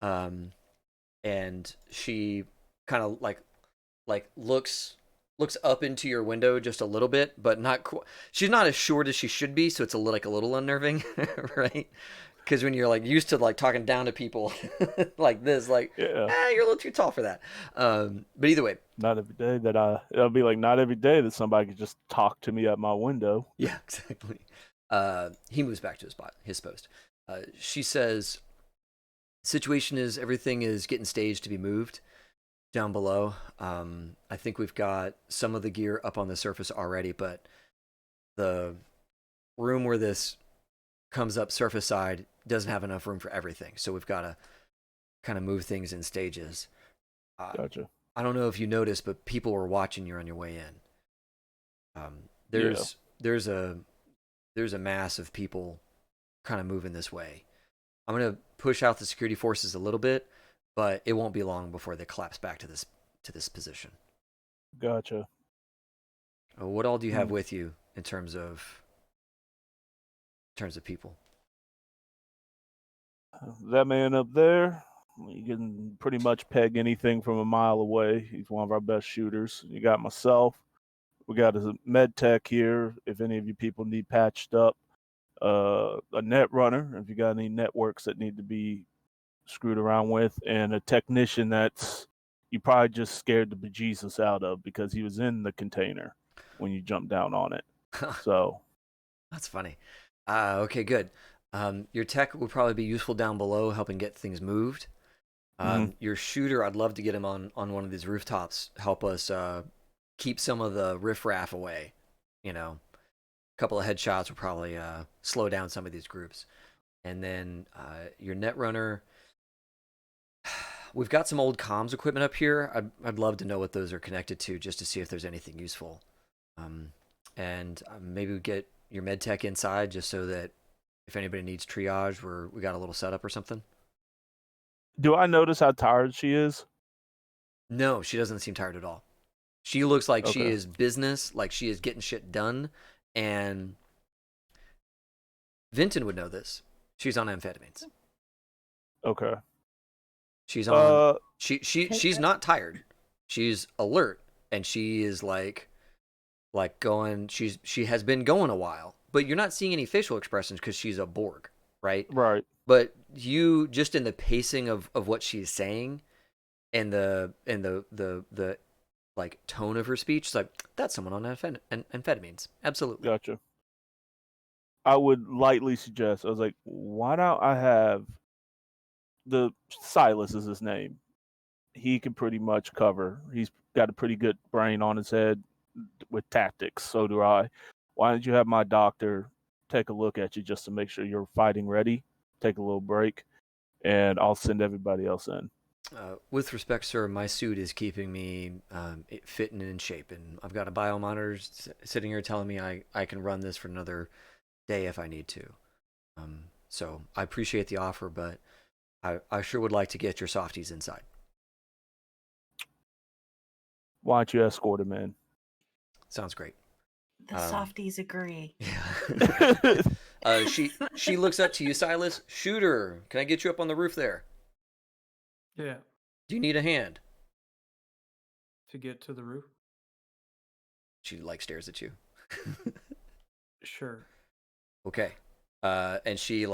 And she kind of like looks up into your window just a little bit, but not she's not as short as she should be, so it's a little unnerving, right? Because when you're like used to like talking down to people like this, like you're a little too tall for that. But either way, not every day it'll be like not every day that somebody could just talk to me at my window. Yeah, exactly. He moves back to his post. She says, "Situation is everything is getting staged to be moved down below. I think we've got some of the gear up on the surface already, but the room where this comes up surface side doesn't have enough room for everything. So we've got to kind of move things in stages." Gotcha. I don't know if you noticed, but people were watching you on your way in. There's a mass of people kind of moving this way. I'm going to push out the security forces a little bit, but it won't be long before they collapse back to this position. Gotcha. What all do you have with you in terms of people? That man up there, you can pretty much peg anything from a mile away. He's one of our best shooters. You got myself. We got a med tech here. If any of you people need patched up, a net runner. If you got any networks that need to be screwed around with, and a technician that's you probably just scared the bejesus out of because he was in the container when you jumped down on it. So That's funny. Okay, good. Your tech would probably be useful down below, helping get things moved. Your shooter, I'd love to get him on one of these rooftops, help us keep some of the riffraff away. You know, a couple of headshots will probably slow down some of these groups. And then your netrunner, we've got some old comms equipment up here. I'd love to know what those are connected to, just to see if there's anything useful. And maybe we get your med tech inside, just so that if anybody needs triage, we got a little setup or something. Do I notice how tired she is? No, she doesn't seem tired at all. She looks like she Okay. is business, like she is getting shit done. And Vinton would know this. She's on amphetamines. Okay. She's on. Uh, She's not tired. She's alert, and she is like going. She has been going a while, but you're not seeing any facial expressions because she's a Borg, right? right. But you, just in the pacing of what she's saying, and the like tone of her speech, it's like, that's someone on amphetamines. Absolutely. Gotcha. I would lightly suggest, I was like, why don't I have Silas is his name. He can pretty much cover. He's got a pretty good brain on his head with tactics. So do I. Why don't you have my doctor take a look at you just to make sure you're fighting ready? Take a little break, and I'll send everybody else in. With respect, sir, my suit is keeping me fit and in shape, and I've got a biomonitor sitting here telling me I can run this for another day if I need to. So I appreciate the offer, but I sure would like to get your softies inside. Why don't you escort him in? Sounds great. The softies agree. Yeah. She looks up to you, Silas. Shooter, can I get you up on the roof there? Yeah. Do you need a hand? To get to the roof? She stares at you. Sure. Okay. And she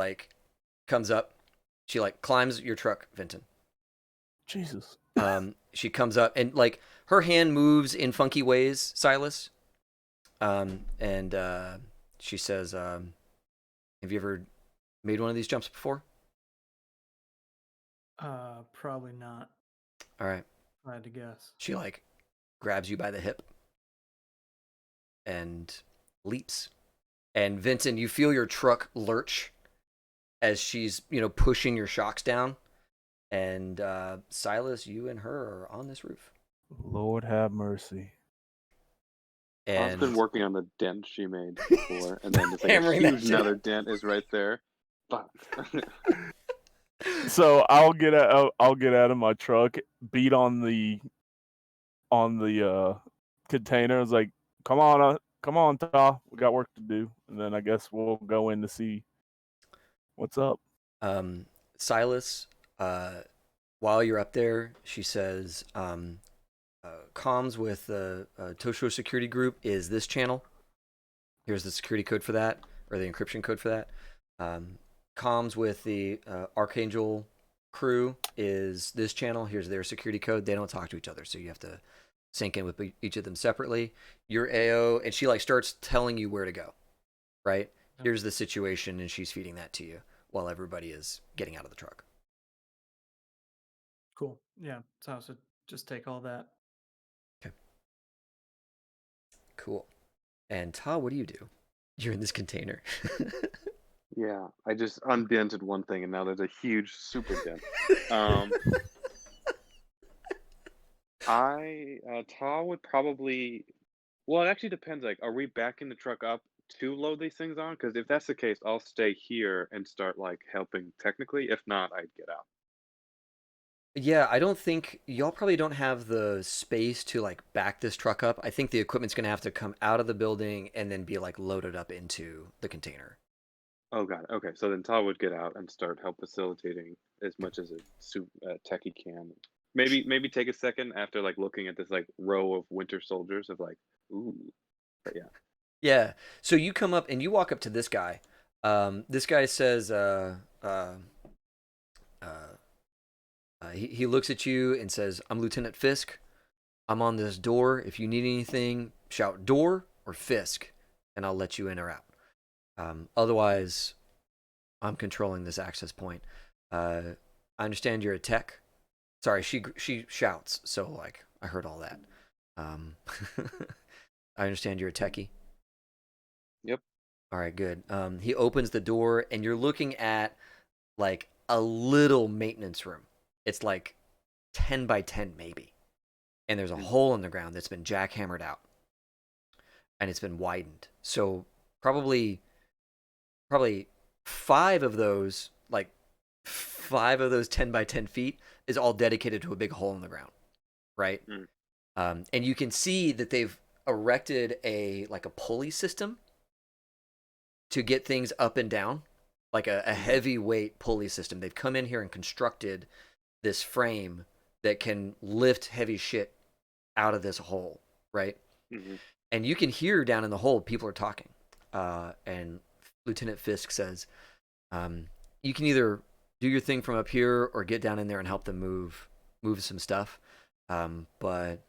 comes up. She climbs your truck, Vinton. Jesus. She comes up and her hand moves in funky ways, Silas. And she says, "Have you ever made one of these jumps before?" Probably not. All right. If I had to guess. She grabs you by the hip and leaps. And Vincent, you feel your truck lurch as she's, pushing your shocks down. And Silas, you and her are on this roof. Lord have mercy. I've been And working on the dent she made before, and then just a Hammering that huge shit. another dent is right there. Fuck. So I'll get out of my truck, beat on the container. I was like, come on, Ta, we got work to do. And then I guess we'll go in to see what's up. Silas, while you're up there, she says, comms with the Tosho security group is this channel. Here's the security code for that, or the encryption code for that. Comms with the Archangel crew is this channel. Here's their security code. They don't talk to each other, so you have to sync in with each of them separately. Your AO, and she starts telling you where to go, right? Here's the situation, and she's feeding that to you while everybody is getting out of the truck. Cool. Yeah. So just take all that. Okay. Cool. And Ta, what do you do? You're in this container. Yeah, I just undented one thing, and now there's a huge super dent. Ta would probably. Well, it actually depends. Are we backing the truck up to load these things on? Because if that's the case, I'll stay here and start helping technically. If not, I'd get out. Yeah, I don't think y'all probably don't have the space to back this truck up. I think the equipment's gonna have to come out of the building and then be loaded up into the container. Oh, got it. Okay, so then Ta would get out and start help facilitating as much as a techie can. Maybe take a second after looking at this row of winter soldiers of ooh, but yeah. Yeah. So you come up and you walk up to this guy. This guy says, he looks at you and says, "I'm Lieutenant Fisk. I'm on this door. If you need anything, shout door or Fisk, and I'll let you in or out." Otherwise, I'm controlling this access point. I understand you're a tech. Sorry, she shouts, so like I heard all that. Um, I understand you're a techie. Yep. All right, good. He opens the door, and you're looking at like a little maintenance room. It's like 10 by 10 maybe, and there's a hole in the ground that's been jackhammered out, and it's been widened. So probably five of those, like 10 by 10 feet, is all dedicated to a big hole in the ground, right? And you can see that they've erected a pulley system to get things up and down, like a heavyweight pulley system. They've come in here and constructed this frame that can lift heavy shit out of this hole, right? And you can hear down in the hole people are talking. And Lieutenant Fisk says, you can either do your thing from up here or get down in there and help them move some stuff. But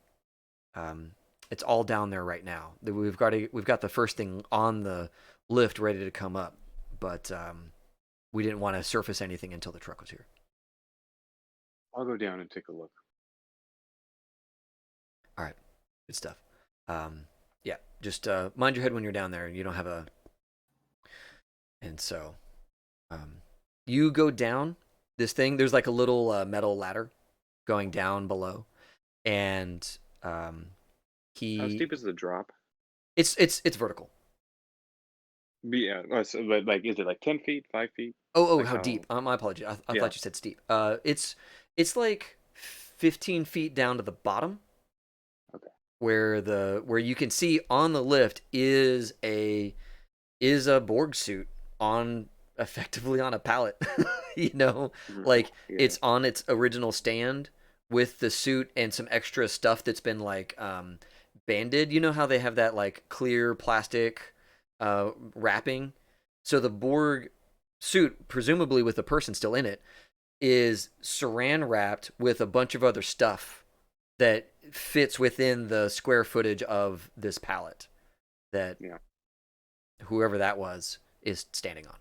it's all down there right now. We've got the first thing on the lift ready to come up, but we didn't want to surface anything until the truck was here. I'll go down and take a look. All right, good stuff. Yeah, just mind your head when you're down there. You don't have a... And so you go down this thing. There's like a little metal ladder going down below, and How steep is the drop? It's vertical. Yeah, but like, is it like 10 feet, 5 feet? Oh, Like how deep? My apologies. I Yeah. thought you said steep. It's like 15 feet down to the bottom. Okay. Where you can see on the lift is a Borg suit effectively on a pallet. Like Yeah. it's on its original stand with the suit and some extra stuff that's been like banded. You know how they have that like clear plastic wrapping? So the Borg suit, presumably with the person still in it, is saran wrapped with a bunch of other stuff that fits within the square footage of this pallet that whoever that was is standing on.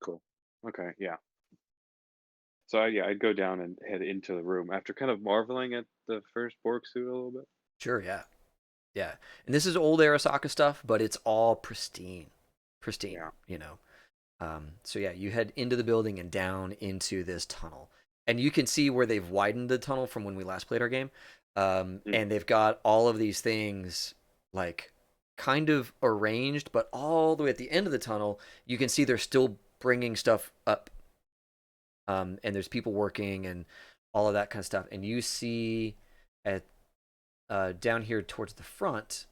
Cool. Okay, yeah. So I'd go down and head into the room after kind of marveling at the first Borg suit a little bit. Sure, yeah. Yeah. And this is old Arasaka stuff, but it's all pristine. So yeah, you head into the building and down into this tunnel. And you can see where they've widened the tunnel from when we last played our game. And they've got all of these things like kind of arranged, but all the way at the end of the tunnel, you can see they're still bringing stuff up. And there's people working and all of that kind of stuff. And you see at down here towards the front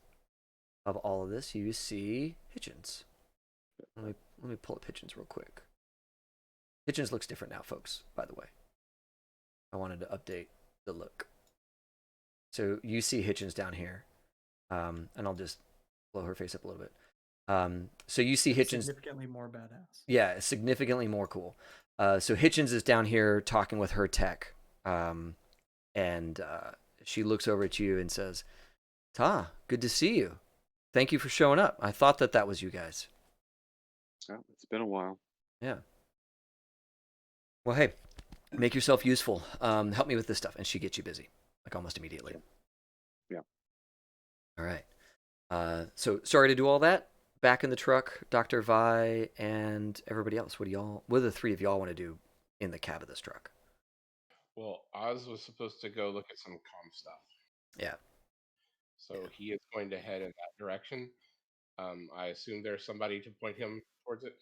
of all of this, you see Hitchens. Let me pull up Hitchens real quick. Hitchens looks different now, folks, by the way. I wanted to update the look. So you see Hitchens down here. And I'll just blow her face up a little bit. So you see Hitchens... Significantly more badass. Yeah, significantly more cool. So Hitchens is down here talking with her tech. And she looks over at you and says, "Ta, good to see you. Thank you for showing up. I thought that was you guys." Oh, it's been a while. Yeah. Well, hey, make yourself useful. Help me with this stuff. And she gets you busy, like almost immediately. Yeah. All right. So sorry to do all that. Back in the truck, Dr. Vi and everybody else. What do the three of y'all want to do in the cab of this truck? Well, Oz was supposed to go look at some comm stuff. Yeah. So he is going to head in that direction. I assume there's somebody to point him towards it.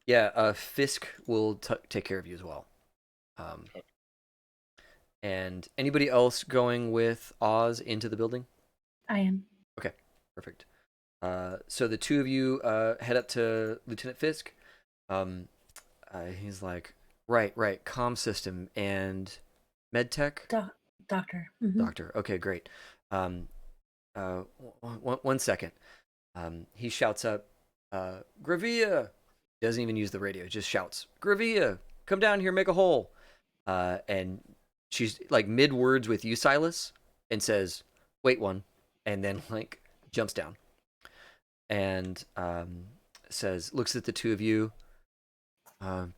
Yeah, Fisk will take care of you as well. Okay. And anybody else going with Oz into the building? I am. Okay, perfect. So the two of you head up to Lieutenant Fisk. He's like, right, comm system and medtech? Doctor. Mm-hmm. Doctor, okay, great. One second. He shouts up, Gravia! Doesn't even use the radio, just shouts, Gravia, come down here, make a hole. And she's like mid-words with you, Silas, and says, wait one, and then like jumps down. And looks at the two of you.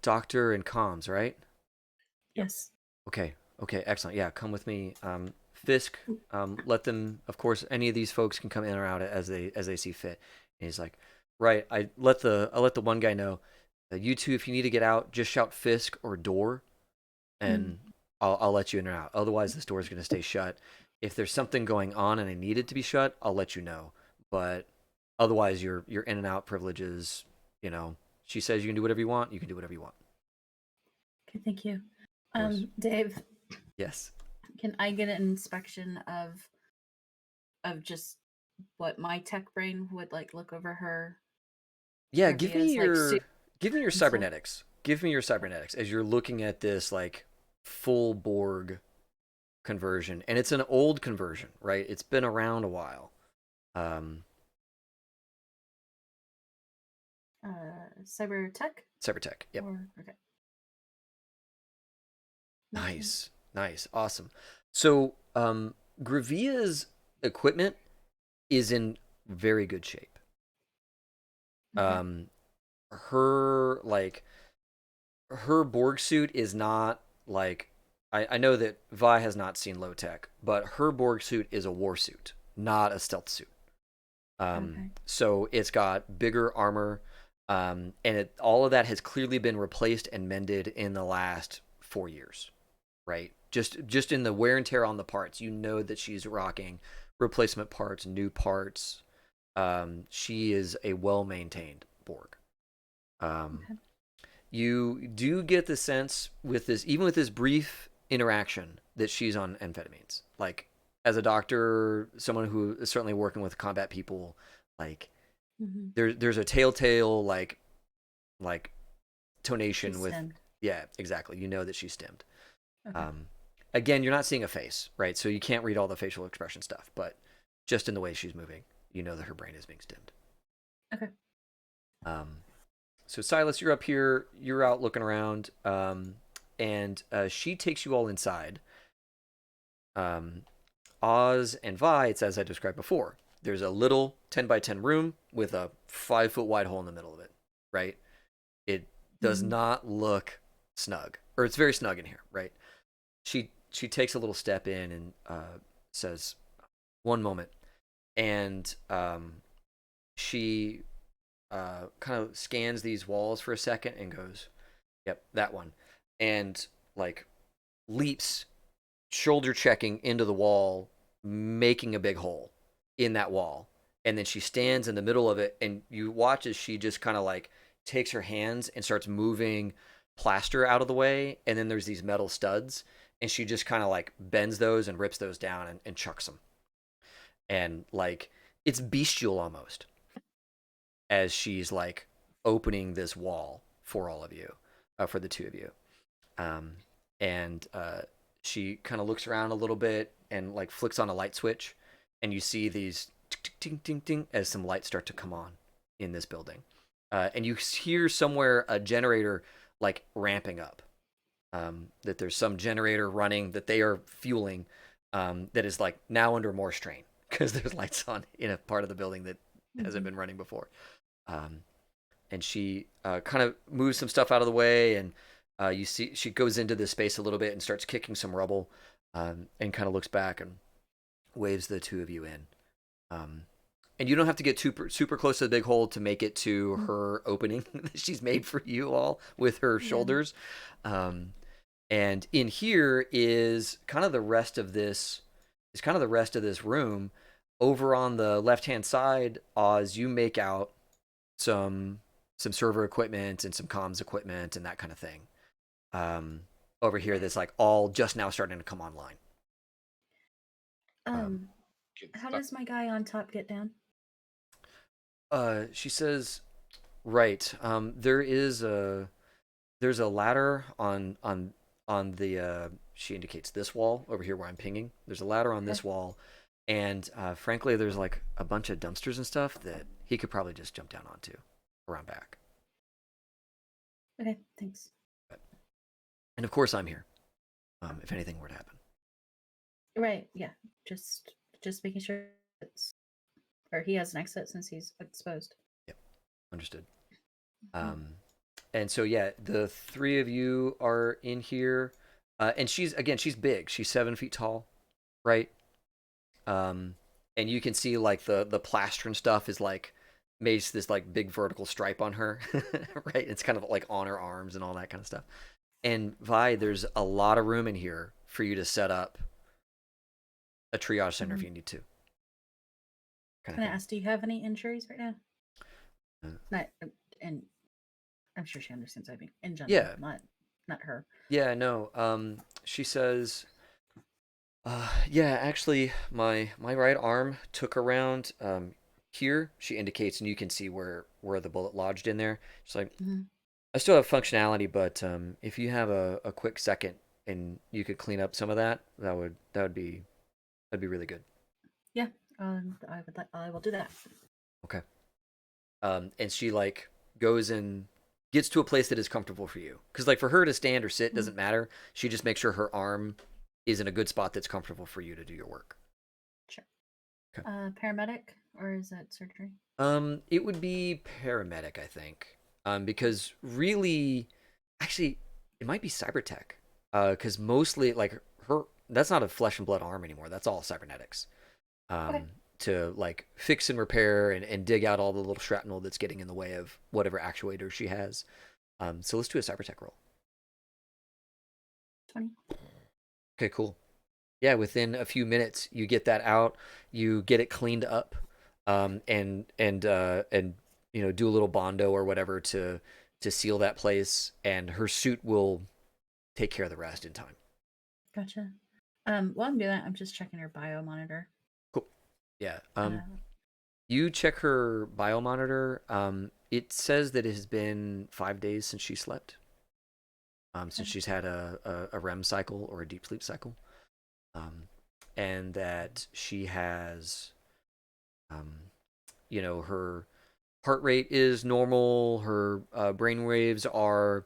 Doctor and comms, right? Yes. Okay, excellent. Yeah, come with me. Fisk, let them. Of course, any of these folks can come in or out as they see fit. And he's like, right. I'll let the one guy know. You two, if you need to get out, just shout Fisk or door, and I'll let you in or out. Otherwise, this door is going to stay shut. If there's something going on and I need it to be shut, I'll let you know. But otherwise, your in and out privileges. She says you can do whatever you want. You can do whatever you want. Okay, thank you. course. Dave, Yes. can I get an inspection of just what my tech brain would like look over her? Yeah, Give me your cybernetics. Give me your cybernetics as you're looking at this like full Borg conversion, and it's an old conversion, right? It's been around a while. Cyber tech. Yep. Okay. Nice, awesome. So, Gravia's equipment is in very good shape. Okay. Her Borg suit is not like I know that Vi has not seen low tech, but her Borg suit is a war suit, not a stealth suit. Okay. So it's got bigger armor, and all of that has clearly been replaced and mended in the last 4 years, right? Just in the wear and tear on the parts, you know that she's rocking replacement parts, new parts. She is a well-maintained Borg. Okay. You do get the sense with this, even with this brief interaction, that she's on amphetamines. Like, as a doctor, someone who is certainly working with combat people, like there's a telltale like tonation She's with stemmed. Yeah, exactly. You know that she's stemmed. Okay. Again, you're not seeing a face, right? So you can't read all the facial expression stuff, but just in the way she's moving, you know that her brain is being stemmed. Okay. So Silas, you're up here. You're out looking around, and she takes you all inside. Oz and Vi, it's as I described before. There's a little 10 by 10 room with a 5-foot wide hole in the middle of it, right? It does not look snug, or it's very snug in here, right? She takes a little step in and says, "One moment," and she kind of scans these walls for a second and goes, "Yep, that one," and like leaps, shoulder checking into the wall, making a big hole in that wall, and then she stands in the middle of it, and you watch as she just kind of like takes her hands and starts moving plaster out of the way, and then there's these metal studs, and she just kind of like bends those and rips those down and chucks them, and like it's bestial almost as she's like opening this wall for all of you, for the two of you. And she kind of looks around a little bit and like flicks on a light switch, and you see these ting ting ting as some lights start to come on in this building. And you hear somewhere a generator like ramping up. That there's some generator running that they are fueling, that is like now under more strain because there's lights on in a part of the building that hasn't been running before. And she kind of moves some stuff out of the way, and you see she goes into this space a little bit and starts kicking some rubble, and kind of looks back and waves the two of you in. And you don't have to get super close to the big hole to make it to her opening that she's made for you all with her shoulders. And in here is kind of the rest of this room. Over on the left-hand side, Oz, you make out some server equipment and some comms equipment and that kind of thing. Over here, that's like all just now starting to come online. How does my guy on top get down? She says, right. There's a ladder on the she indicates this wall over here where I'm pinging. There's a ladder on this wall, and frankly, there's like a bunch of dumpsters and stuff that he could probably just jump down onto around back. Okay, thanks. And of course, I'm here. If anything were to happen. Right. Yeah. Just making sure or he has an exit since he's exposed. Yep. Understood. And so yeah, the three of you are in here, and she's big. She's 7 feet tall, right? And you can see like the plaster and stuff is like makes this like big vertical stripe on her, right? It's kind of like on her arms and all that kind of stuff. And Vi, there's a lot of room in here for you to set up a triage center if you need to. Can I ask, do you have any injuries right now? Uh, Not, and I'm sure she understands. I mean, in general, Yeah. not her. Yeah, no. She says, yeah, actually, my right arm took around here. She indicates, and you can see where the bullet lodged in there. She's like, I still have functionality, but if you have a quick second and you could clean up some of that, that'd be really good. Yeah, I will do that. Okay. And she like goes and gets to a place that is comfortable for you, because like for her to stand or sit doesn't matter. She just makes sure her arm is in a good spot that's comfortable for you to do your work. Sure. Okay. Paramedic, or is that surgery? It would be paramedic, I think. Because really, actually, it might be cybertech. Because mostly like her, that's not a flesh and blood arm anymore. That's all cybernetics. Okay. To like fix and repair and dig out all the little shrapnel that's getting in the way of whatever actuator she has. So let's do a cybertech roll. 20. Okay, cool. Yeah, within a few minutes you get that out, you get it cleaned up, and you know, do a little bondo or whatever to seal that place, and her suit will take care of the rest in time. Gotcha. While I'm doing that, I'm just checking her bio monitor. Cool. Yeah. You check her bio monitor. It says that it has been 5 days since she slept. Since she's had a REM cycle, or a deep sleep cycle. And that she has, you know, her heart rate is normal. Her brain waves are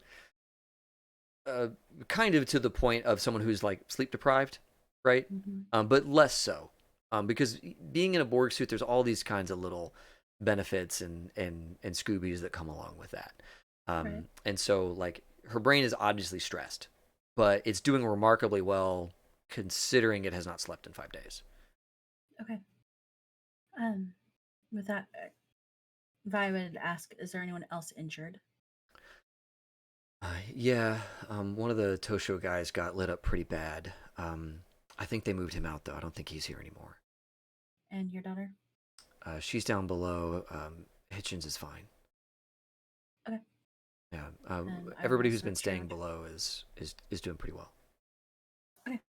kind of to the point of someone who's like sleep deprived, right? But less so, because being in a Borg suit, there's all these kinds of little benefits and Scoobies that come along with that. Right. And so like her brain is obviously stressed, but it's doing remarkably well considering it has not slept in 5 days. Okay. With that, Vi would ask, is there anyone else injured? Yeah, one of the Tosho guys got lit up pretty bad. I think they moved him out, though. I don't think he's here anymore. And your daughter? She's down below. Hitchens is fine. Okay. Yeah. And I Everybody will who's been search staying out. below is doing pretty well. Okay.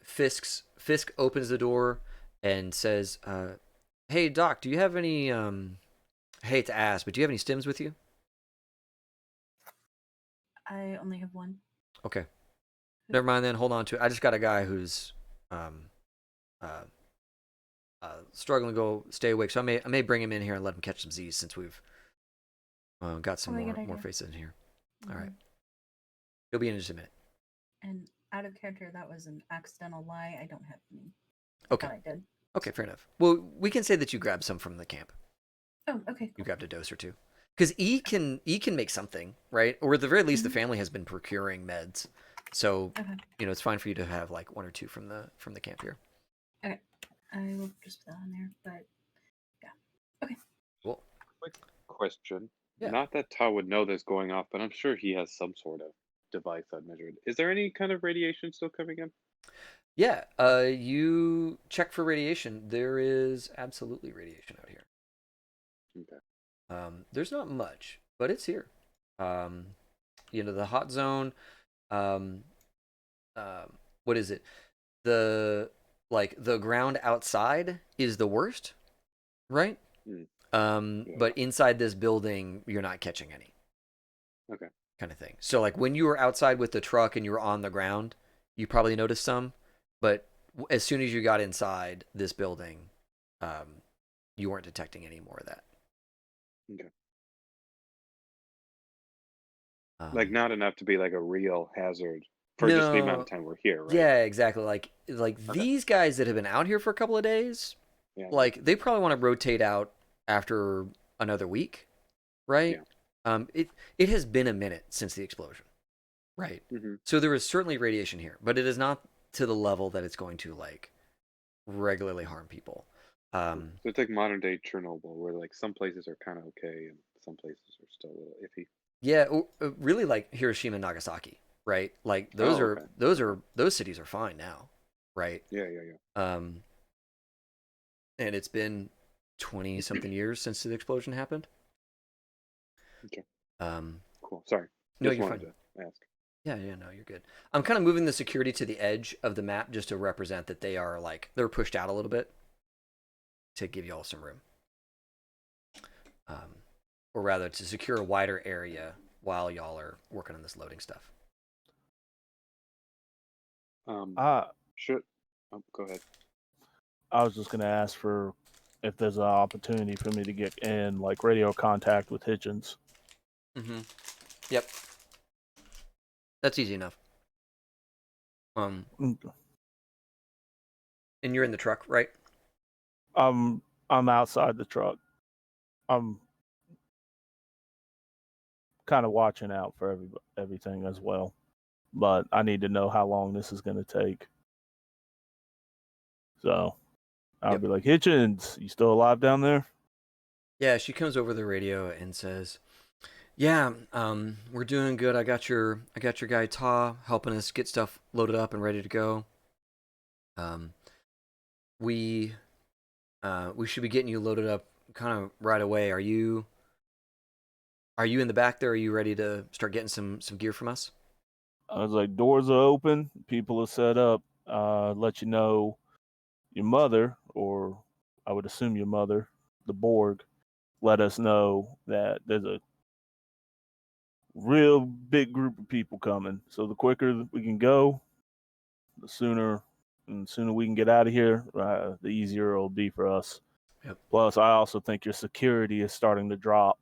Fisk opens the door and says, "Hey, Doc, do you have any? I hate to ask, but do you have any stims with you?" I only have one. Okay. Never mind then. Hold on to it. I just got a guy who's struggling to go stay awake, so I may bring him in here and let him catch some Z's, since we've got some more faces in here. All right. He'll be in just a minute. And out of character, that was an accidental lie. I don't have any. Okay. I did. Okay, fair enough. Well, we can say that you grabbed some from the camp. Oh, okay. Cool. You grabbed a dose or two. Because E can make something, right? Or at the very least, the family has been procuring meds, so you know it's fine for you to have like one or two from the camp here. Okay, I will just put that on there. But yeah, okay. Cool. Quick question. Yeah. Not that Todd would know this going off, but I'm sure he has some sort of device unmeasured. Is there any kind of radiation still coming in? Yeah. You check for radiation. There is absolutely radiation out here. Okay. There's not much, but it's here. You know, the hot zone. What is it? The ground outside is the worst, right? But inside this building, you're not catching any. Okay. Kind of thing. So like when you were outside with the truck and you were on the ground, you probably noticed some, but as soon as you got inside this building, you weren't detecting any more of that. Okay. Like not enough to be like a real hazard for just the amount of time we're here, right? Yeah, exactly. Like these guys that have been out here for a couple of days, Yeah. like they probably want to rotate out after another week, right? Yeah. It has been a minute since the explosion, right? Mm-hmm. So there is certainly radiation here, but it is not to the level that it's going to like regularly harm people. So it's like modern day Chernobyl, where like some places are kind of okay and some places are still a little iffy. Yeah, really like Hiroshima and Nagasaki, right? Like those Oh, are okay. those cities are fine now, right? Yeah, yeah, yeah. And it's been 20 something years since the explosion happened. Okay. Um, Cool. Sorry. no, Just you're wanted fine. to ask. Yeah, no, you're good. I'm kind of moving the security to the edge of the map just to represent that they are like they're pushed out a little bit to give you all some room, or rather to secure a wider area while y'all are working on this loading stuff. I Should. Oh, go ahead. I was just gonna ask for if there's an opportunity for me to get in like radio contact with Hitchens. Mm-hmm. Yep. That's easy enough. Mm. And you're in the truck, right? I'm outside the truck. I'm kind of watching out for everything as well, but I need to know how long this is going to take. So I'll be like, Hitchens, you still alive down there? Yeah, she comes over the radio and says, "Yeah, we're doing good. I got your guy Ta helping us get stuff loaded up and ready to go. Um, we we should be getting you loaded up kind of right away. Are you in the back there? Are you ready to start getting some gear from us?" I was like, doors are open, people are set up. Let you know your mother, or I would assume your mother, the Borg, let us know that there's a real big group of people coming. So the quicker we can go, the sooner we can get out of here, the easier it'll be for us. Yep. Plus, I also think your security is starting to drop.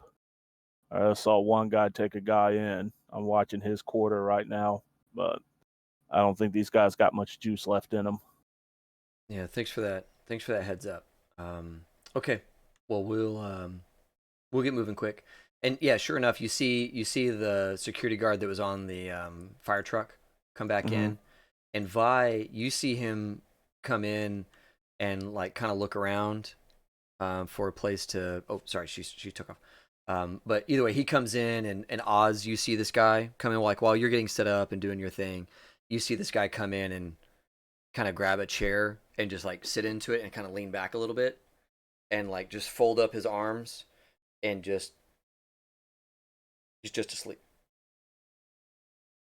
I saw one guy take a guy in. I'm watching his quarter right now, but I don't think these guys got much juice left in them. Yeah, thanks for that. Thanks for that heads up. Okay, well we'll get moving quick. And yeah, sure enough, you see the security guard that was on the fire truck come back in, and Vi, you see him come in and like kind of look around for a place to. Oh, sorry, she took off. But either way, he comes in, and Oz, you see this guy come in like while you're getting set up and doing your thing. You see this guy come in and kind of grab a chair and just like sit into it and kind of lean back a little bit and like just fold up his arms and he's just asleep.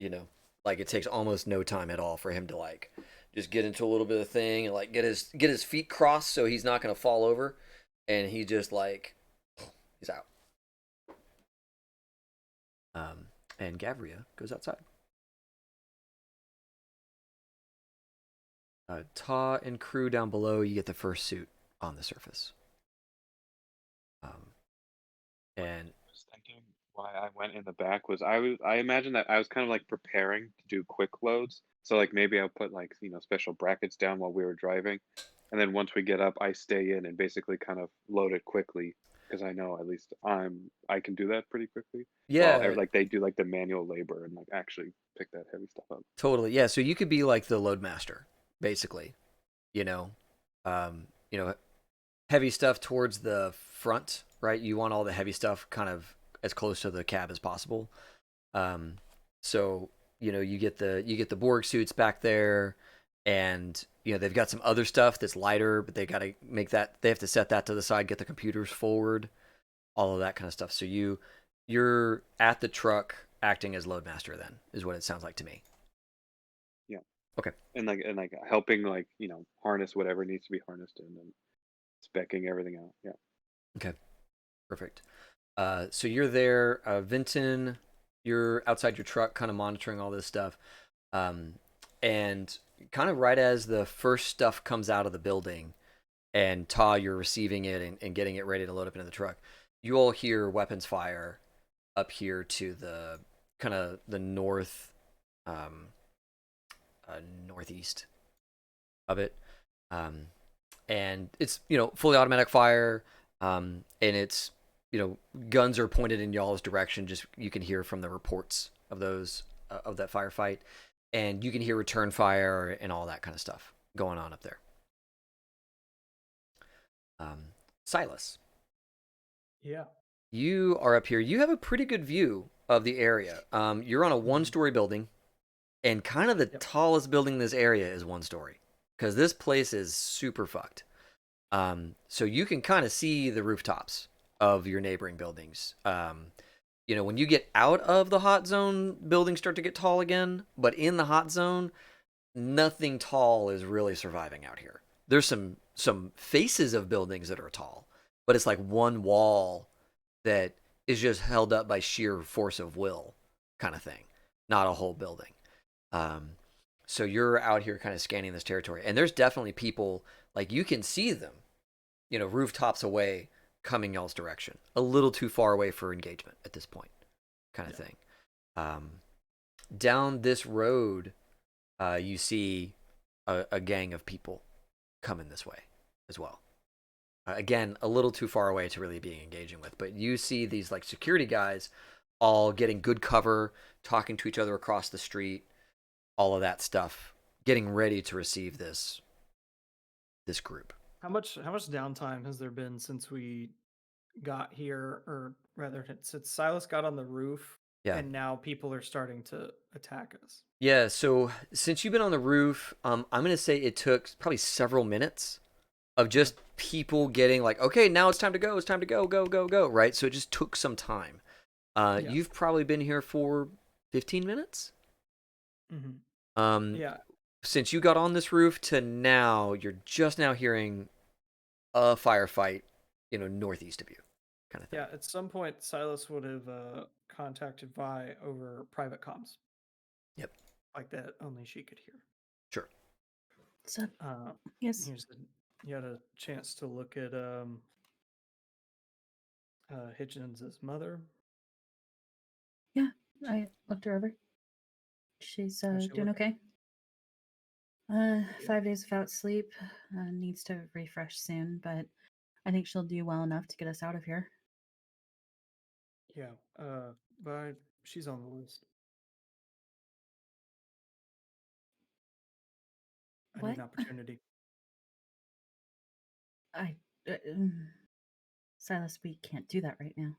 You know, like it takes almost no time at all for him to like just get into a little bit of thing and like get his feet crossed so he's not gonna fall over, and he just like he's out. And Gavria goes outside. Ta and crew down below, you get the first suit on the surface. And Just thinking why I went in the back was I imagine that I was kind of like preparing to do quick loads. So like maybe I'll put like special brackets down while we were driving, and then once we get up, I stay in and basically kind of load it quickly because I know at least I can do that pretty quickly. While yeah, like they do like the manual labor and like actually pick that heavy stuff up. totally. Yeah, so you could be like the load master, basically. You know, heavy stuff towards the front, right? You want all the heavy stuff kind of as close to the cab as possible. So you get the Borg suits back there, and they've got some other stuff that's lighter, but they got to they have to set that to the side, get the computers forward, all of that kind of stuff. So you're at the truck acting as loadmaster. Then is what it sounds like to me. Yeah. Okay. And like helping like harness whatever needs to be harnessed in and specking everything out. Yeah. Okay. Perfect. So you're there, Vinton. You're outside your truck, kind of monitoring all this stuff, and kind of right as the first stuff comes out of the building, and Ta, you're receiving it and getting it ready to load up into the truck. You all hear weapons fire up here to the kind of the northeast of it. And it's fully automatic fire, and it's guns are pointed in y'all's direction. Just you can hear from the reports of those of that firefight, and you can hear return fire and all that kind of stuff going on up there. Silas, Yeah. you are up here. You have a pretty good view of the area. You're on a one-story building, and kind of the tallest building in this area is one story, because this place is super fucked. So you can kind of see the rooftops of your neighboring buildings. When you get out of the hot zone, buildings start to get tall again. But in the hot zone, nothing tall is really surviving out here. There's some faces of buildings that are tall, but it's like one wall that is just held up by sheer force of will, kind of thing, not a whole building. So you're out here kind of scanning this territory, and there's definitely people, like you can see them, rooftops away, coming y'all's direction. A little too far away for engagement at this point, kind of thing. Down this road, you see a gang of people coming this way as well. Again, a little too far away to really be engaging with, but you see these like security guys all getting good cover, talking to each other across the street, all of that stuff, getting ready to receive this group. How much downtime has there been since we got here, or rather since Silas got on the roof? Yeah. And now people are starting to attack us. Yeah, so since you've been on the roof, I'm going to say it took probably several minutes of just people getting like, okay, now it's time to go. It's time to go, go, go, go, right? So it just took some time. You've probably been here for 15 minutes? Mm-hmm. Yeah. Since you got on this roof to now, you're just now hearing a firefight, northeast of you, kind of thing. Yeah, at some point, Silas would have contacted Vi over private comms. Yep. Like that only she could hear. Sure. So, yes. You had a chance to look at Hitchens' mother. Yeah, I looked her over. She's doing okay. 5 days without sleep. Needs to refresh soon, but I think she'll do well enough to get us out of here. Yeah, but she's on the list. I need an opportunity. Silas, we can't do that right now.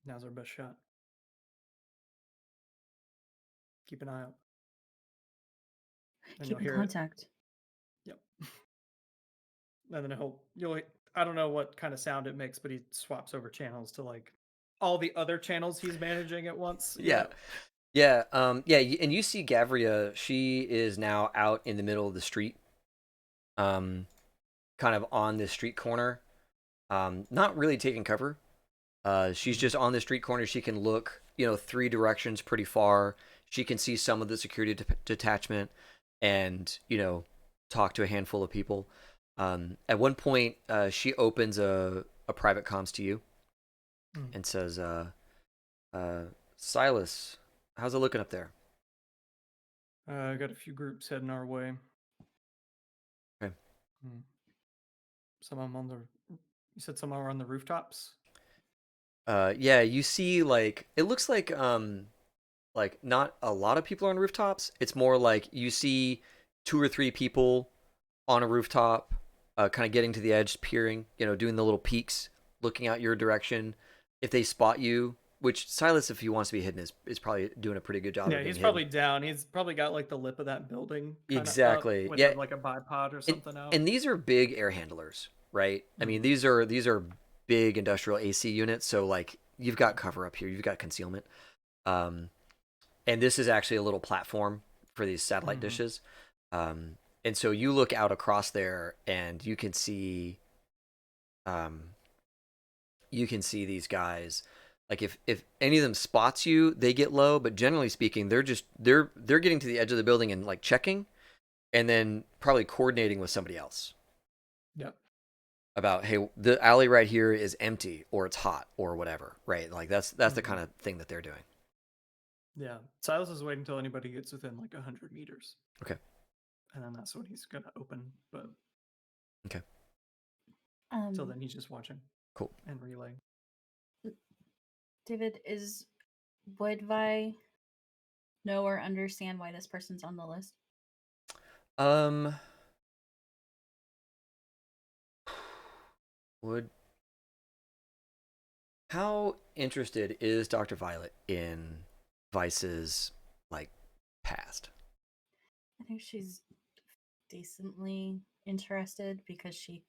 Now's our best shot. Keep an eye out. Keep in contact. Yep. And then I don't know what kind of sound it makes, but he swaps over channels to like all the other channels he's managing at once. Yeah. Yeah. And you see Gavria, she is now out in the middle of the street, kind of on this street corner, not really taking cover. She's just on the street corner. She can look, 3 directions pretty far. She can see some of the security detachment and, talk to a handful of people. At one point, she opens a private comms to you and says, Silas, how's it looking up there? I got a few groups heading our way. Okay. Some of them you said some are on the rooftops? Yeah, you see, like, it looks like not a lot of people are on rooftops. It's more like you see 2 or 3 people on a rooftop, kind of getting to the edge, peering, doing the little peeks, looking out your direction. If they spot you, which Silas, if he wants to be hidden, is probably doing a pretty good job. Yeah, he's probably down. He's probably got like the lip of that building. Exactly. With yeah, like a bipod or something out. And these are big air handlers, right? I mean, these are big industrial AC units. So like, you've got cover up here, you've got concealment. And this is actually a little platform for these satellite dishes. And so you look out across there, and you can see these guys. Like if any of them spots you, they get low. But generally speaking, they're getting to the edge of the building and like checking, and then probably coordinating with somebody else. Yep. About, hey, the alley right here is empty, or it's hot, or whatever. Right? Like that's the kind of thing that they're doing. Yeah, Silas is waiting until anybody gets within like 100 meters. Okay. and then that's when he's gonna open. But Okay. Till then, he's just watching. Cool. And relaying. David, would Vi know or understand why this person's on the list? How interested is Dr. Violet in Vice's like past? I think she's decently interested because she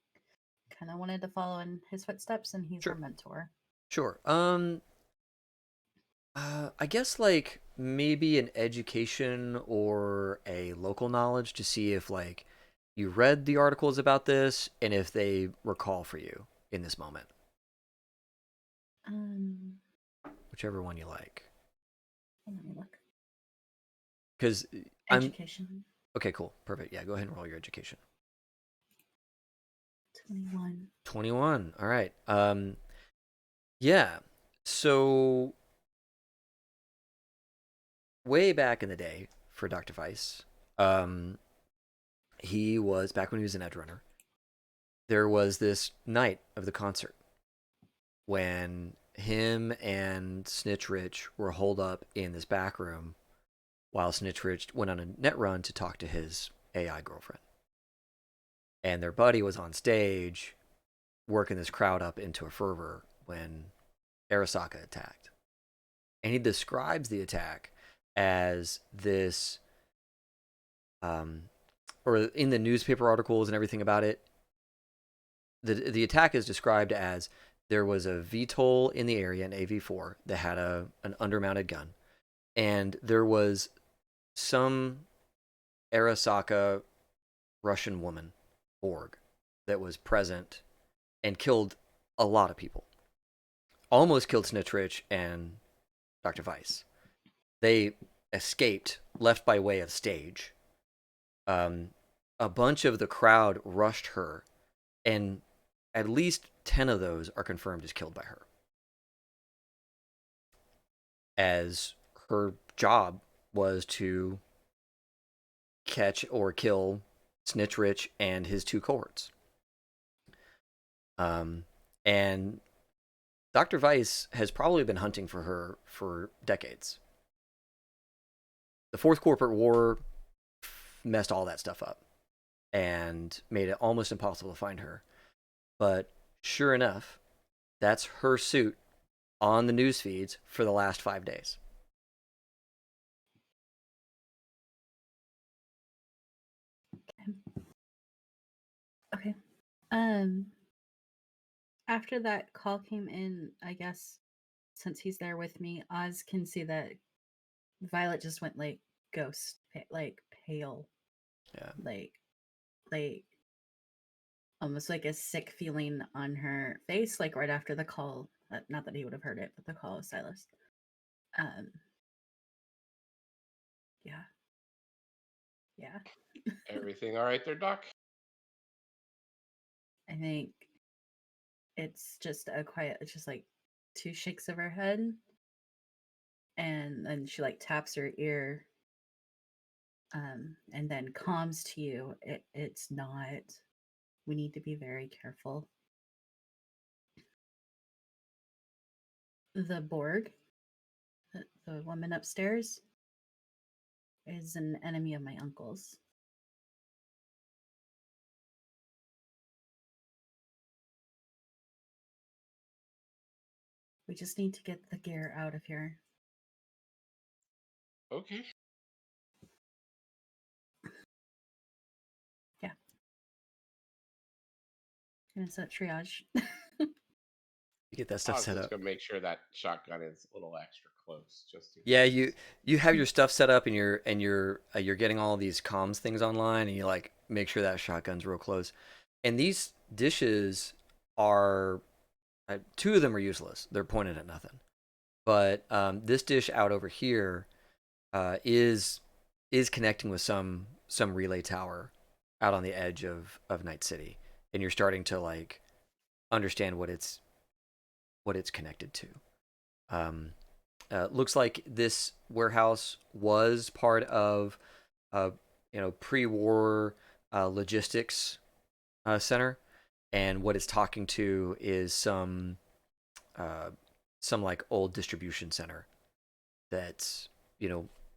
kind of wanted to follow in his footsteps, and he's her mentor. Sure. I guess like maybe an education or a local knowledge to see if like you read the articles about this and if they recall for you in this moment. Whichever one you like. Let me look. Because education. Okay, cool, perfect. Yeah, go ahead and roll your education. 21. 21. All right. Yeah. So way back in the day for Dr. Weiss, he was back when he was an edge runner. There was this night of the concert when him and Snitch Rich were holed up in this back room while Snitch Rich went on a net run to talk to his AI girlfriend. And their buddy was on stage working this crowd up into a fervor when Arasaka attacked. And he describes the attack as this, or in the newspaper articles and everything about it, the attack is described as there was a VTOL in the area, an AV4, that had an undermounted gun. And there was some Arasaka Russian woman, borg, that was present and killed a lot of people. Almost killed Snitch Rich and Dr. Weiss. They escaped, left by way of stage. A bunch of the crowd rushed her, and at least 10 of those are confirmed as killed by her. As her job was to catch or kill Snitch Rich and his 2 cohorts. And Dr. Weiss has probably been hunting for her for decades. The Fourth Corporate War messed all that stuff up and made it almost impossible to find her. But sure enough, that's her suit on the news feeds for the last 5 days. Okay. After that call came in, I guess since he's there with me, Oz can see that Violet just went like ghost, like pale. Yeah. Like almost like a sick feeling on her face, like right after the call. Not that he would have heard it, but the call of Silas. Yeah. Yeah. Everything all right there, Doc? I think it's just it's just like 2 shakes of her head. And then she like taps her ear. And then calms to you. It's not. We need to be very careful. The Borg, the woman upstairs, is an enemy of my uncle's. We just need to get the gear out of here. Okay. Yeah. And it's a triage. You get that stuff set up. Just gonna make sure that shotgun is a little extra close, just in Yeah, case. you have your stuff set up and you're getting all these comms things online, and you like make sure that shotgun's real close. And these dishes are 2 of them are useless. They're pointed at nothing. But this dish out over here is connecting with some relay tower out on the edge of Night City, and you're starting to like understand what it's connected to. Looks like this warehouse was part of pre-war logistics center, and what it's talking to is some like old distribution center that's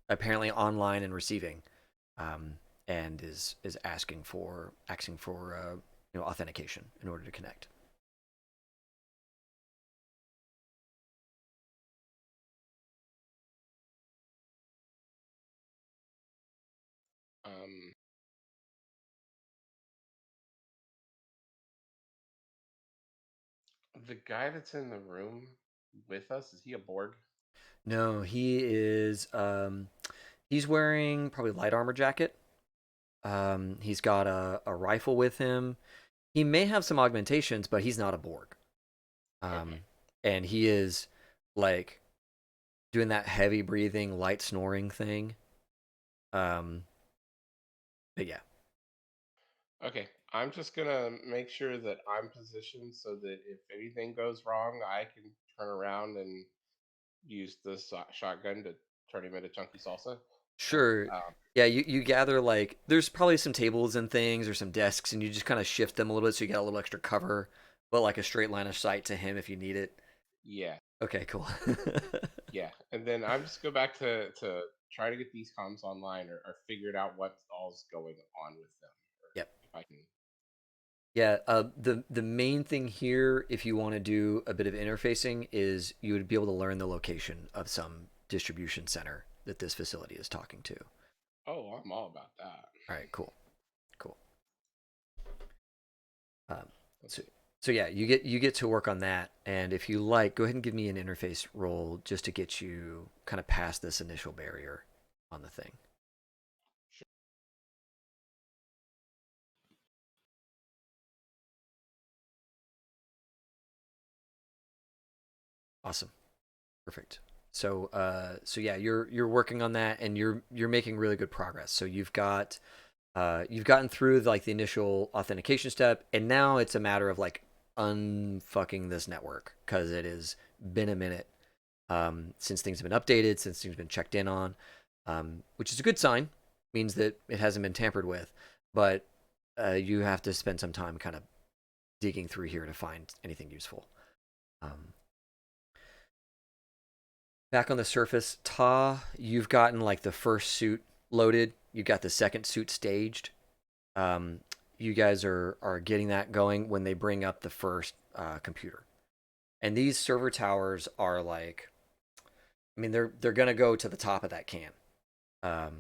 apparently online and receiving, and is asking for authentication in order to connect. Um, the guy that's in the room with us, is he a Borg? No, he is. He's wearing probably light armor jacket. He's got a rifle with him. He may have some augmentations, but he's not a Borg. Okay. And he is like doing that heavy breathing, light snoring thing. But yeah, Okay. I'm just gonna make sure that I'm positioned so that if anything goes wrong, I can turn around and use the shotgun to turn him into chunky salsa. And sure. Yeah, you gather like there's probably some tables and things or some desks, and you just kind of shift them a little bit so you got a little extra cover, but like a straight line of sight to him if you need it. yeah, Okay, cool. yeah. And then I'm just go back to try to get these comms online or figured out what all's going on with them. Or Yep. if I can. Yeah, the main thing here, if you want to do a bit of interfacing, is you would be able to learn the location of some distribution center that this facility is talking to. Oh, I'm all about that. All right, cool. Um, Let's so, see. so yeah, you get to work on that, and if you like, go ahead and give me an interface roll just to get you kind of past this initial barrier on the thing. Awesome, perfect. So yeah, you're working on that, and you're making really good progress. So you've gotten through like the initial authentication step, and now it's a matter of like unfucking this network because it has been a minute since things have been updated, since things have been checked in on, which is a good sign. Means that it hasn't been tampered with, but you have to spend some time kind of digging through here to find anything useful. Um, Back on the surface, you've gotten like the first suit loaded. You've got the second suit staged. Um, you guys are getting that going when they bring up the first computer. And these server towers are like, I mean, they're gonna go to the top of that can, um,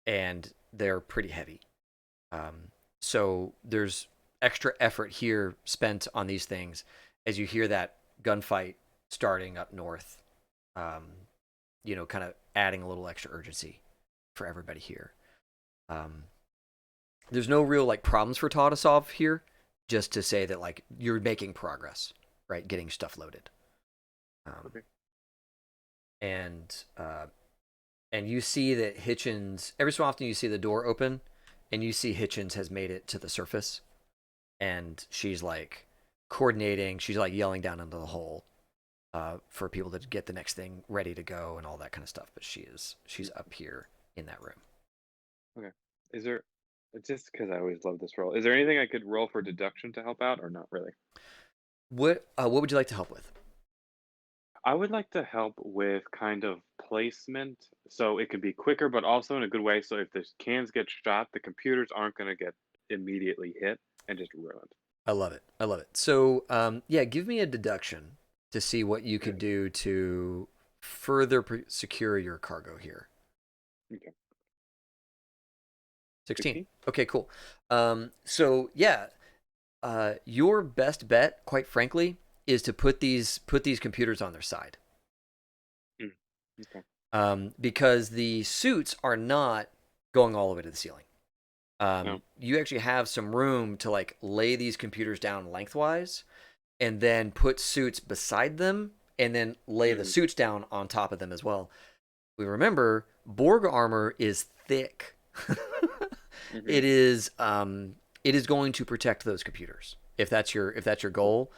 and they're pretty heavy. So there's extra effort here spent on these things as you hear that gunfight starting up north. Um, kind of adding a little extra urgency for everybody here. Um, there's no real like problems for Ta to solve here, just to say that like you're making progress, right? Getting stuff loaded. Okay. And you see that Hitchens, every so often you see the door open, and you see Hitchens has made it to the surface, and she's like coordinating, she's like yelling down into the hole for people to get the next thing ready to go and all that kind of stuff. But she's up here in that room. Okay. Is there just because I always love this roll? Is there anything I could roll for deduction to help out, or not really? What would you like to help with? I would like to help with kind of placement so it can be quicker, but also in a good way. So if the cans get shot, the computers aren't going to get immediately hit and just ruined. I love it. I love it. So yeah, give me a deduction to see what you could Okay. do to further secure your cargo here. Okay. 16. 16? Okay, cool. So yeah, your best bet, quite frankly, is to put these computers on their side. Mm. Okay. Because the suits are not going all the way to the ceiling. No. You actually have some room to like lay these computers down lengthwise, and then put suits beside them, and then lay the suits down on top of them as well. We remember Borg armor is thick. It is going to protect those computers. If that's your goal,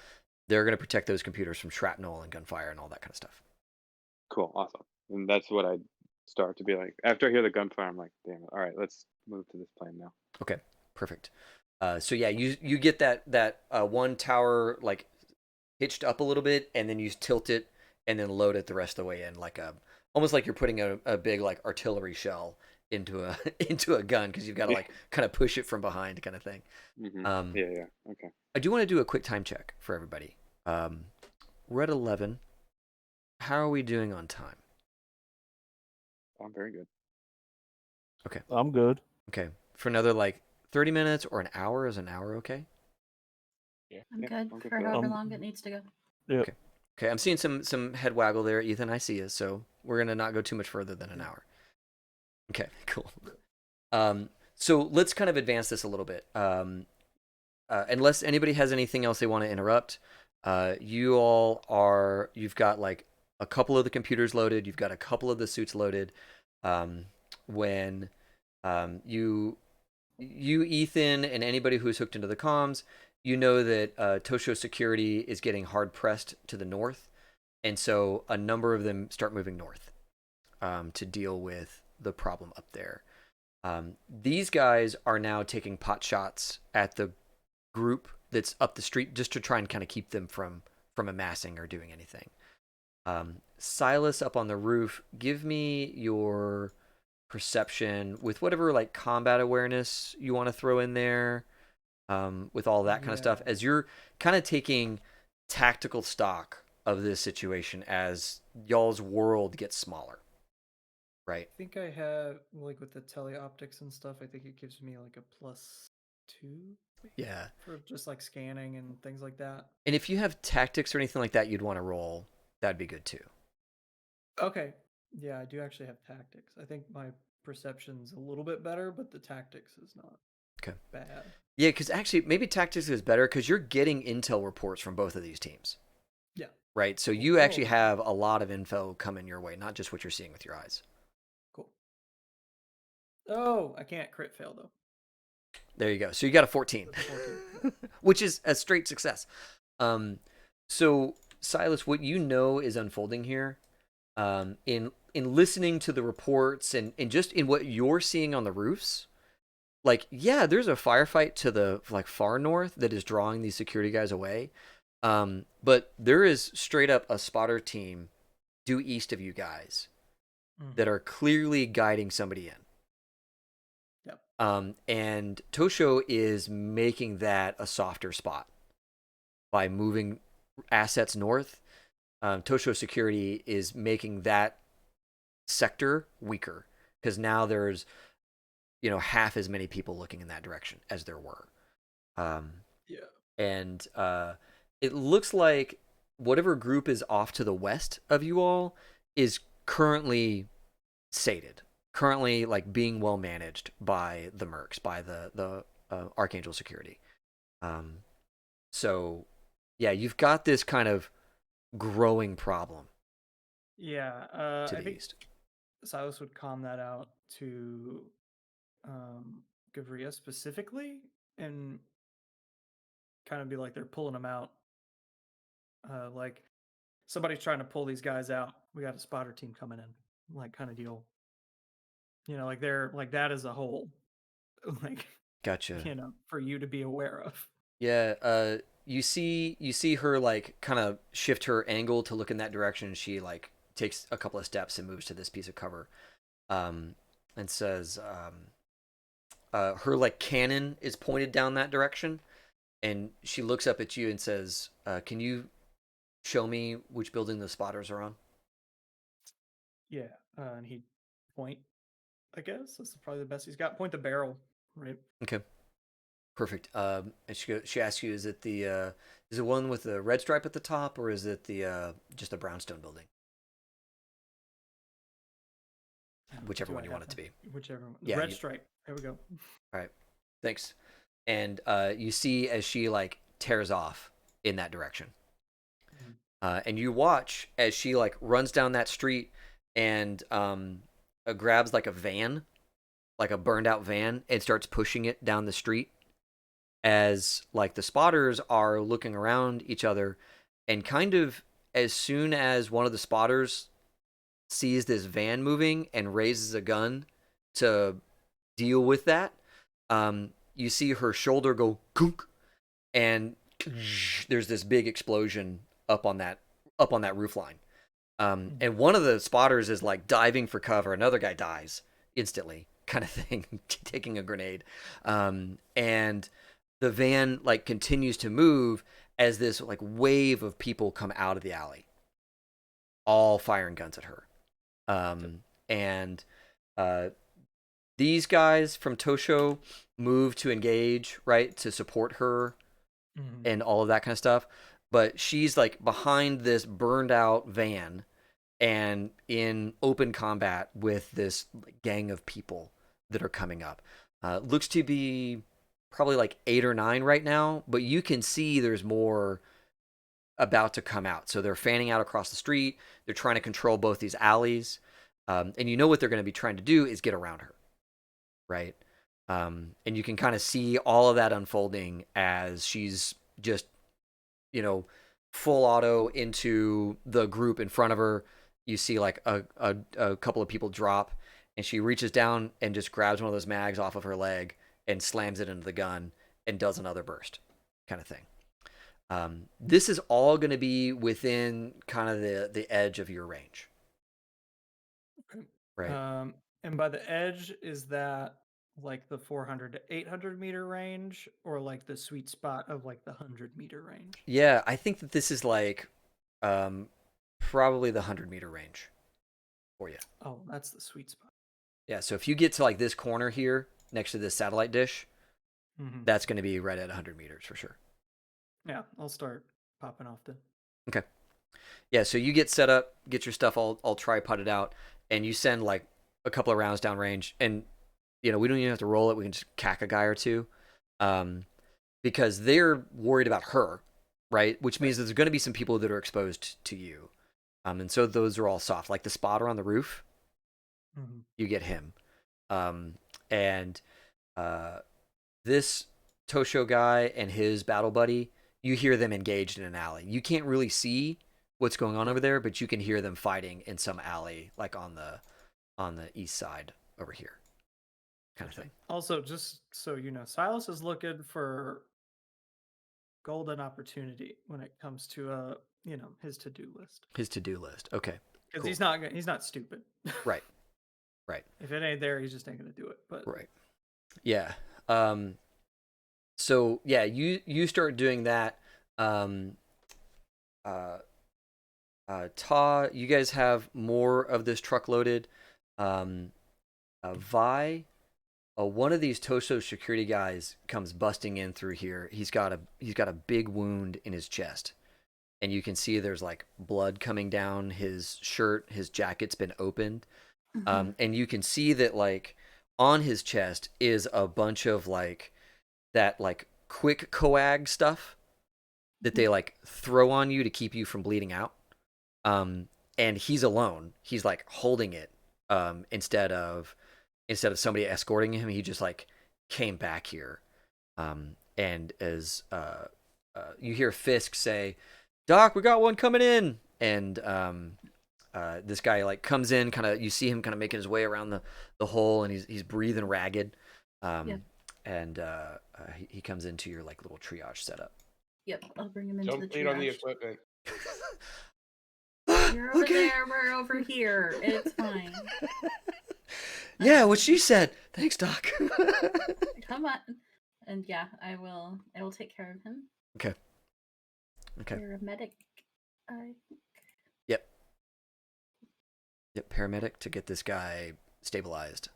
they're going to protect those computers from shrapnel and gunfire and all that kind of stuff. Cool. Awesome. And that's what I start to be like, after I hear the gunfire, I'm like, damn it, all right, let's move to this plane now. Okay, perfect. So yeah, you get that one tower like hitched up a little bit, and then you tilt it and then load it the rest of the way in, like almost like you're putting a big like artillery shell into a into a gun, because you've got to like kind of push it from behind, kind of thing. Yeah. Okay. I do want to do a quick time check for everybody. We're at 11. How are we doing on time? I'm very good. Okay. I'm good. Okay. For another like 30 minutes or an hour? Is an hour okay? Yeah. I'm Yeah, good I'm good for for that. however long it needs to go. Yeah. Okay. Okay, I'm seeing some head waggle there, Ethan. I see you. So we're gonna not go too much further than an hour. Okay, cool. So let's kind of advance this a little bit. Unless anybody has anything else they want to interrupt, you've got like a couple of the computers loaded. You've got a couple of the suits loaded. When you Ethan, and anybody who's hooked into the comms, you know that Tosho Security is getting hard pressed to the north, and so a number of them start moving north to deal with the problem up there. These guys are now taking pot shots at the group that's up the street, just to try and kind of keep them from amassing or doing anything. Silas, up on the roof, give me your perception with whatever like combat awareness you want to throw in there, with all that kind of stuff, as you're kind of taking tactical stock of this situation as y'all's world gets smaller, right? I think I have, like, with the teleoptics and stuff, I think it gives me like a +2. Yeah. For just like scanning and things like that. And if you have tactics or anything like that you'd want to roll, that'd be good too. Okay. Yeah, I do actually have tactics. I think my perception's a little bit better, but the tactics is not bad. Yeah, because actually maybe tactics is better because you're getting intel reports from both of these teams. Yeah. Right? So you actually have a lot of info coming your way, not just what you're seeing with your eyes. Cool. Oh, I can't crit fail though. There you go. So you got a 14, which is a straight success. So Silas, what you know is unfolding here, in listening to the reports and just in what you're seeing on the roofs, like, yeah, there's a firefight to the like far north that is drawing these security guys away. But there is straight up a spotter team due east of you guys that are clearly guiding somebody in. And Tosho is making that a softer spot by moving assets north. Tosho Security is making that sector weaker because now there's, half as many people looking in that direction as there were. And it looks like whatever group is off to the west of you all is currently sated. Currently, like, being well managed by the Mercs, by the Archangel Security. So, yeah, you've got this kind of growing problem. Yeah, to I the think east. Silas would calm that out to Gavria specifically, and kind of be like, they're pulling them out. Like, somebody's trying to pull these guys out. We got a spotter team coming in, like, kind of deal. Like they're like that as a whole, like, Gotcha. For you to be aware of. Yeah. You see her like kind of shift her angle to look in that direction. She like takes a couple of steps and moves to this piece of cover, and says, her like cannon is pointed down that direction, and she looks up at you and says, "Can you show me which building the spotters are on?" Yeah, and he'd point. I guess that's probably the best he's got. Point the barrel, right? Okay. Perfect. And she asks you, is it one with the red stripe at the top, or is it the just a brownstone building? Whichever one you want it to be. Whichever one. Yeah, Red stripe. There we go. All right. Thanks. And you see as she like tears off in that direction. And you watch as she like runs down that street and grabs like a van, like a burned out van, and starts pushing it down the street, as like the spotters are looking around each other, and kind of as soon as one of the spotters sees this van moving and raises a gun to deal with that. You see her shoulder go kunk, and there's this big explosion up on that roof line. And one of the spotters is like diving for cover. Another guy dies instantly, kind of thing, taking a grenade. And the van like continues to move as this like wave of people come out of the alley, all firing guns at her. And these guys from Tosho move to engage, right, to support her and all of that kind of stuff. But she's like behind this burned out van and in open combat with this gang of people that are coming up. Looks to be probably like 8 or 9 right now, but you can see there's more about to come out. So they're fanning out across the street. They're trying to control both these alleys. And you know what they're going to be trying to do is get around her, right? And you can kind of see all of that unfolding as she's just, full auto into the group in front of her. You see like a couple of people drop, and she reaches down and just grabs one of those mags off of her leg and slams it into the gun and does another burst, kind of thing. This is all going to be within kind of the edge of your range. Okay. Right. And by the edge, is that like the 400 to 800 meter range, or like the sweet spot of like the 100-meter range? Yeah, I think that this is like probably the 100-meter range for you. Oh, that's the sweet spot. Yeah, so if you get to like this corner here next to this satellite dish, that's going to be right at 100 meters for sure. Yeah, I'll start popping off then. Okay. Yeah, so you get set up, get your stuff all tripoded out, and you send like a couple of rounds downrange. And, we don't even have to roll it. We can just cack a guy or two, because they're worried about her, right? Which means there's going to be some people that are exposed to you. And so those are all soft. Like the spotter on the roof, you get him. And this Tosho guy and his battle buddy, you hear them engaged in an alley. You can't really see what's going on over there, but you can hear them fighting in some alley, like on the east side over here, kind of thing. Also, just so you know, Silas is looking for golden opportunity when it comes to his to-do list. His to-do list. Okay. Because cool. he's not stupid. Right. If it ain't there, he just ain't gonna do it. But right. Yeah. So yeah, you start doing that. Ta, you guys have more of this truck loaded. Vi, one of these Tosho security guys comes busting in through here. He's got a big wound in his chest, and you can see there's like blood coming down his shirt. His jacket's been opened, and you can see that like on his chest is a bunch of like that like quick coag stuff that they like throw on you to keep you from bleeding out. And he's alone. He's like holding it. Instead of somebody escorting him, he just like came back here. And as you hear Fisk say, "Doc, we got one coming in," and this guy like comes in, kind of, you see him kind of making his way around the hole, and he's breathing ragged. And he comes into your like little triage setup. Yep, I'll bring him into Don't the bleed triage. on the equipment. You're over there, we're over here. It's fine. Yeah, what she said. Thanks, Doc. Come on. And yeah, I will take care of him. Okay. You're a medic. Yep, paramedic to get this guy stabilized.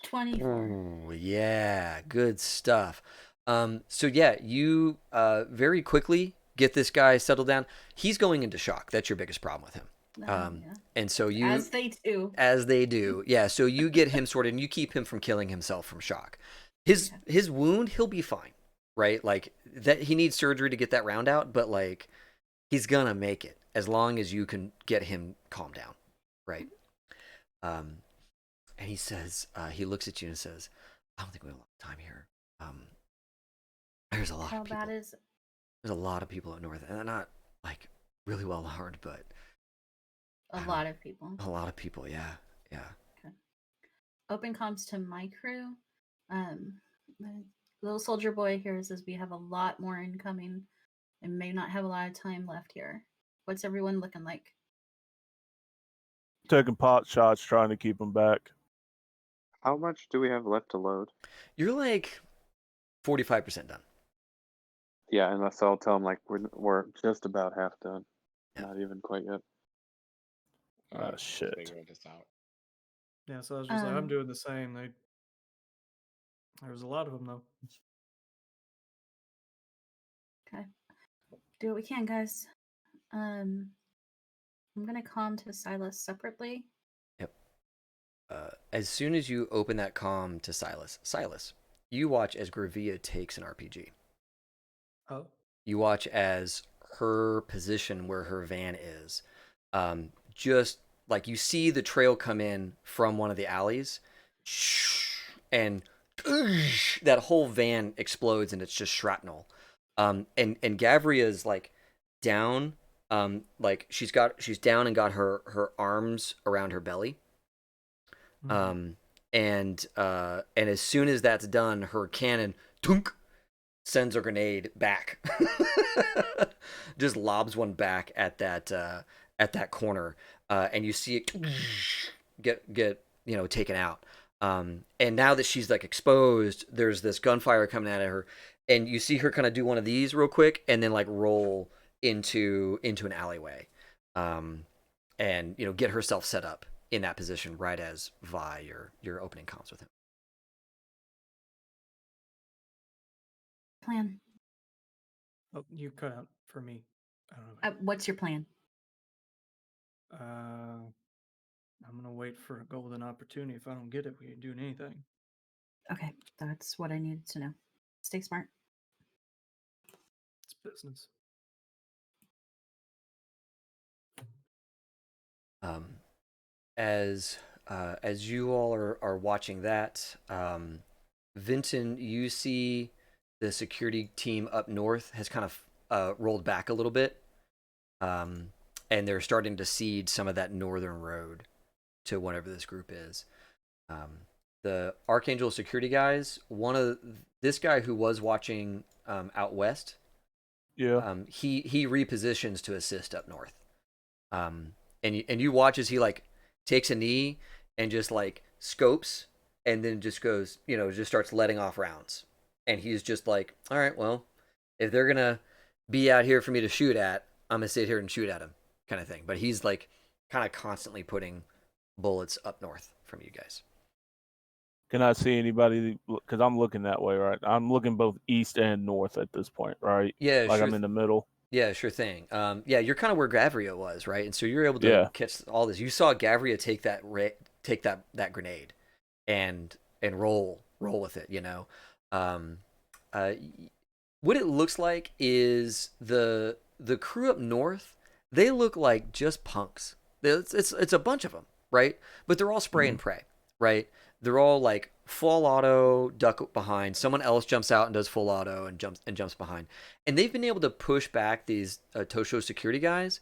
24. Oh, yeah, good stuff. So yeah, you very quickly get this guy settled down. He's going into shock. That's your biggest problem with him. Yeah. And so you, as they do, yeah. So you get him sorted, and you keep him from killing himself from shock. His wound, he'll be fine, right? Like that, he needs surgery to get that round out, but like he's gonna make it as long as you can get him calmed down, right? And he says, he looks at you and says, "I don't think we have a lot of time here. There's a lot of people. There's a lot of people up north, and they're not like really well armed, but A lot of people. A lot of people, yeah. Okay. Open comms to my crew. The little soldier boy here says we have a lot more incoming and may not have a lot of time left here. What's everyone looking like? Taking pot shots, trying to keep them back. How much do we have left to load? You're like 45% done. Yeah, and so I'll tell them like we're just about half done. Yeah. Not even quite yet. Shit. Figuring this out. Yeah, so I was just like, I'm doing the same. There's a lot of them though. Okay. Do what we can, guys. I'm gonna comm to Silas separately. Yep. As soon as you open that comm to Silas, you watch as Gravia takes an RPG. Oh. You watch as her position where her van is, just like you see the trail come in from one of the alleys, and that whole van explodes and it's just shrapnel. And Gavria's like down, like she's down and got her arms around her belly. And as soon as that's done, her cannon sends a grenade back. Just lobs one back at that corner, and you see it get taken out. And now that she's like exposed, there's this gunfire coming at her, and you see her kind of do one of these real quick, and then like roll into an alleyway, and get herself set up in that position right as Vi, you're opening comms with him. Plan. Oh, you cut out for me. I don't know. What's your plan? I'm gonna wait for a golden opportunity. If I don't get it, we ain't doing anything. Okay, that's what I needed to know. Stay smart. It's business. As you all are watching that, Vinton, you see the security team up north has kind of rolled back a little bit, and they're starting to cede some of that northern road to whatever this group is. The Archangel security guys, this guy who was watching out west, yeah, he repositions to assist up north. And you watch as he like takes a knee and just like scopes and then just goes, just starts letting off rounds. And he's just like, all right, well, if they're going to be out here for me to shoot at, I'm going to sit here and shoot at them kind of thing. But he's like kind of constantly putting bullets up north from you guys. Can I see anybody? Because I'm looking that way, right? I'm looking both east and north at this point, right? Yeah, like sure. I'm in the middle. Yeah, sure thing. Yeah, you're kind of where Gavria was, right? And so you're able to catch all this. You saw Gavria take that grenade, and roll with it. What it looks like is the crew up north. They look like just punks. It's a bunch of them, right? But they're all spray and pray, right? They're all like full auto, duck behind. Someone else jumps out and does full auto and jumps behind. And they've been able to push back these Tosho security guys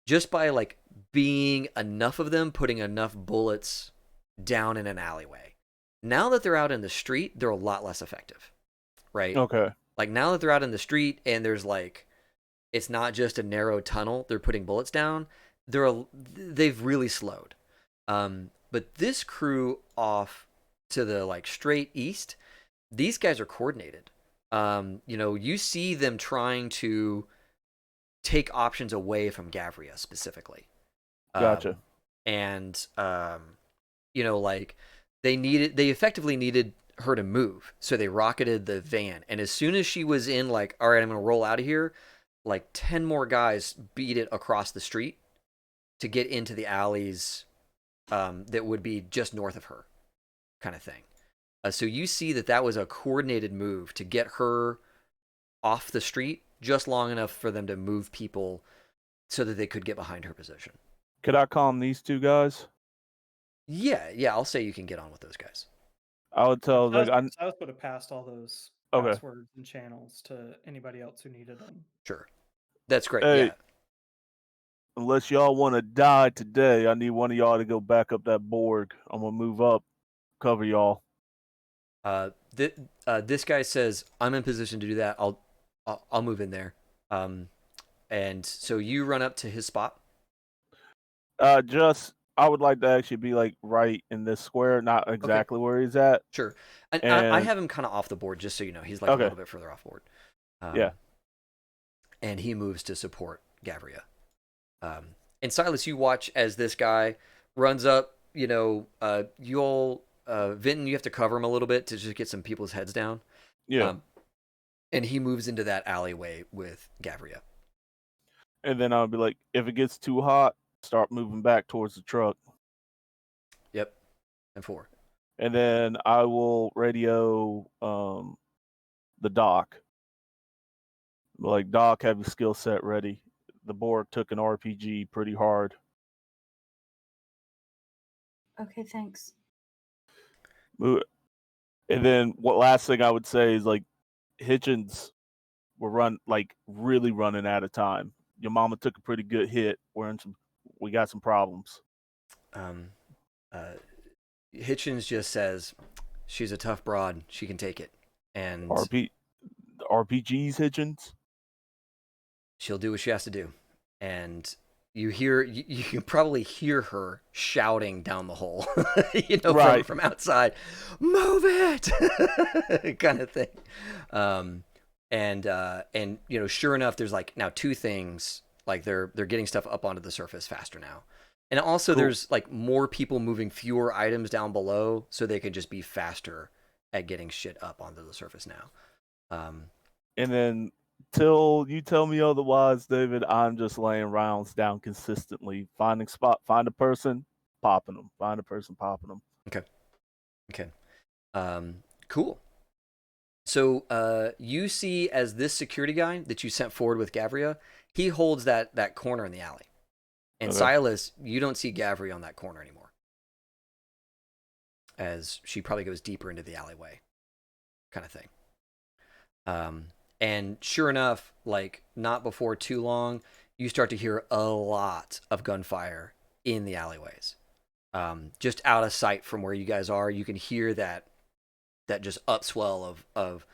just by like being enough of them, putting enough bullets down in an alleyway. Now that they're out in the street, they're a lot less effective, right? Okay. Like now that they're out in the street and there's like, it's not just a narrow tunnel. They're putting bullets down. They've really slowed. But this crew off to the like straight east, these guys are coordinated. You see them trying to take options away from Gavria specifically. Gotcha. Like they effectively needed her to move, so they rocketed the van. And as soon as she was in, like, all right, I'm gonna roll out of here, like 10 more guys beat it across the street to get into the alleys that would be just north of her, kind of thing. So you see that was a coordinated move to get her off the street just long enough for them to move people so that they could get behind her position. Could I calm these two guys? Yeah, I'll say you can get on with those guys. I would tell I would have passed all those passwords and channels to anybody else who needed them. Sure, that's great. Yeah. unless y'all want to die today, I need one of y'all to go back up that Borg. I'm gonna move up, cover y'all. This guy says, "I'm in position to do that. I'll move in there." And so you run up to his spot. I would like to actually be like right in this square, not exactly where he's at. Sure. And I have him kind of off the board, just so you know. He's like a little bit further off board. Yeah. And he moves to support Gavria. And Silas, you watch as this guy runs up. You'll Vinton, you have to cover him a little bit to just get some people's heads down. Yeah. And he moves into that alleyway with Gavria. And then I'll be like, if it gets too hot, start moving back towards the truck. Yep. And 4. And then I will radio the doc. Like, Doc, have your skill set ready. The Borg took an RPG pretty hard. Okay, thanks. And then last thing I would say is, like, Hitchens were really running out of time. Your mama took a pretty good hit. We got some problems. Hitchens just says, "She's a tough broad. She can take it." And RPGs, Hitchens. She'll do what she has to do. And you can probably hear her shouting down the hole, right. from outside, "Move it!" kind of thing. And sure enough, there's like now 2 things, like they're getting stuff up onto the surface faster now. And also there's like more people moving fewer items down below, so they can just be faster at getting shit up onto the surface now. And then till you tell me otherwise, David, I'm just laying rounds down consistently, find a person, popping them, find a person, popping them. Okay. Cool. So you see, as this security guy that you sent forward with Gavria, he holds that corner in the alley. And Silas, you don't see Gavria on that corner anymore, as she probably goes deeper into the alleyway kind of thing. And sure enough, like not before too long, you start to hear a lot of gunfire in the alleyways. Just out of sight from where you guys are, you can hear that just upswell of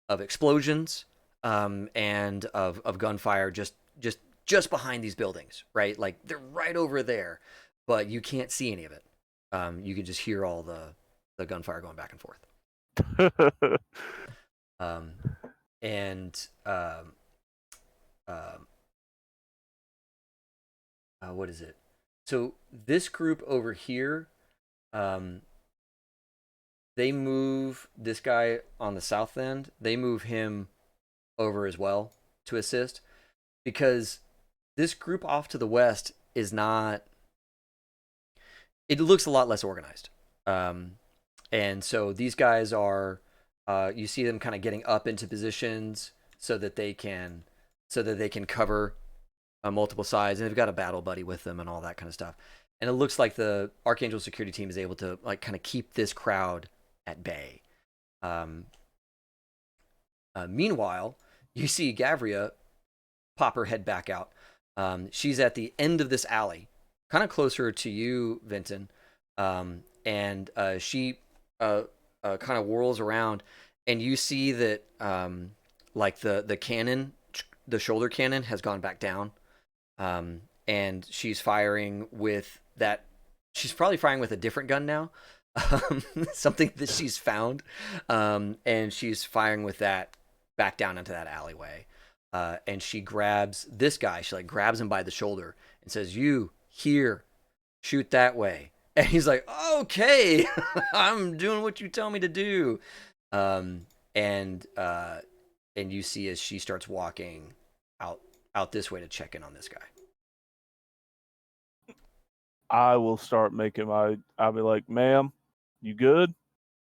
explosions, and of gunfire just behind these buildings, right? Like they're right over there, but you can't see any of it. You can just hear all the gunfire going back and forth. What is it? So this group over here, they move this guy on the south end. They move him over as well to assist, because this group off to the west is not. It looks a lot less organized, and so these guys are. You see them kind of getting up into positions so that they can cover multiple sides, and they've got a battle buddy with them and all that kind of stuff. And it looks like the Archangel security team is able to like kind of keep this crowd at bay. Meanwhile, you see Gavria pop her head back out. She's at the end of this alley, kind of closer to you, Vinton, and she kind of whirls around, and you see that like the cannon, the shoulder cannon, has gone back down, and she's firing with that. She's probably firing with a different gun now, something that she's found, and she's firing with that back down into that alleyway. And she grabs this guy. She like grabs him by the shoulder and says, "You here, shoot that way." And he's like, "Okay, I'm doing what you tell me to do." And you see as she starts walking out this way to check in on this guy. I will start making I'll be like, "Ma'am, you good?"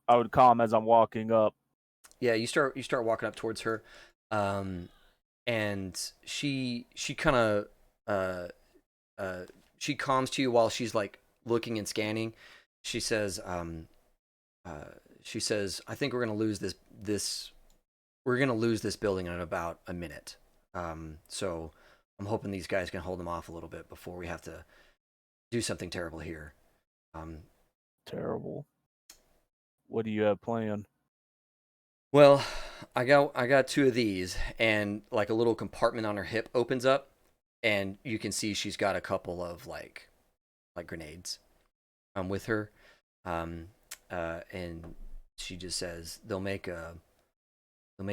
I would call him as I'm walking up. Yeah, you start walking up towards her, and she kind of she calms to you while she's like looking and scanning. She says, "I think we're gonna lose this. We're gonna lose this building in about a minute. So I'm I'm hoping these guys can hold them off a little bit before we have to do something terrible here. Terrible. What do you have planned? Well, I got two of these, and like a little compartment on her hip opens up, and you can see she's got a couple of like grenades with her, and she just says they'll make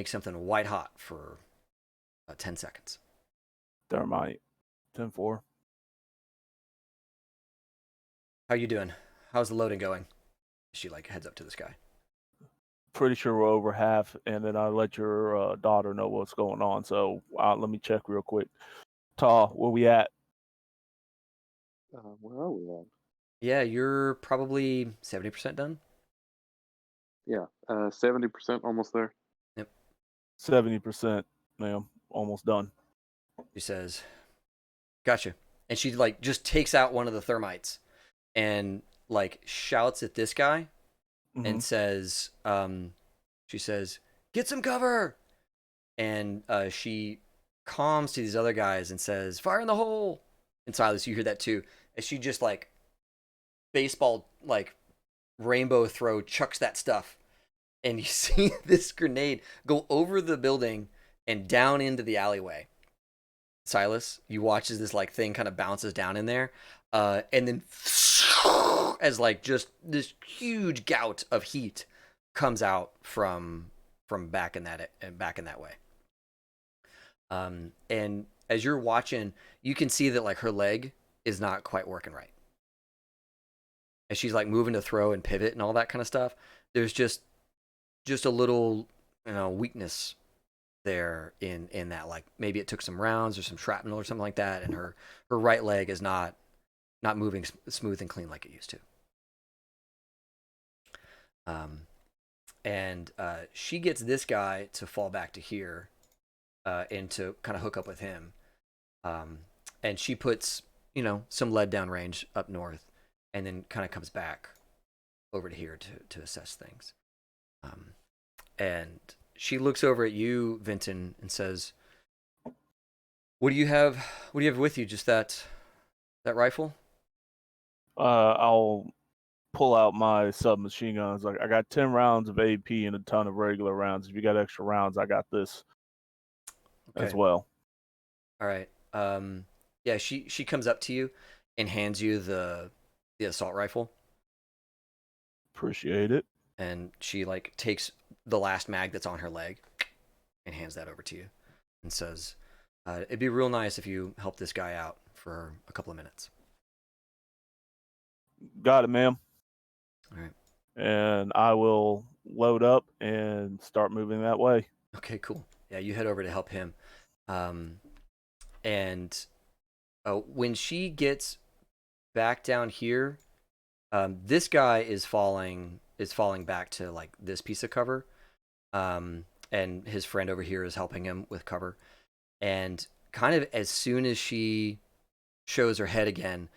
something white hot for 10 seconds. Thermite. 10-4. How you doing? How's the loading going? She like heads up to this guy. Pretty sure we're over half, and then I'll let your daughter know what's going on. So let me check real quick. Ta, where we at? Where are we at? Yeah, you're probably 70% done. Yeah, 70%, almost there. Yep. 70%, ma'am. Almost done. She says, "Gotcha," and she like just takes out one of the thermites and like shouts at this guy and says, she says, "Get some cover," and she calms to these other guys and says, "Fire in the hole." And Silas, you hear that too, as she just like baseball like rainbow throw chucks that stuff, and you see this grenade go over the building and down into the alleyway. Silas, you watch as this like thing kind of bounces down in there, and then as like just this huge gout of heat comes out from back in that way. And as you're watching, you can see that like her leg is not quite working right. As she's like moving to throw and pivot and all that kind of stuff, there's just a little, weakness there in that, like maybe it took some rounds or some shrapnel or something like that, and her right leg is not moving smooth and clean like it used to. And she gets this guy to fall back to here, and to kind of hook up with him. And she puts, some lead down range up north, and then kind of comes back over to here to assess things. And she looks over at you, Vinton, and says, "What do you have? What do you have with you? Just that rifle?" I'll pull out my submachine guns. Like I got 10 rounds of AP and a ton of regular rounds. If you got extra rounds, I got this as well. All right. Yeah, she comes up to you and hands you the assault rifle. Appreciate it. And she like takes the last mag that's on her leg and hands that over to you and says, "It'd be real nice if you help this guy out for a couple of minutes." Got it, ma'am. All right. And I will load up and start moving that way. Okay, cool. Yeah, you head over to help him. And when she gets back down here, this guy is falling back to like this piece of cover. And his friend over here is helping him with cover. And kind of as soon as she shows her head again,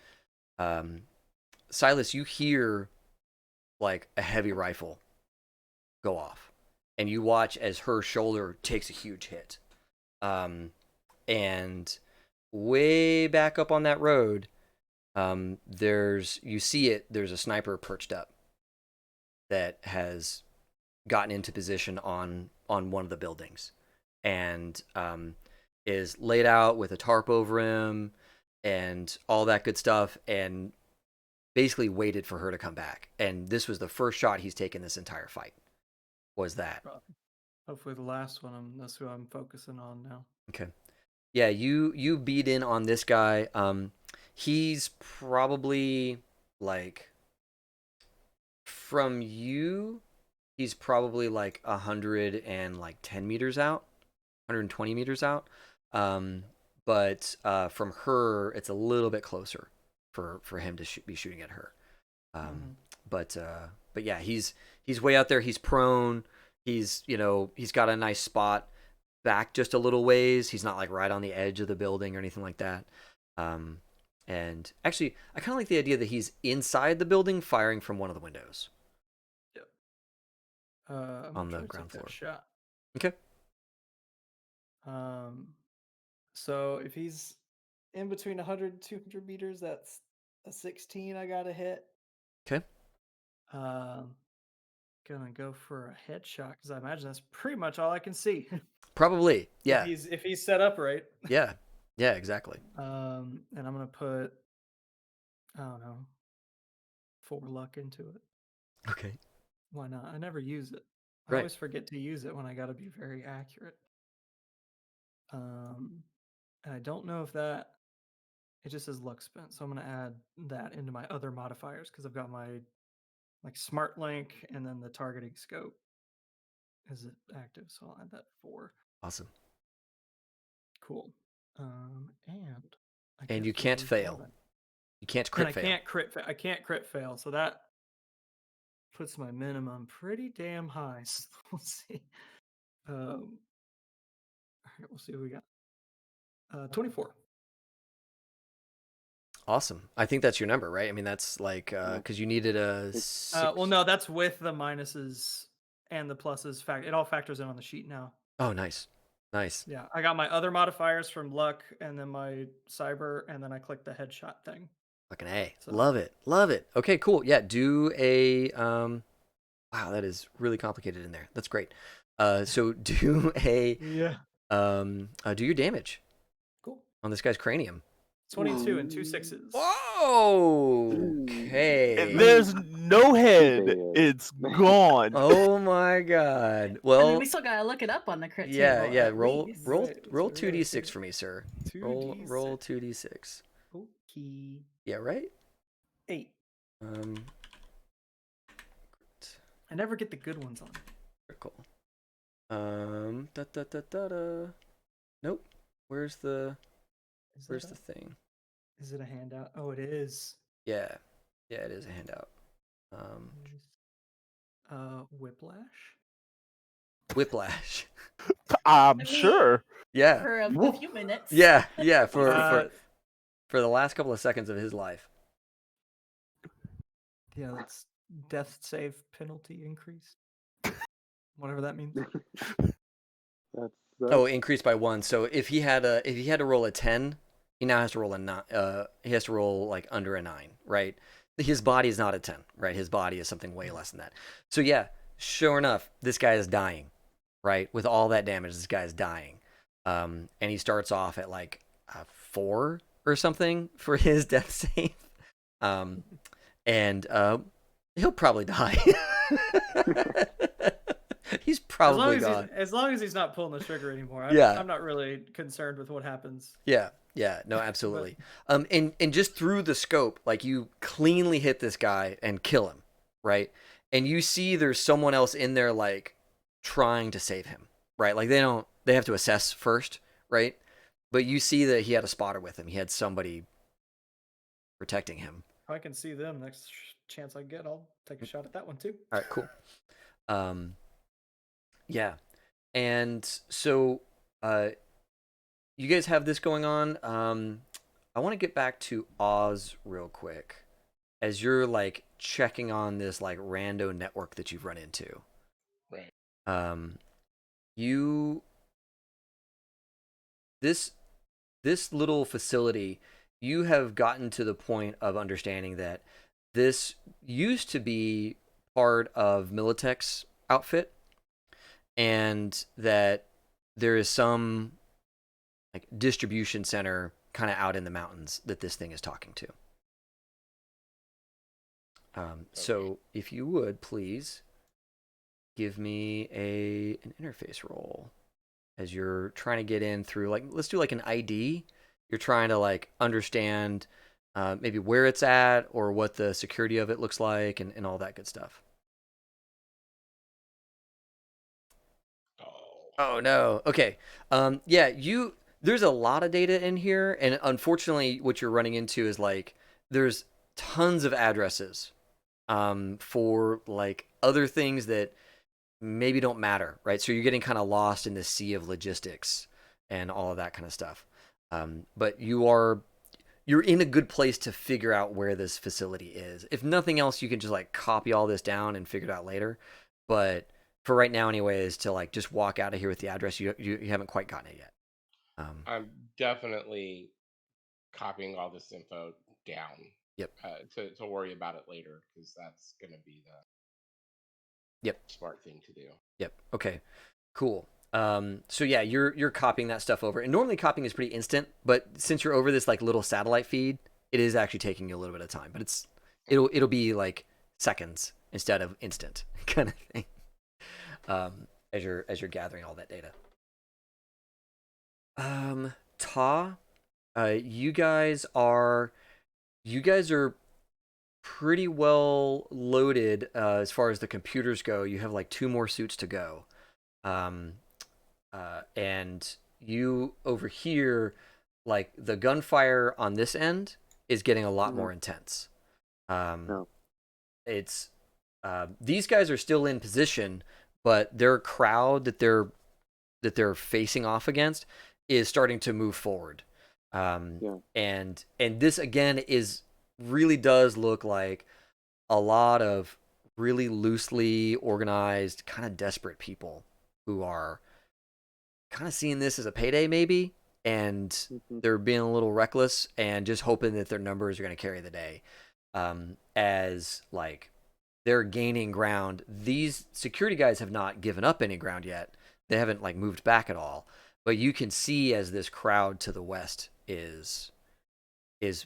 Silas, you hear like a heavy rifle go off, and you watch as her shoulder takes a huge hit. And way back up on that road, there's a sniper perched up that has gotten into position on one of the buildings, and is laid out with a tarp over him and all that good stuff, and basically waited for her to come back. And this was the first shot he's taken this entire fight. Was that? Hopefully the last one. That's who I'm focusing on now. Okay. Yeah, you beat in on this guy. He's probably like, from you, he's probably like 110 meters out, 120 meters out. But from her, it's a little bit closer for him to be shooting at her. But yeah, he's way out there. He's prone. He's got a nice spot back just a little ways. He's not like right on the edge of the building or anything like that. And actually, I kind of like the idea that he's inside the building firing from one of the windows. Yep. On the ground floor. Shot. Okay. So if he's in between 100 and 200 meters. That's a 16 I got to hit. Okay. Gonna go for a headshot because I imagine that's pretty much all I can see. Probably. Yeah. If he's set up right. Yeah. Yeah, exactly. And I'm gonna put, I don't know, 4 luck into it. Okay. Why not? I never use it. I Right. always forget to use it when I gotta be very accurate. And I don't know if that, it just says luck spent, so I'm gonna add that into my other modifiers because I've got my like smart link and then the targeting scope is it active, so I'll add that 4. Awesome. Cool. And I And guess you we can't always fail. do that. You can't And crit I fail. I can't crit fail, so that puts my minimum pretty damn high. So we'll see. All right, we'll see what we got. 24. Awesome. I think that's your number, right? I mean, that's like because you needed a. Well, no, that's with the minuses and the pluses. It all factors in on the sheet now. Oh, nice. Nice. Yeah, I got my other modifiers from luck, and then my cyber, and then I clicked the headshot thing. Fucking A. So- Love it. Love it. Okay, cool. Yeah, do a wow, that is really complicated in there. That's great. So do a Yeah. do your damage Cool. on this guy's cranium. 22 and 2 6s. Whoa. Okay. There's no head. It's gone. Oh my god. I mean, Well, we still gotta look it up on the crit yeah, table. yeah. at Roll least. roll Right, roll that's what we 2d6 gotta for me, sir. 2d6. Roll 2d6. Okay. Yeah, right? 8. Um I never get the good ones on. critical. Da da da da da. Nope. Where's the thing? Is it a handout? Oh, it is. Yeah. Yeah, it is a handout. Whiplash. Whiplash. I'm mean- sure. Yeah. For a few minutes. Yeah, yeah, for the last couple of seconds of his life. Yeah, that's death save penalty increase. Whatever that means. That's Oh, increased by 1. So if he had to roll a 10, he now has to roll a 9. He has to roll like under a 9, right? His body is not a 10, right? His body is something way less than that. So yeah, sure enough, this guy is dying, right? With all that damage, this guy is dying. And he starts off at like 4 or something for his death save. And he'll probably die. He's probably gone. As long as he's not pulling the trigger anymore. Yeah. I'm not really concerned with what happens. Yeah, no, absolutely. And just through the scope, like you cleanly hit this guy and kill him, right? And you see there's someone else in there like trying to save him, right? Like they have to assess first, right? But you see that he had a spotter with him. He had somebody protecting him. If I can see them, next chance I get, I'll take a shot at that one too. All right, cool. Yeah. And so you guys have this going on. I want to get back to Oz real quick as you're like checking on this like rando network that you've run into. Right. This little facility, you have gotten to the point of understanding that this used to be part of Militech's outfit, and that there is some like distribution center kind of out in the mountains that this thing is talking to. So if you would please give me an interface roll as you're trying to get in through, like, let's do like an ID. You're trying to like understand maybe where it's at or what the security of it looks like and all that good stuff. Oh no. Okay. Yeah, there's a lot of data in here, and unfortunately what you're running into is like there's tons of addresses for like other things that maybe don't matter, right? So you're getting kind of lost in the sea of logistics and all of that kind of stuff. But you're in a good place to figure out where this facility is. If nothing else, you can just like copy all this down and figure it out later. But for right now, anyways, to like just walk out of here with the address, you haven't quite gotten it yet. I'm definitely copying all this info down. Yep. To worry about it later, because that's going to be the smart thing to do. Yep. Okay. Cool. So yeah, you're copying that stuff over, and normally copying is pretty instant, but since you're over this like little satellite feed, it is actually taking you a little bit of time. But it'll be like seconds instead of instant kind of thing. As you're gathering all that data. Ta, you guys are pretty well loaded as far as the computers go. You have like 2 more suits to go. And you over here, like the gunfire on this end is getting a lot more intense. It's these guys are still in position, but their crowd that they're facing off against is starting to move forward. And this again really does look like a lot of really loosely organized, kind of desperate people who are kind of seeing this as a payday maybe, and they're being a little reckless and just hoping that their numbers are going to carry the day. As like they're gaining ground, these security guys have not given up any ground yet. They haven't like moved back at all, but you can see as this crowd to the west is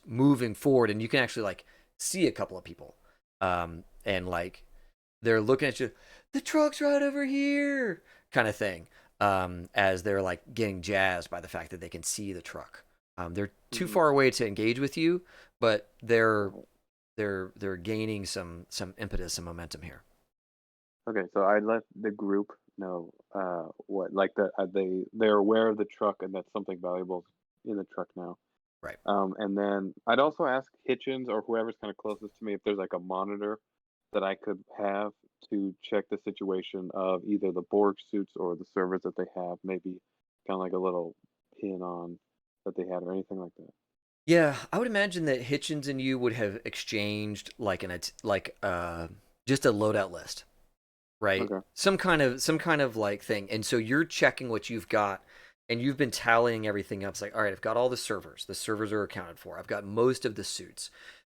moving forward, and you can actually like see a couple of people, and like they're looking at you, the truck's right over here kind of thing, as they're like getting jazzed by the fact that they can see the truck. They're too far away to engage with you, but they're gaining some impetus and momentum here. Okay, so I let the group know what like they're aware of the truck and that something valuable in the truck now. Right. And then I'd also ask Hitchens or whoever's kind of closest to me if there's like a monitor that I could have to check the situation of either the Borg suits or the servers that they have, maybe kind of like a little pin on that they had or anything like that. Yeah, I would imagine that Hitchens and you would have exchanged like just a loadout list, right? Okay. Some kind of like thing, and so you're checking what you've got, and you've been tallying everything up. It's like, all right, I've got all the servers. The servers are accounted for. I've got most of the suits,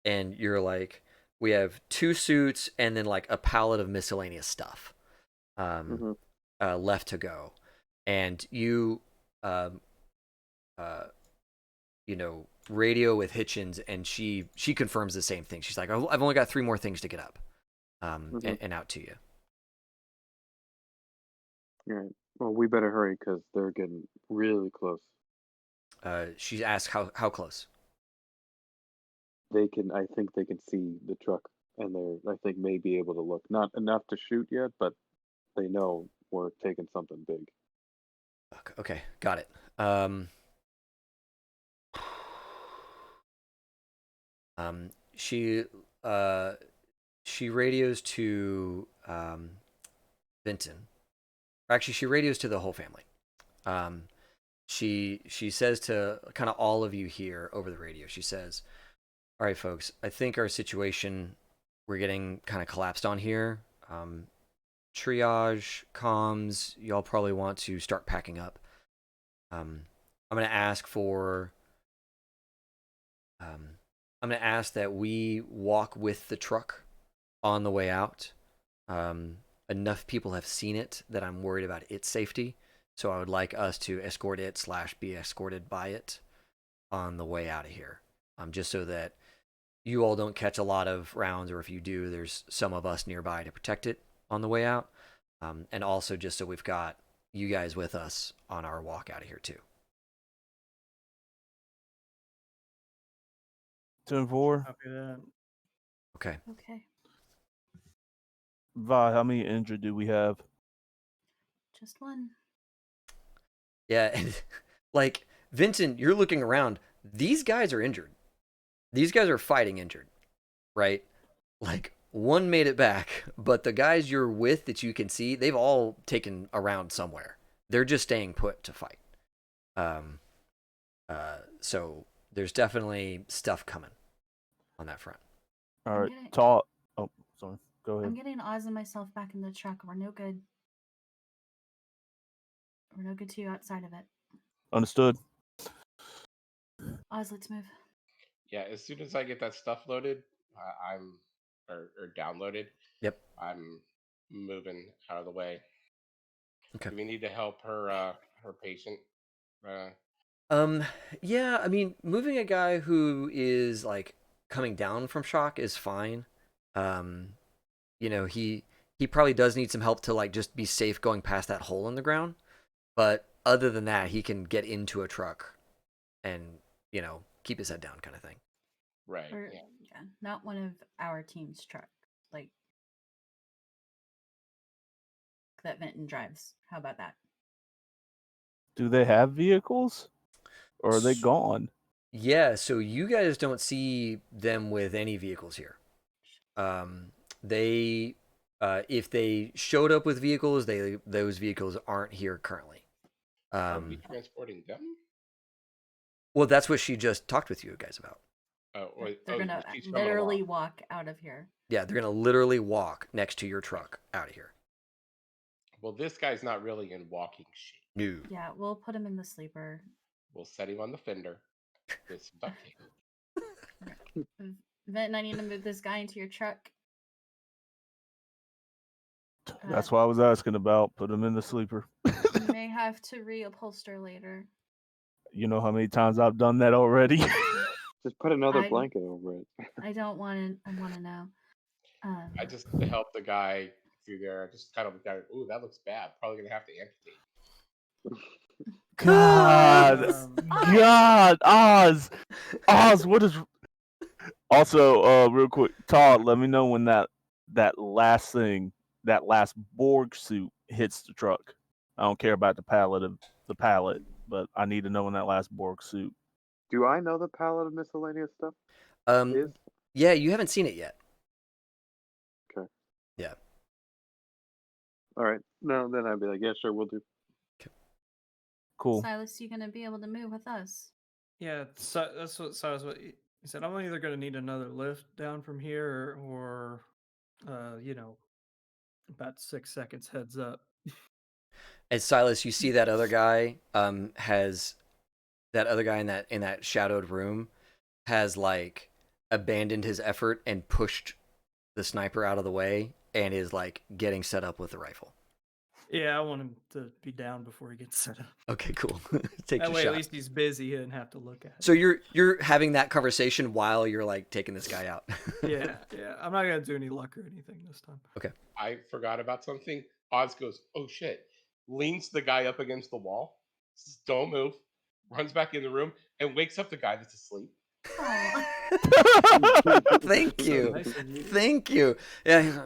and you're like, we have 2 suits and then like a pallet of miscellaneous stuff left to go, and you radio with Hitchens, and she confirms the same thing. She's like, I've only got 3 more things to get up, and out to you. All right. Well, we better hurry because they're getting really close. She asks how close. I think they can see the truck, and I think may be able to look. Not enough to shoot yet, but they know we're taking something big. Okay, got it. She radios to Vinton. Actually, she radios to the whole family. She says to kind of all of you here over the radio. She says, "All right, folks, I think our situation, we're getting kind of collapsed on here. Triage, comms, y'all probably want to start packing up. I'm gonna ask that we walk with the truck on the way out. Enough people have seen it that I'm worried about its safety, so I would like us to escort it / be escorted by it on the way out of here. Just so that you all don't catch a lot of rounds, or if you do, there's some of us nearby to protect it on the way out. And also just so we've got you guys with us on our walk out of here too." 10-4. Copy that. Okay. Okay. Vi, how many injured do we have? Just 1. Yeah, and like Vincent, you're looking around. These guys are injured. These guys are fighting injured, right? Like 1 made it back, but the guys you're with that you can see, they've all taken a round somewhere. They're just staying put to fight. So there's definitely stuff coming on that front. All right, talk. Oh, sorry. Go ahead. I'm getting Oz and myself back in the truck. We're no good. We're no good to you outside of it. Understood. Oz, let's move. Yeah, as soon as I get that stuff loaded, I'm or downloaded. Yep. I'm moving out of the way. Okay. Do we need to help her patient? Yeah, I mean, moving a guy who is like coming down from shock is fine. Um, he probably does need some help to like just be safe going past that hole in the ground. But other than that, he can get into a truck and, keep his head down kind of thing. Right. Or, Yeah. not one of our team's truck, like that Vinton drives. How about that? Do they have vehicles, or are they gone? Yeah, so you guys don't see them with any vehicles here. They, if they showed up with vehicles, those vehicles aren't here currently. Are we transporting them? Well, that's what she just talked with you guys about. They're gonna she's coming literally along. walk out of here. Yeah, they're gonna literally walk next to your truck out of here. Well, this guy's not really in walking shape. No. Yeah, we'll put him in the sleeper. We'll set him on the fender with some duct tape. Vinton, I need to move this guy into your truck. That's what I was asking about. Put him in the sleeper. You may have to reupholster later. You know how many times I've done that already? Just put another blanket over it. I don't want to. I want to know. I just to help the guy through there. I just kind of got, ooh, that looks bad. Probably gonna have to amputate. God, Oz, what is? Also, real quick, Todd, let me know when that last Borg suit hits the truck. I don't care about the pallet, but I need to know when that last Borg suit. Do I know the palette of miscellaneous stuff? Yeah, you haven't seen it yet. Okay. Yeah. All right. No, then I'd be like, yeah, sure, we'll do. Okay. Cool. Silas, you gonna be able to move with us? Yeah, so that's what Silas. What he said. I'm either going to need another lift down from here, or about 6 seconds heads up. As Silas, you see that other guy has that other guy in that shadowed room has like abandoned his effort and pushed the sniper out of the way and is like getting set up with the rifle. Yeah, I want him to be down before he gets set up. Okay, cool. Take that your way, shot. at least he's busy. He didn't have to look at it. So you're having that conversation while you're like taking this guy out. yeah. I'm not gonna do any luck or anything this time. Okay. I forgot about something. Oz goes, oh shit. Leans the guy up against the wall. Says, don't move. Runs back in the room and wakes up the guy that's asleep. Thank you. Nice of you. Thank you. Yeah.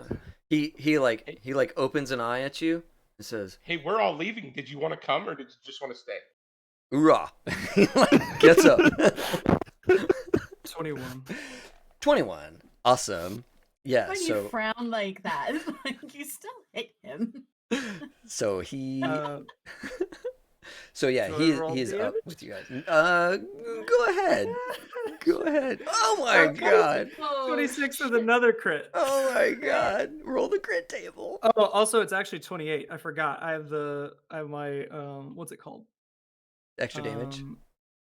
He like opens an eye at you and says, hey, we're all leaving. Did you want to come or did you just want to stay? "Hoorah!" He like gets up. 21. 21. Awesome. Yeah. When you frown like that, like you still hit him. So he. So yeah, he's up with you guys. Go ahead. Go ahead. Oh my god. 26 with another crit. Oh my god. Roll the crit table. Oh, also it's actually 28. I forgot. I have my what's it called? Extra damage.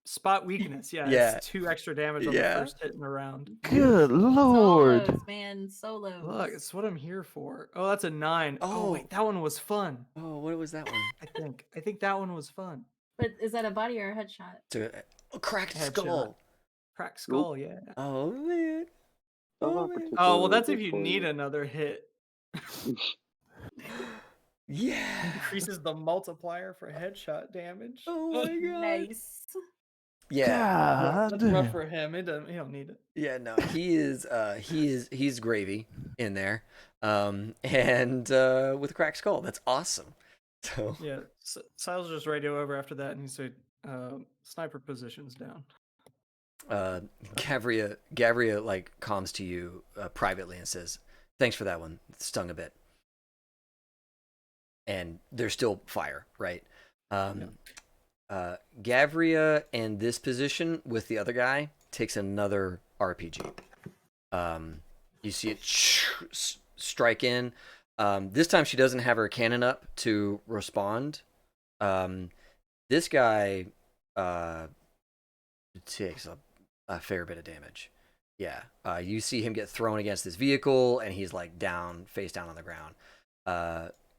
Spot weakness. Yeah. It's 2 extra damage on the first hit in the round. Good lord. Solos, man, solos. Look, it's what I'm here for. Oh, that's a 9. Oh wait, that one was fun. Oh, what was that one? I think that one was fun. But is that a body or a headshot? So, a cracked Headshot. skull. Cracked skull, yeah. Oh man. Oh, man. Oh well, that's if you need another hit. Yeah. Increases the multiplier for headshot damage. Oh my god. Nice. Yeah. That's rough for him. He don't need it. Yeah, no, he's gravy in there. And with a cracked skull. That's awesome. So yeah, Silas just radio over after that and he said sniper positions down. Gavria like calms to you privately and says, "Thanks for that one. It stung a bit." And there's still fire, right? Gavria and this position with the other guy takes another RPG. You see it strike in. This time she doesn't have her cannon up to respond. This guy takes a fair bit of damage. Yeah, you see him get thrown against this vehicle, and he's like face down on the ground.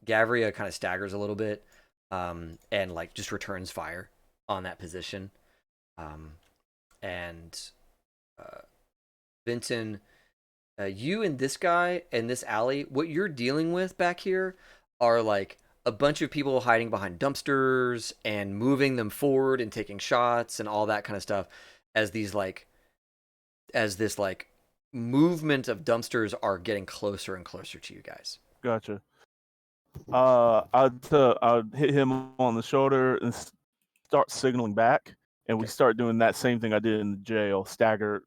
Gavria kind of staggers a little bit, and like just returns fire on that position. And Vinton, you and this guy and this alley, what you're dealing with back here are like a bunch of people hiding behind dumpsters and moving them forward and taking shots and all that kind of stuff as this like movement of dumpsters are getting closer and closer to you guys. Gotcha. I'd hit him on the shoulder and start signaling back, and we start doing that same thing I did in the jail, stagger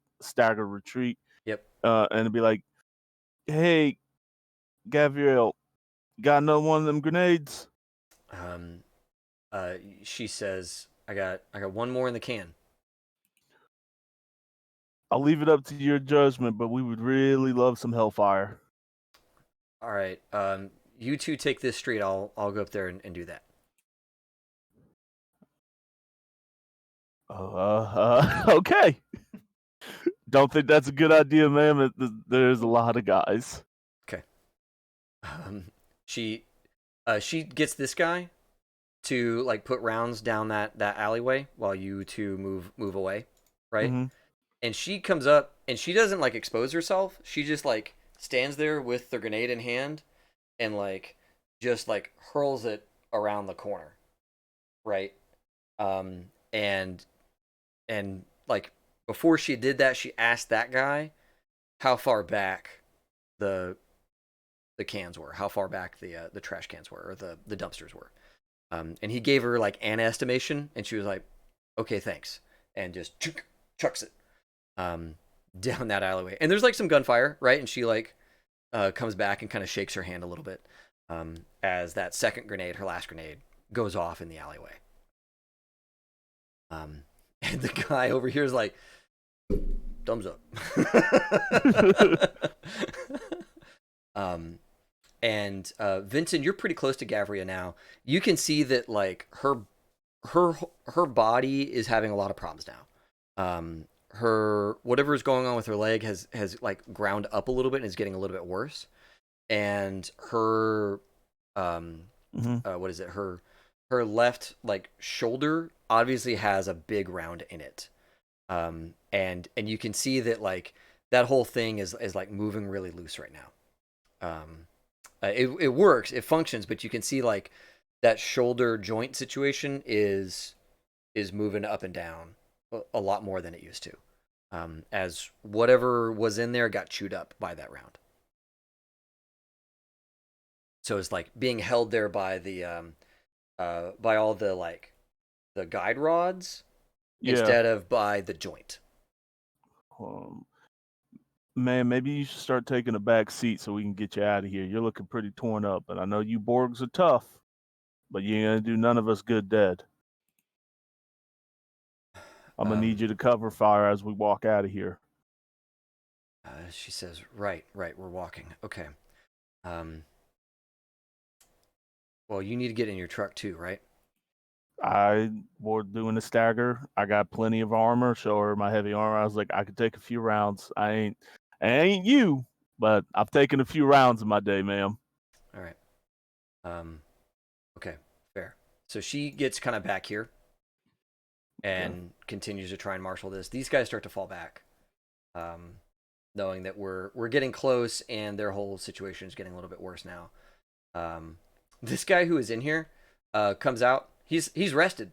retreat. Yep. And it'd be like, hey, Gabrielle, got another one of them grenades? She says, I got one more in the can. I'll leave it up to your judgment, but we would really love some hellfire. All right. You two take this street. I'll go up there and do that. Okay. Don't think that's a good idea, ma'am. There's a lot of guys. Okay. She gets this guy to like put rounds down that alleyway while you two move away, right? Mm-hmm. And she comes up and she doesn't like expose herself. She just like stands there with the grenade in hand and like just like hurls it around the corner, right? And like before she did that, she asked that guy how far back the cans were, how far back the trash cans were, or the dumpsters were. And he gave her like an estimation, and she was like, "Okay, thanks," and just chucks it down that alleyway. And there's like some gunfire, right? And she like comes back and kind of shakes her hand a little bit as that second grenade, her last grenade, goes off in the alleyway. And the guy over here is like, thumbs up. And Vincent, you're pretty close to Gavria now. You can see that like her body is having a lot of problems now. Her whatever is going on with her leg has like ground up a little bit and is getting a little bit worse. And her what is it? Her left like shoulder obviously has a big round in it. And you can see that like that whole thing is like moving really loose right now. It works, it functions, but you can see like that shoulder joint situation is moving up and down a lot more than it used to, as whatever was in there got chewed up by that round. So it's like being held there by the by all the like the guide rods instead of by the joint. Man, maybe you should start taking a back seat so we can get you out of here. You're looking pretty torn up, and I know you Borgs are tough, but you ain't gonna do none of us good dead. I'm gonna need you to cover fire as we walk out of here. She says, right, we're walking. Okay. Well, you need to get in your truck too, right? We're doing a stagger. I got plenty of armor. Show her my heavy armor. I was like, I could take a few rounds. I ain't you, but I've taken a few rounds in my day, ma'am. All right. Okay, fair. So she gets kind of back here and continues to try and marshal this. These guys start to fall back, knowing that we're getting close and their whole situation is getting a little bit worse now. This guy who is in here comes out. He's rested.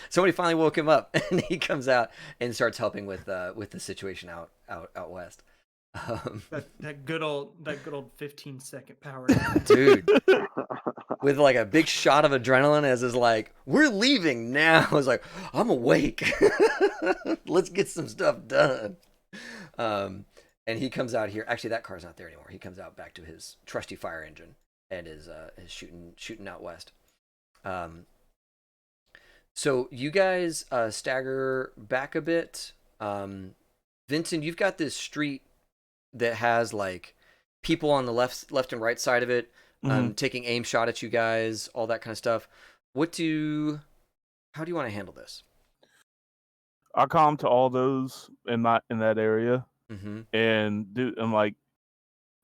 Somebody finally woke him up, and he comes out and starts helping with the situation out west. That good old 15-second power dude, with like a big shot of adrenaline as is like, we're leaving now. I was like, I'm awake. Let's get some stuff done. And he comes out here. Actually, that car's not there anymore. He comes out back to his trusty fire engine and is shooting out west. So you guys stagger back a bit. Vincent, you've got this street that has like people on the left and right side of it, taking aim shot at you guys, all that kind of stuff. How do you want to handle this? I calm to all those in that area, Mm-hmm. and I'm like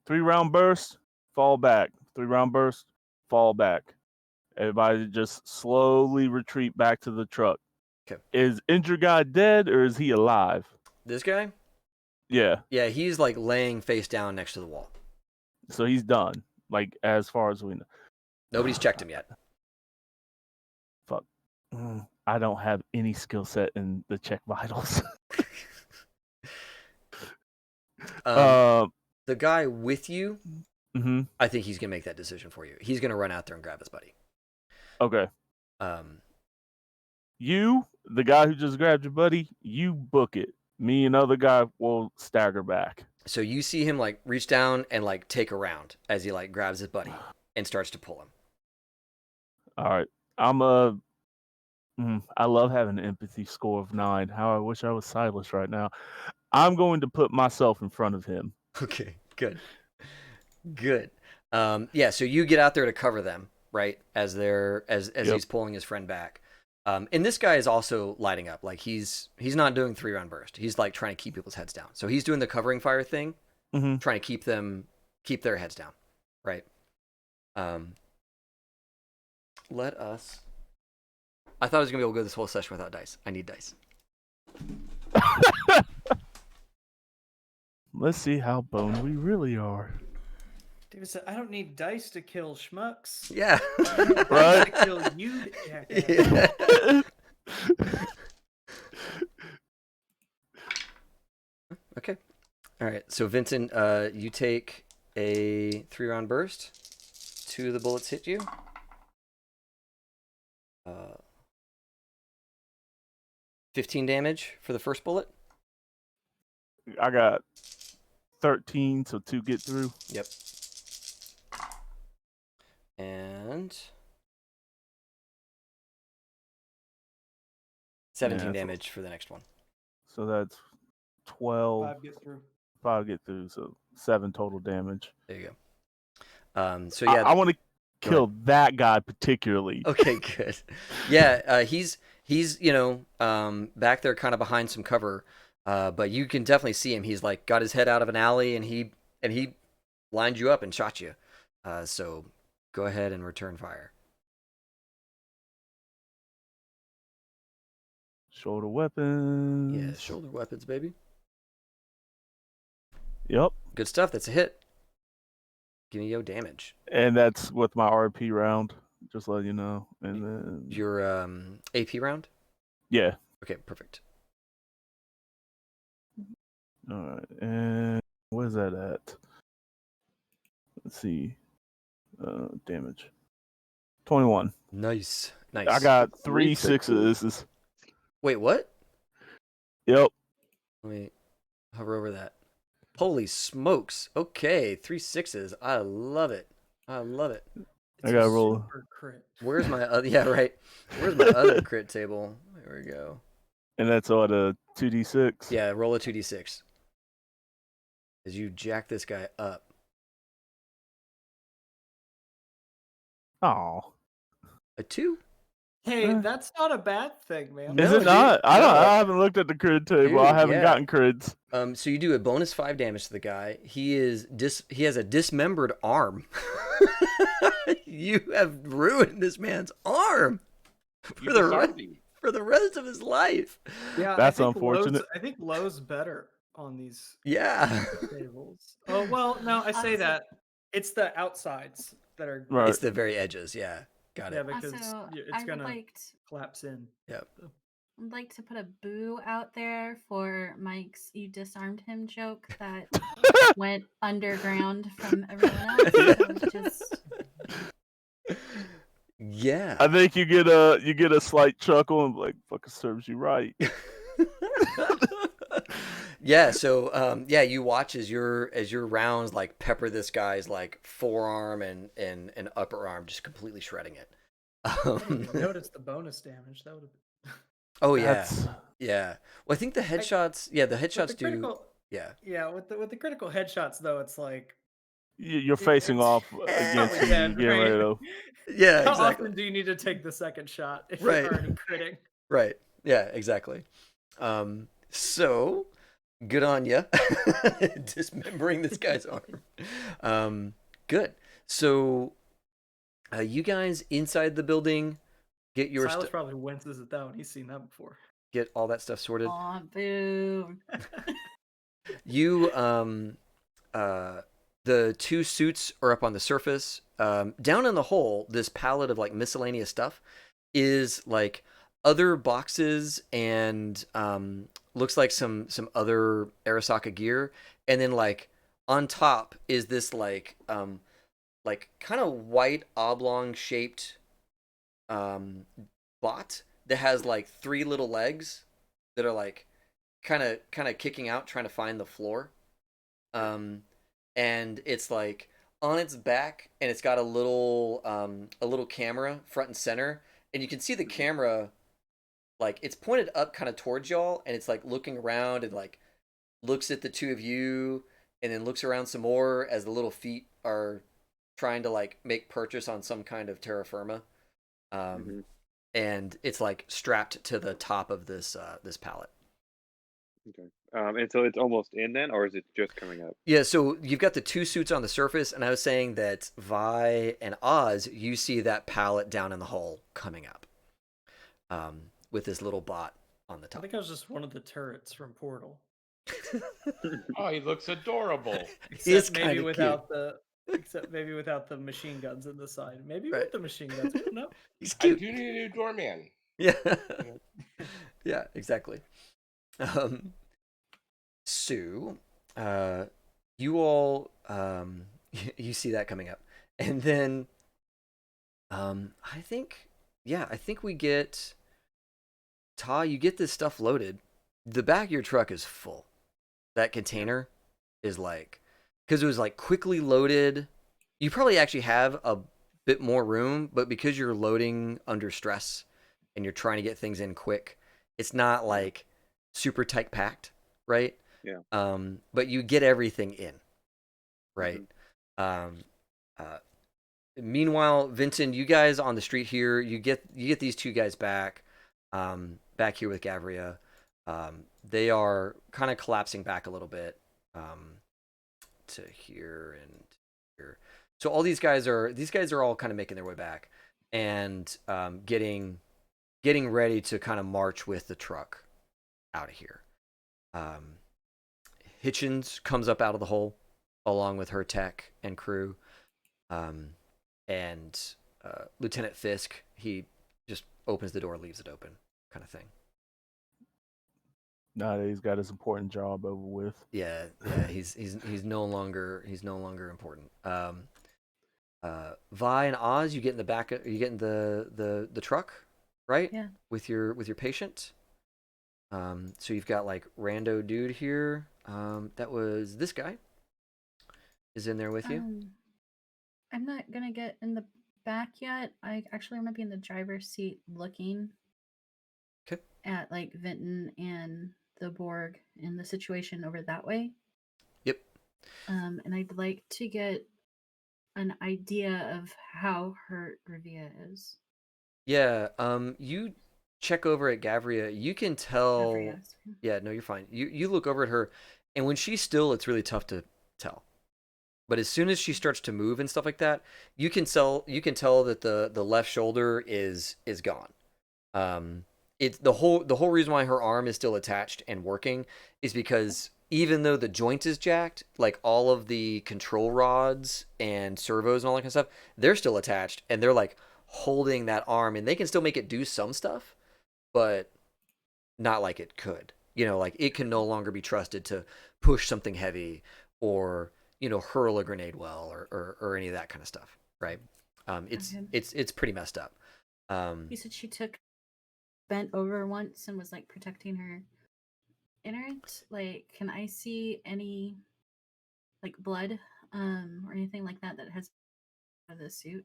3-round burst, fall back. 3-round burst, fall back. Everybody just slowly retreat back to the truck. Okay. Is injured guy dead or is he alive? This guy? Yeah. Yeah, he's like laying face down next to the wall. So he's done. Like as far as we know. Nobody's checked him yet. Fuck. I don't have any skill set in the check vitals. The guy with you, mm-hmm. I think he's gonna make that decision for you. He's gonna run out there and grab his buddy. Okay. You, the guy who just grabbed your buddy, you book it. Me and other guy will stagger back. So you see him like reach down and like take a round as he like grabs his buddy and starts to pull him. All right. I love having an empathy score of 9. How I wish I was Silas right now. I'm going to put myself in front of him. Okay, good. Yeah, so you get out there to cover them, right? As he's pulling his friend back. And this guy is also lighting up. Like he's not doing 3-round burst. He's like trying to keep people's heads down. So he's doing the covering fire thing, trying to keep their heads down, right? Let us. I thought I was gonna be able to go this whole session without dice. I need dice. Let's see how boned we really are. David said, "I don't need dice to kill schmucks. Yeah, Right. To kill you, jackass." Yeah. Okay. All right. So Vincent, you take a 3-round burst. 2 of the bullets hit you. 15 damage for the first bullet. I got 13, so 2 get through. Yep. And 17 damage for the next one. So that's 12. 5 get through. 5 get through, so 7 total damage. There you go. So yeah, I want to kill that guy particularly. Okay, good. Yeah, he's back there kind of behind some cover, but you can definitely see him. He's like got his head out of an alley, and he lined you up and shot you. So go ahead and return fire. Shoulder weapons. Yeah, shoulder weapons, baby. Yep. Good stuff. That's a hit. Give me your damage. And that's with my RP round, just letting you know. And then your AP round? Yeah. Okay, perfect. All right. And where's that at? Let's see. Damage. 21. Nice. I got 3 6s. Wait, what? Yep. Let me hover over that. Holy smokes. Okay, 3 6s. I love it. I gotta roll. Crit. Where's my other? Yeah, right. Where's my other crit table? There we go. And that's all a 2d6. Yeah, roll a 2d6 as you jack this guy up. Oh. A 2? Hey, that's not a bad thing, man. Is it not? I haven't looked at the crit table. Dude, I haven't gotten crits. So you do a bonus 5 damage to the guy. He has a dismembered arm. You have ruined this man's arm for the rest of his life. Yeah, that's unfortunate. I think low's better on these tables. Oh well, no, I say that it's the outsides that are. Right. It's the very edges. Yeah. Got it. Yeah, because Also, it's going to collapse in. Yep. I'd like to put a boo out there for Mike's "you disarmed him" joke that went underground from everyone else. So just... Yeah. I think you get a slight chuckle and like, fucking serves you right. Yeah, so you watch as your rounds like pepper this guy's like forearm and upper arm, just completely shredding it. Notice the bonus damage. That would have been... Oh yeah, yeah. Well, I think the headshots. The headshots do. Yeah. Yeah, with the critical headshots though, it's like you're facing off against you. Getting ready to... Yeah. How exactly. often do you need to take the second shot if Right. you're already critting? Right. Yeah. Exactly. So good on you, dismembering this guy's arm. Good. So you guys inside the building get your Silas probably winces at that one. He's seen that before. get all that stuff sorted. Aw, boo. You the two suits are up on the surface. Down in the hole, this pallet of like miscellaneous stuff is like other boxes and looks like some other Arasaka gear, and then like on top is this like kind of white oblong shaped bot that has like three little legs that are like kind of kicking out trying to find the floor. And it's like on its back, and it's got a little camera front and center, and you can see the camera like it's pointed up kind of towards y'all, and it's like looking around and like looks at the two of you, and then looks around some more as the little feet are trying to like make purchase on some kind of terra firma. And it's like strapped to the top of this pallet. Okay. And so it's almost in then, or is it just coming up? Yeah, so you've got the two suits on the surface, and I was saying that Vi and Oz, you see that pallet down in the hole coming up, with this little bot on the I top. think I was just one of the turrets from Portal. Oh, he looks adorable. Except maybe without the machine guns in the side. Maybe Right. with the machine guns. I don't know. He's I cute. do need a new doorman. Yeah. Yeah, exactly. So, you all, you see that coming up, and then, I think we get you get this stuff loaded. The back of your truck is full. That container is like, because it was like quickly loaded. You probably actually have a bit more room, but because you're loading under stress and you're trying to get things in quick, it's not like super tight packed, right? Yeah. But you get everything in, right? Meanwhile, Vincent, you guys on the street here, you get these two guys back here with Gavria. They are kind of collapsing back a little bit to here and here. So all these guys are all kind of making their way back and getting ready to kind of march with the truck out of here. Hitchens comes up out of the hole along with her tech and crew. And Lieutenant Fisk, he just opens the door, leaves it open, kind of thing. Now that he's got his important job over with. Yeah, he's no longer important. Vi and Oz, you get in the back, you get in the truck, right? Yeah. With your patient. So you've got like rando dude here. That was this guy. Is in there with you. I'm not gonna get in the back yet. I actually might be in the driver's seat looking at like Vinton and the Borg and the situation over that way. Yep. And I'd like to get an idea of how hurt Revia is. Yeah. You check over at Gavria. You can tell. Gavria. Yeah. No, you're fine. You look over at her, and when she's still, it's really tough to tell. But as soon as she starts to move and stuff like that, you can tell that the left shoulder is gone. It's the whole reason why her arm is still attached and working is because even though the joint is jacked, like all of the control rods and servos and all that kind of stuff, they're still attached and they're like holding that arm, and they can still make it do some stuff, but not like it could. Like it can no longer be trusted to push something heavy or hurl a grenade well or any of that kind of stuff, right? It's pretty messed up. You said she bent over once and was like protecting her innards. Like, can I see any like blood or anything like that has out of the suit?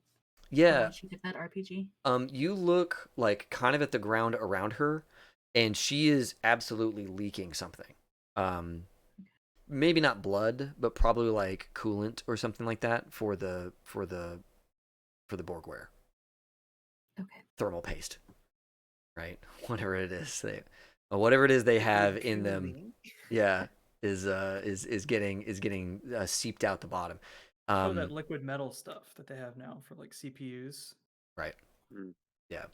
Yeah. She did that RPG. You look like kind of at the ground around her, and she is absolutely leaking something. Maybe not blood, but probably like coolant or something like that for the Borgware. Okay. Thermal paste, right? Whatever it is. Whatever it is they Liquid have in them, cooling. yeah, is getting seeped out the bottom. Oh, that liquid metal stuff that they have now for like CPUs. Right. Mm. Yeah.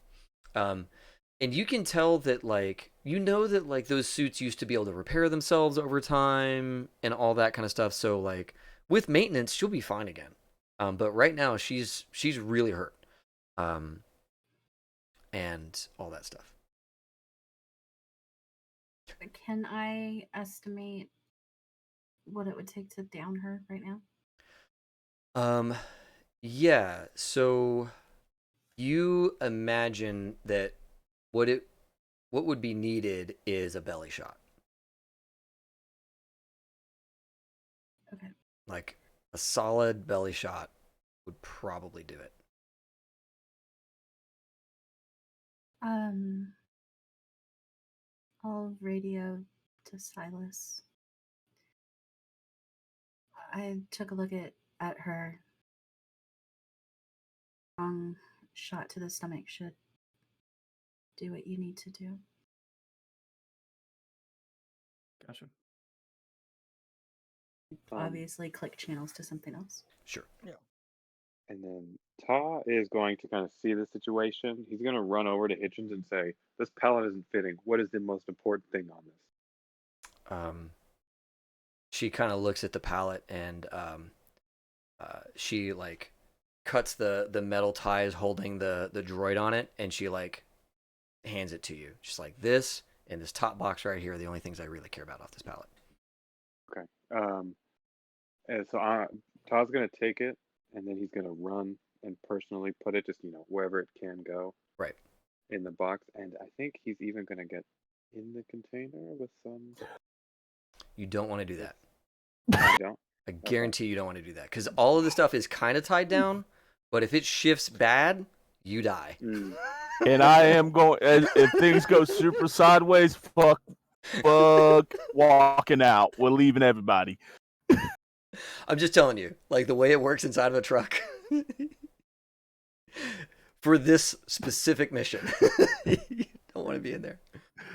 And you can tell that, like, that, like, those suits used to be able to repair themselves over time and all that kind of stuff. So, like, with maintenance, she'll be fine again. But right now, she's really hurt. And all that stuff. Can I estimate what it would take to down her right now? Yeah. So you imagine that what would be needed is a belly shot. Okay. Like a solid belly shot would probably do it. I'll radio to Silas. I took a look at her. Strong shot to the stomach should do what you need to do. Gotcha. Obviously, click channels to something else. Sure. Yeah. And then Ta is going to kind of see the situation. He's going to run over to Hitchens and say, "This pallet isn't fitting. What is the most important thing on this?" She kind of looks at the pallet and she like cuts the metal ties holding the droid on it, and she like hands it to you. She's like, this and this top box right here are the only things I really care about off this pallet. Okay. And so Ta's going to take it, and then he's going to run and personally put it just, wherever it can go. Right. In the box. And I think he's even going to get in the container with some... You don't want to do that. I don't? I guarantee you don't want to do that, because all of the stuff is kind of tied down, but if it shifts bad, you die. Mm. And I am going, if things go super sideways, fuck walking out. We're leaving everybody. I'm just telling you, like, the way it works inside of a truck for this specific mission, you don't want to be in there.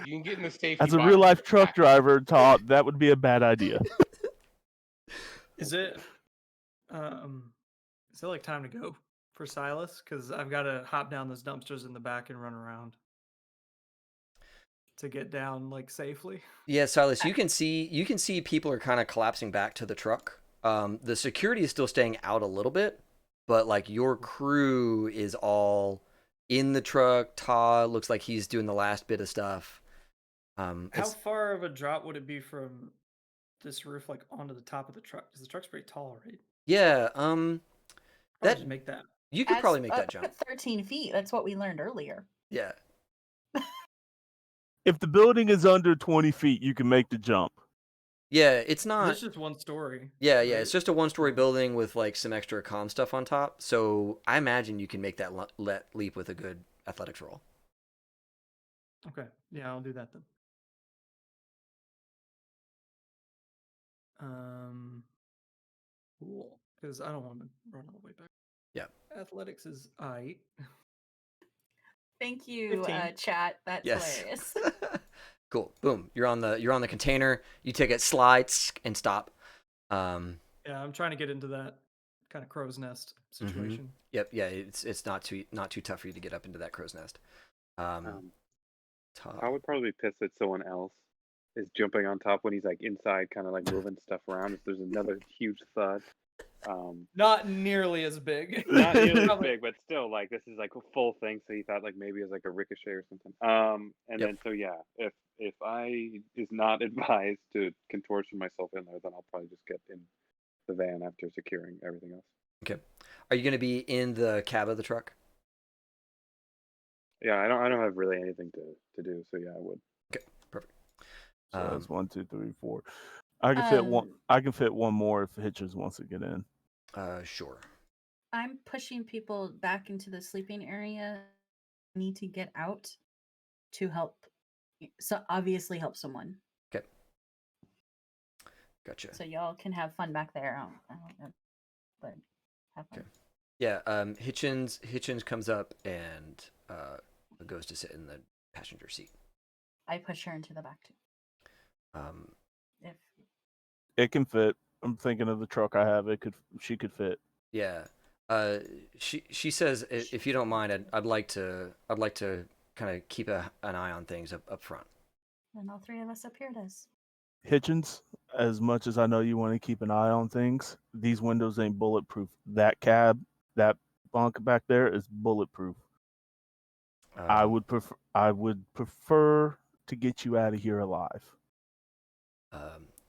You can get in the safety As a box real life in the truck back. driver, Todd, that would be a bad idea. Is it like time to go for Silas? Because I've got to hop down those dumpsters in the back and run around to get down like safely. Yeah, Silas, you can see people are kind of collapsing back to the truck. The security is still staying out a little bit, but like your crew is all in the truck. Todd looks like he's doing the last bit of stuff. How far of a drop would it be from this roof like onto the top of the truck? Because the truck's pretty tall, right? Yeah, Probably just make that. You could probably make that jump. At 13 feet. That's what we learned earlier. Yeah. If the building is under 20 feet, you can make the jump. Yeah, it's not. It's just one story. Yeah, right? yeah. It's just a one-story building with like some extra comm stuff on top. So I imagine you can make that leap with a good athletics roll. Okay. Yeah, I'll do that then. Cool. Because I don't want to run all the way back. Yeah. Athletics is I. Thank you, 15. chat. That's hilarious. Cool. Boom. You're on the container. You take it, slides, and stop. Yeah, I'm trying to get into that kind of crow's nest situation. Mm-hmm. Yep. Yeah. It's not too tough for you to get up into that crow's nest. I would probably piss that someone else is jumping on top when he's like inside, kind of like moving stuff around. If there's another huge thud. Not nearly as big. Not nearly as big, but still, like, this is like a full thing. So he thought like maybe it was like a ricochet or something. And then so yeah, if I is not advised to contortion myself in there, then I'll probably just get in the van after securing everything else. Okay. Are you going to be in the cab of the truck? Yeah, I don't have really anything to do. So yeah, I would. Okay. Perfect. So that's 1, 2, 3, 4. I can fit one. I can fit one more if Hitchens wants to get in. Sure. I'm pushing people back into the sleeping area. Need to get out to help. So obviously help someone. Okay. Gotcha. So y'all can have fun back there. I don't know, but have fun. Okay. Yeah. Hitchens comes up and goes to sit in the passenger seat. I push her into the back too. If It can fit. I'm thinking of the truck I have. She could fit. Yeah. She says if you don't mind, I'd like to kind of keep an eye on things up front. then all three of us up here does. Hitchens, as much as I know you want to keep an eye on things, these windows ain't bulletproof. That cab, that bunk back there is bulletproof. I would prefer to get you out of here alive.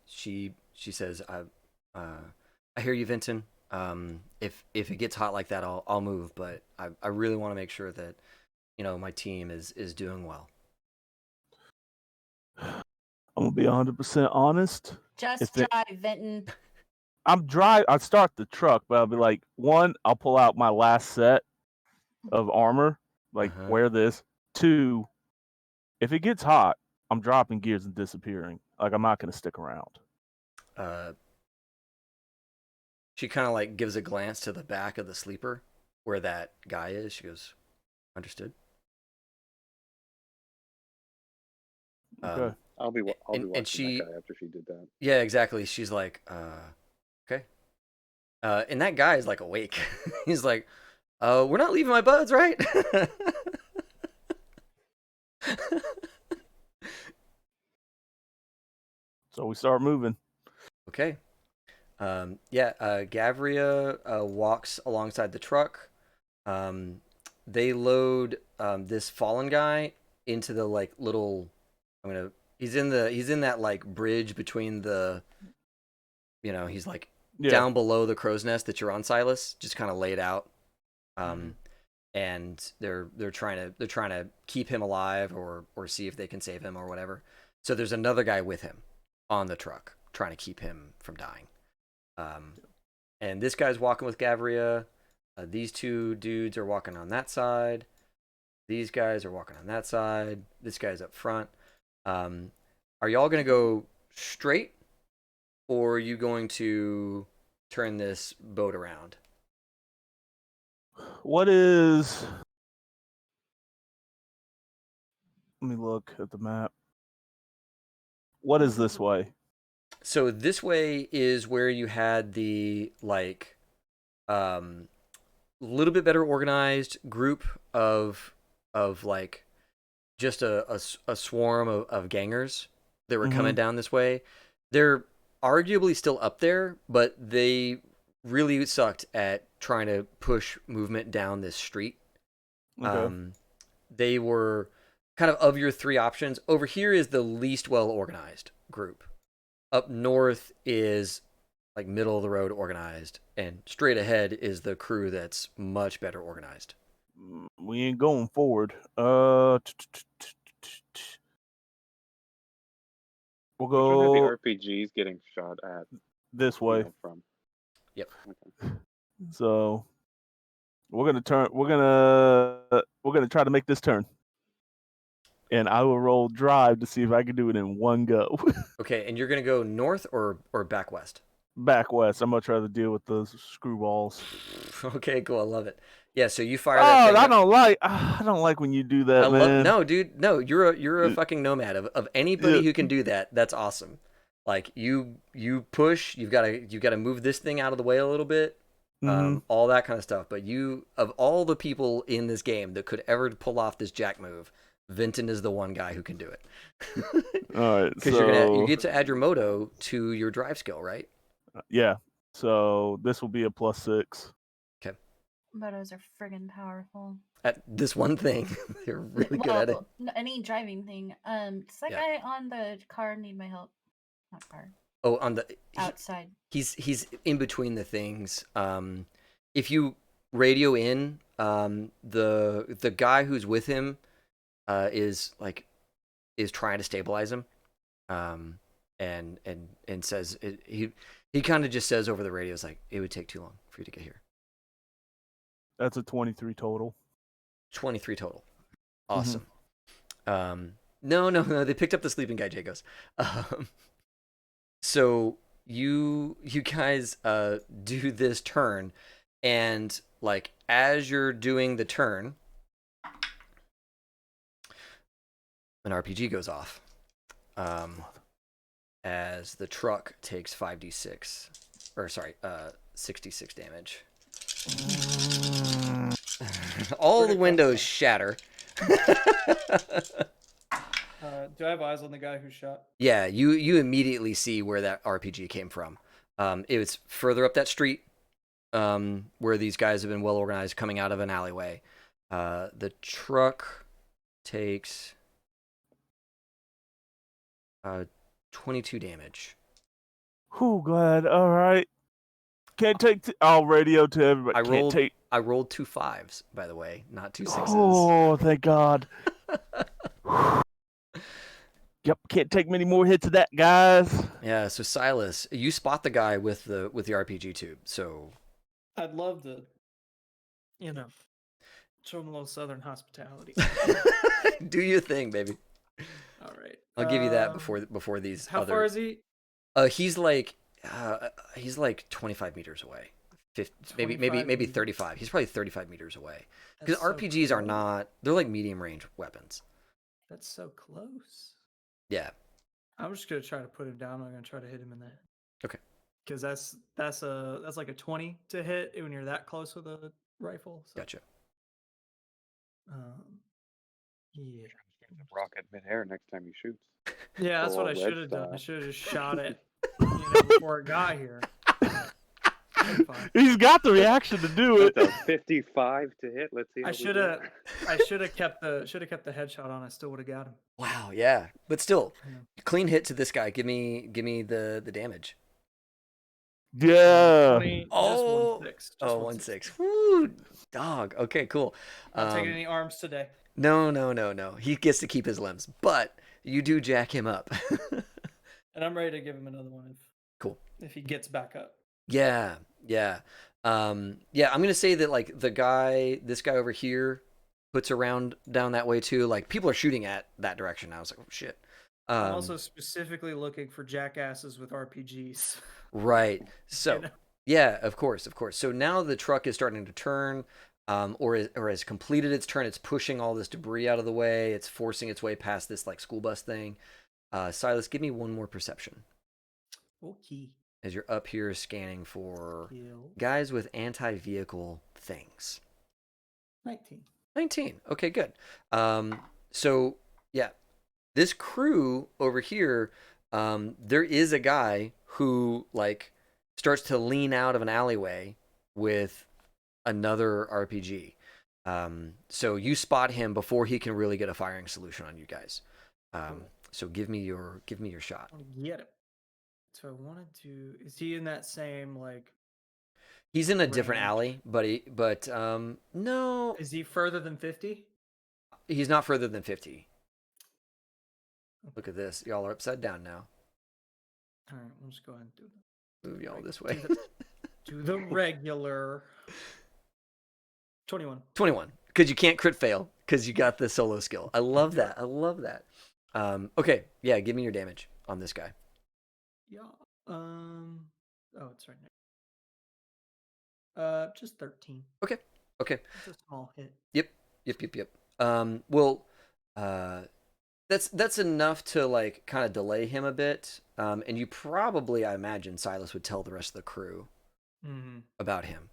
She says, I hear you, Vinton. If it gets hot like that, I'll move, but I really want to make sure that my team is doing well. I'm gonna be 100% honest. Just drive, Vinton. I'm dry. I start the truck, but I'll be like, one, I'll pull out my last set of armor, like wear this. Two, if it gets hot, I'm dropping gears and disappearing. Like I'm not gonna stick around. She kind of like gives a glance to the back of the sleeper where that guy is. She goes, "Understood." Okay. I'll be watching and she, that guy after she did that. Yeah, exactly. She's like, okay. And that guy is like awake. He's like, we're not leaving my buds, right? So we start moving. Okay. Gavria walks alongside the truck. They load this fallen guy into the like little. He's in that like bridge between the. He's like down below the crow's nest that you're on, Silas, just kind of laid out. And they're trying to keep him alive or see if they can save him or whatever. So there's another guy with him on the truck trying to keep him from dying. And this guy's walking with Gavria. These two dudes are walking on that side. These guys are walking on that side. This guy's up front. Are y'all going to go straight, or are you going to turn this boat around? Let me look at the map. What is this way? So this way is where you had the like little bit better organized group of like just a swarm of gangers that were coming down this way. They're arguably still up there, but they really sucked at trying to push movement down this street. Okay. They were kind of your three options. Over here is the least well organized group. Up north is like middle of the road organized, and straight ahead is the crew that's much better organized. We ain't going forward. We'll go. The RPGs getting shot at this way. From. Yep. Okay. So we're gonna turn. We're gonna try to make this turn, and I will roll drive to see if I can do it in one go. Okay, and you're gonna go north or back west? Back west. I'm gonna try to deal with the screwballs. Okay, cool. I love it. Yeah, so you fire that thing. I don't like when you do that, man. No, dude. No, you're a fucking nomad. Of anybody who can do that, that's awesome. Like you push. You've got to move this thing out of the way a little bit. All that kind of stuff. But of all the people in this game that could ever pull off this jack move, Vinton is the one guy who can do it. All right, because you get to add your moto to your drive skill, right? Yeah. So this will be a +6. Okay. Motos are friggin' powerful. At this one thing, they're really good at it. Any driving thing. Does that guy on the car need my help? Not car. Oh, on the outside. He's in between the things. If you radio in, the guy who's with him is trying to stabilize him, and says he kind of just says over the radio, it's like, it would take too long for you to get here. That's a 23 total. 23 total. Awesome. No, they picked up the sleeping guy, Jay goes. So you guys do this turn, and like as you're doing the turn, an RPG goes off. As the truck takes 5d6, or sorry, 66 damage. All the windows shatter. Do I have eyes on the guy who shot? Yeah, you immediately see where that RPG came from. It was further up that street, where these guys have been well organized, coming out of an alleyway. The truck takes 22 damage. Whew, glad. All right. Can't take. I'll radio to everybody. I rolled 2 5s, by the way, not 2 6s. Oh, thank God. Yep, can't take many more hits of that, guys. Yeah, so Silas, you spot the guy with the RPG tube. So I'd love to, show him a little Southern hospitality. do your thing, baby. All right. I'll give you that before these. How far is he? He's like 25 meters away. 50, maybe 35. He's probably 35 meters away. Because RPGs are not. They're like medium range weapons. That's so close. Yeah. I'm just gonna try to put him down. I'm gonna try to hit him in the head. Okay. Because that's like a 20 to hit when you're that close with a rifle. So. Gotcha. Yeah. Rocket midair next time he shoots. Yeah, that's Go what I all should red have done. I style. should have just shot it, before it got here. He's got the reaction to do it. That's a 55 to hit. Let's see. I should have kept the headshot on. I still would have got him. Wow. Yeah. But still, Yeah. clean hit to this guy. Give me the damage. Yeah. 20, Oh. just 1/6. 1/6. Woo, dog. Okay, cool. Not taking any arms today. No. He gets to keep his limbs, but you do jack him up. And I'm ready to give him another one if he gets back up. Yeah. I'm gonna say that like this guy over here puts around down that way too. Like people are shooting at that direction now. I was like, oh shit. I'm also specifically looking for jackasses with RPGs. Right. So yeah, of course. So now the truck is starting to turn, or has completed its turn. It's pushing all this debris out of the way. It's forcing its way past this like school bus thing. Silas, give me one more perception. Okay. As you're up here scanning for Kill. guys with anti-vehicle things. 19. Okay, good. So yeah, this crew over here, there is a guy who like starts to lean out of an alleyway with another RPG. So you spot him before he can really get a firing solution on you guys. So give me your shot. I want to get him. So I wanted to. Is he in that same like? He's in a different range? alley, but no, Is he further than 50? he's not further than 50. Look at this. Y'all are upside down now. All right, we'll just go ahead and do it. Move y'all this way. Do the regular. 21. 21. Because you can't crit fail because you got the solo skill. I love that. Okay, yeah, give me your damage on this guy. Yeah. Oh, it's right now. Just 13. Okay. It's a small hit. Yep. Well, that's enough to like kind of delay him a bit. And you probably, I imagine, Silas would tell the rest of the crew about him.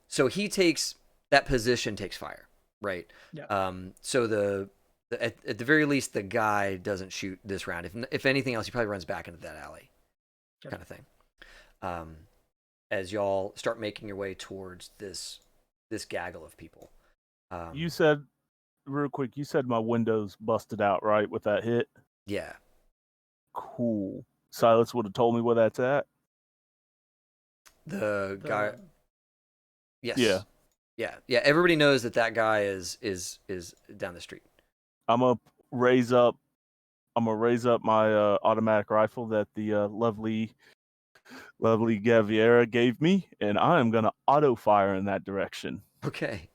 So he takes that position, takes fire, right? Yeah. So at the very least, the guy doesn't shoot this round. If anything else, he probably runs back into that alley, kind of thing. As y'all start making your way towards this gaggle of people. You said, real quick, my window's busted out, right, with that hit? Yeah. Cool. Silas would have told me where that's at. The guy. Yes. Yeah. Yeah. Everybody knows that guy is down the street. I'm gonna raise up my automatic rifle that the lovely Gaviera gave me, and I am gonna auto fire in that direction. Okay.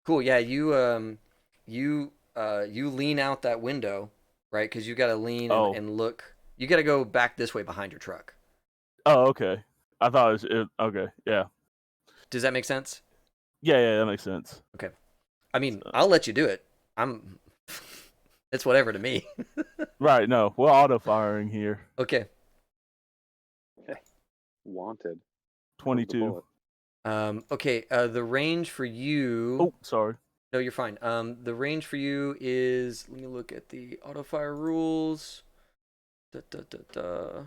Cool. Yeah. You lean out that window, right? Because you got to lean and look. You got to go back this way behind your truck. Oh, okay. I thought it was okay. Yeah. Does that make sense? Yeah, that makes sense. Okay. I mean, I'll let you do it. It's whatever to me. Right, no, we're auto firing here. Okay. Wanted. 22. Okay. The range for you. Oh, sorry. No, you're fine. The range for you is. Let me look at the auto fire rules. Da da da da.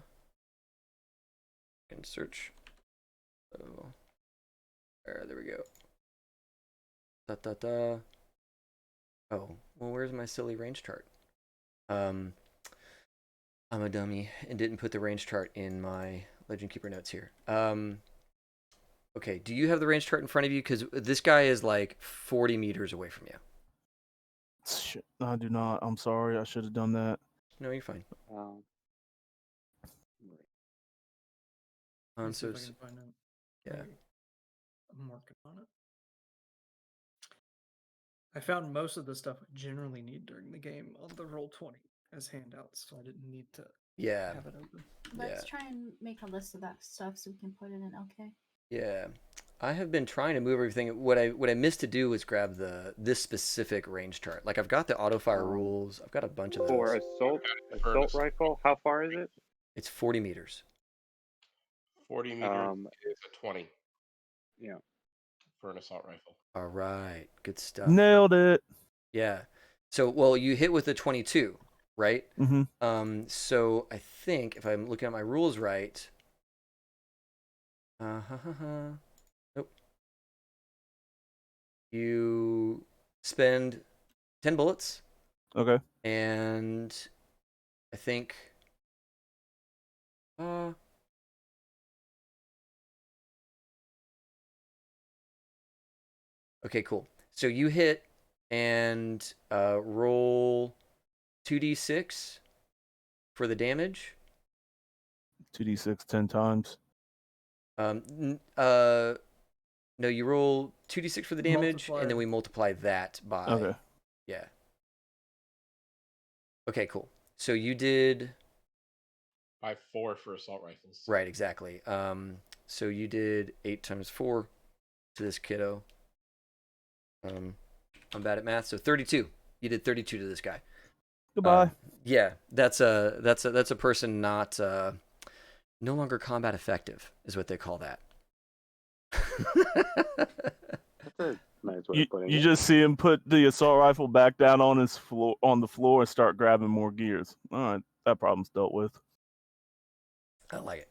And search. Oh. There we go. Da da da. Oh, well, where's my silly range chart? I'm a dummy and didn't put the range chart in my Legend Keeper notes here. Okay, do you have the range chart in front of you? Because this guy is like 40 meters away from you. Shit, I do not. I'm sorry. I should have done that. No, you're fine. Let me see So if I can find it. yeah. Maybe. I'm working on it. I found most of the stuff I generally need during the game on the Roll20 as handouts, so I didn't need to have it open. Let's try and make a list of that stuff so we can put it in LK. Yeah. I have been trying to move everything. What I missed to do was grab this specific range chart. Like I've got the auto fire rules. I've got a bunch of those. For assault rifle, how far is it? It's 40 meters. 40 meters is a 20. Yeah. For an assault rifle. All right. Good stuff. Nailed it. Yeah. So, well, you hit with a 22, right? Mm-hmm. So I think if I'm looking at my rules right. Nope. You spend 10 bullets. Okay. And I think. Okay, cool. So you hit and roll 2d6 for the damage. 2d6 10 times. No, you roll 2d6 for the damage, and then we multiply that by. Okay. Yeah. Okay, cool. So you did. By 4 for assault rifles. Right, exactly. So you did 8 times 4 to this kiddo. I'm bad at math, so 32. You did 32 to this guy. Goodbye. Yeah, that's a person not no longer combat effective is what they call that. That's a nice way of putting it. You just see him put the assault rifle back down on the floor and start grabbing more gears. All right, that problem's dealt with. I like it.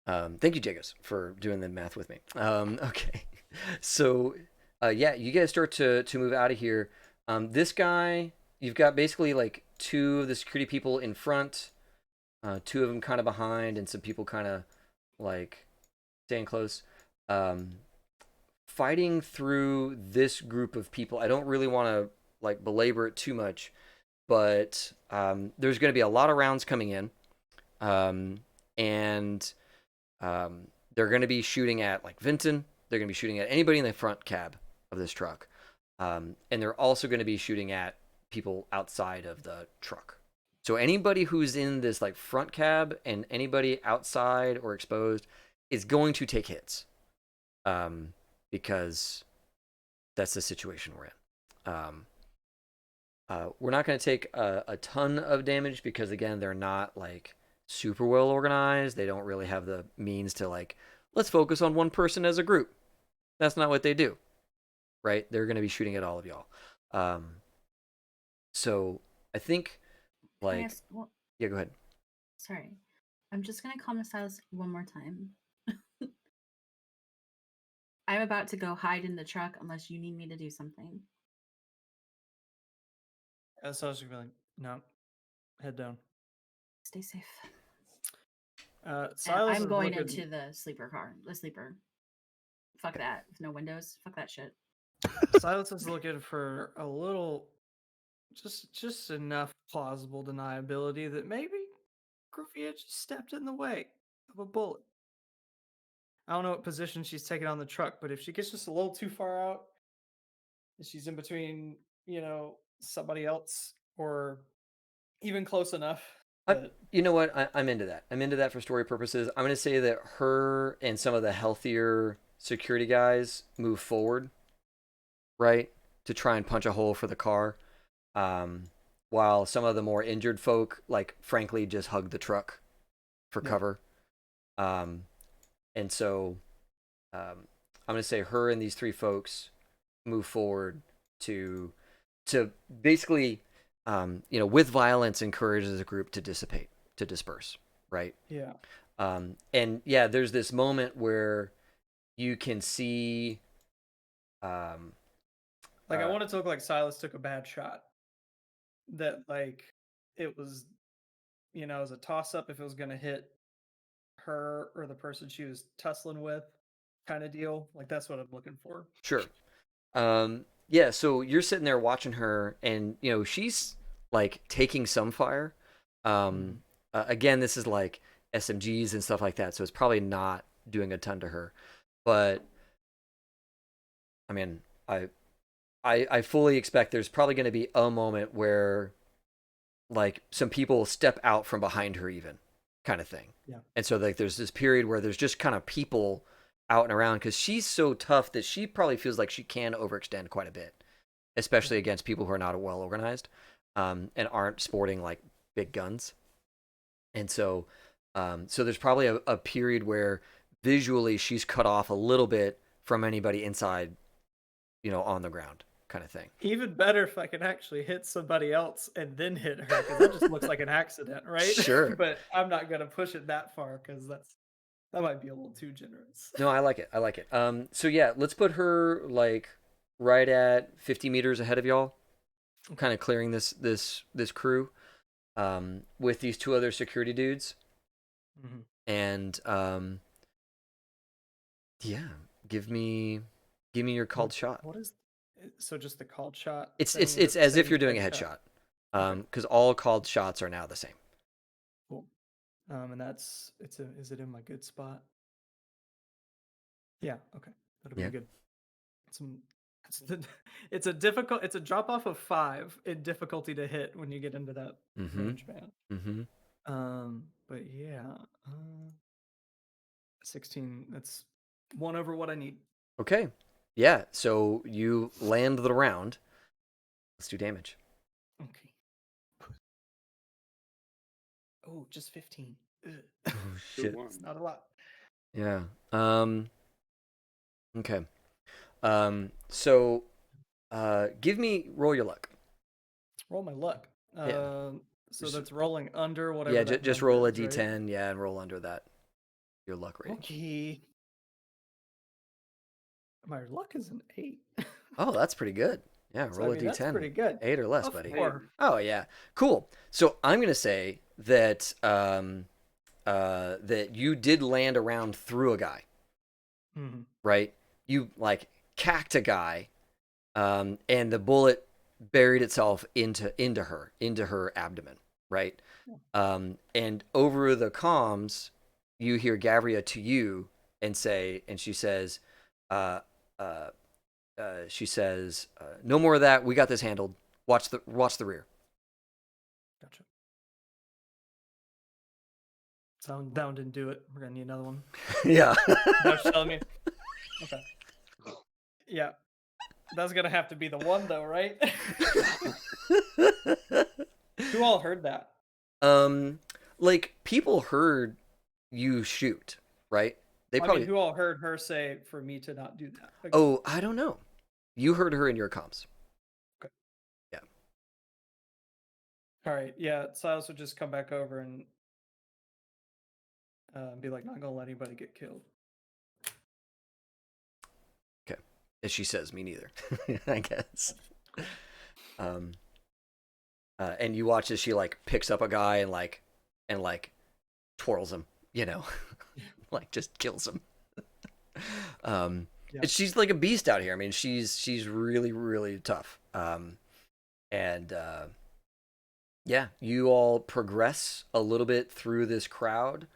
Thank you, Jagos, for doing the math with me. Okay, so yeah, you guys start to move out of here. This guy, you've got basically like 2 of the security people in front, 2 of them kind of behind, and some people kind of like staying close. Fighting through this group of people, I don't really want to like belabor it too much, but there's going to be a lot of rounds coming in. And they're going to be shooting at like Vinton. They're going to be shooting at anybody in the front cab of this truck. And they're also going to be shooting at people outside of the truck. So anybody who's in this like front cab and anybody outside or exposed is going to take hits. Because that's the situation we're in. We're not going to take a ton of damage because again, they're not like super well organized. They don't really have the means to like, let's focus on one person as a group. That's not what they do, right? They're going to be shooting at all of y'all. So I think like, yeah, go ahead. Sorry. I'm just going to calm the Silas one more time. I'm about to go hide in the truck unless you need me to do something. So I was feeling, no, head down. Stay safe. Silas I'm going looking... into the sleeper car. The sleeper. Fuck that. With no windows. Fuck that shit. Silas is looking for a little, just enough plausible deniability that maybe Grufia just stepped in the way of a bullet. I don't know what position she's taking on the truck, but if she gets just a little too far out, she's in between, somebody else or even close enough. You know what? I'm into that. I'm into that for story purposes. I'm going to say that her and some of the healthier security guys move forward, right, to try and punch a hole for the car. um, while some of the more injured folk, like, frankly, just hug the truck for cover. And so I'm going to say her and these 3 folks move forward to basically, with violence, encourages a group to dissipate, to disperse, right? Yeah. And yeah, there's this moment where you can see, I want it to look like Silas took a bad shot. That like it was, it was a toss up if it was going to hit her or the person she was tussling with, kind of deal. Like that's what I'm looking for. Sure. Yeah, so you're sitting there watching her, and she's like taking some fire. Again, this is like SMGs and stuff like that, so it's probably not doing a ton to her. But I mean, I fully expect there's probably going to be a moment where like some people step out from behind her, even, kind of thing. Yeah. And so like there's this period where there's just kind of people out and around, because she's so tough that she probably feels like she can overextend quite a bit, especially against people who are not well organized, and aren't sporting like big guns. And so there's probably a period where visually she's cut off a little bit from anybody inside, on the ground, kind of thing. Even better if I can actually hit somebody else and then hit her, because that just looks like an accident, right? Sure. But I'm not gonna push it that far, because that might be a little too generous. No, I like it. So yeah, let's put her like right at 50 meters ahead of y'all, kind of clearing this crew, with these 2 other security dudes. And yeah, give me your called shot. What is so just the called shot? It's as if you're doing a headshot, because all called shots are now the same. Cool. And is it in my good spot? Yeah. Okay, that'll be good. It's a drop off of 5 in difficulty to hit when you get into that range band. But yeah, 16. That's 1 over what I need. Okay. Yeah. So you land the round. Let's do damage. Okay. Oh, just 15. Ugh. Oh shit. It's not a lot. Yeah. Okay. So roll your luck. Roll my luck. Yeah. So that's rolling under whatever. Yeah, that just number roll a is, right? d10, yeah, and roll under that. Your luck rating. Okay. My luck is an 8. Oh, that's pretty good. Yeah, roll a d10. That's pretty good. 8 or less, A buddy. 4. Oh yeah, cool. So I'm gonna say that that you did land around through a guy, right? You like cacked a guy, and the bullet buried itself into her abdomen, right? And over the comms, you hear Gavria to you and she says, no more of that. We got this handled. Watch the rear. Gotcha. Sound down didn't do it. We're gonna need another one. Yeah. That's telling me. Okay. Yeah. That's gonna have to be the one though, right? Who all heard that? Like people heard you shoot, right? They probably. Who all heard her say for me to not do that? Like, oh, I don't know. You heard her in your comms. Okay. Yeah. All right. Yeah. Silas would just come back over and be like, not gonna let anybody get killed. Okay. As she says, me neither. I guess. And you watch as she like picks up a guy and like twirls him, like just kills him. Yeah. She's like a beast out here. I mean, she's really, really tough. Yeah, you all progress a little bit through this crowd.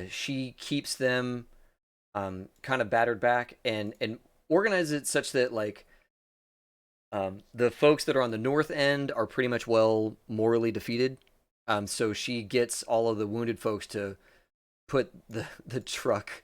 She keeps them kind of battered back and organizes it such that like the folks that are on the north end are pretty much morally defeated. So she gets all of the wounded folks to put the truck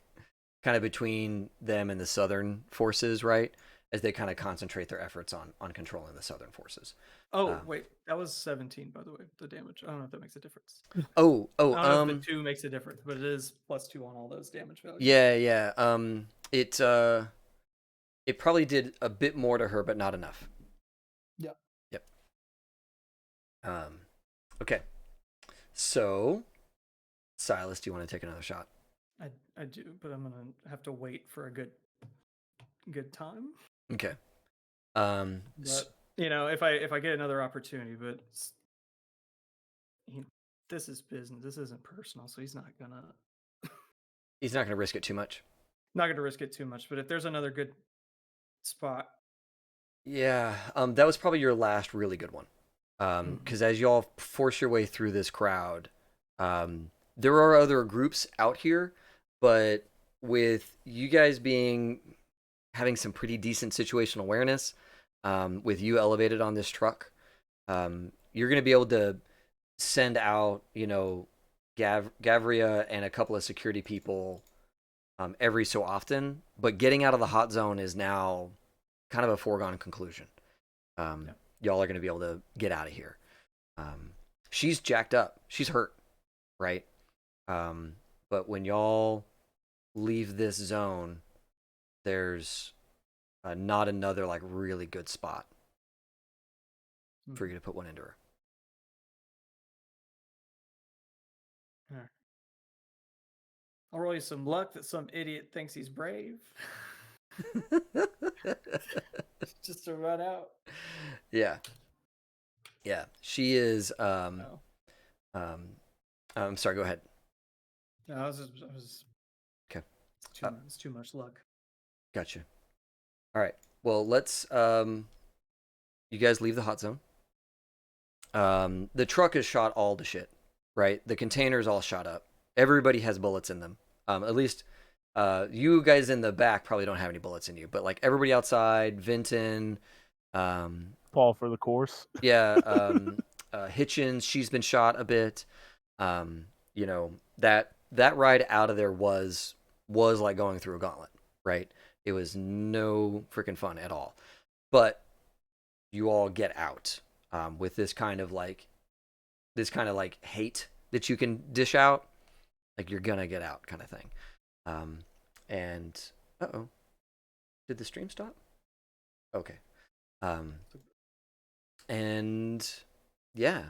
kind of between them and the southern forces, right? as they kind of concentrate their efforts on controlling the southern forces. Oh, wait, that was 17, by the way, the damage. I don't know if that makes a difference. I Oh, don't know if the 2 makes a difference, but it is +2 on all those damage values. Yeah. It probably did a bit more to her, but not enough. Yeah. Yep. Okay. So, Silas, do you want to take another shot? I do, but I'm gonna have to wait for a good time. Okay. But if I get another opportunity, but this is business. This isn't personal, so he's not gonna risk it too much. Not gonna risk it too much. But if there's another good spot, yeah, that was probably your last really good one. Because as y'all force your way through this crowd, there are other groups out here, but with you guys having some pretty decent situational awareness, with you elevated on this truck, you're going to be able to send out, Gavria and a couple of security people every so often, but getting out of the hot zone is now kind of a foregone conclusion. Y'all are going to be able to get out of here. She's jacked up. She's hurt, right? But when y'all leave this zone, there's not another like really good spot for you to put one into her. I'll roll you some luck that some idiot thinks he's brave. Just to run out. Yeah. She is. I'm sorry. Go ahead. No, I was okay. It's too much luck. Gotcha. All right. Well, let's. You guys leave the hot zone. The truck is shot all to shit, right? The container's all shot up. Everybody has bullets in them. At least, you guys in the back probably don't have any bullets in you, but like everybody outside, Vinton, Paul for the course. Yeah, Hitchens, she's been shot a bit. That ride out of there was like going through a gauntlet, right? It was no freaking fun at all. But you all get out with this kind of like hate that you can dish out. Like you're gonna get out kind of thing. And did the stream stop? Okay. And yeah,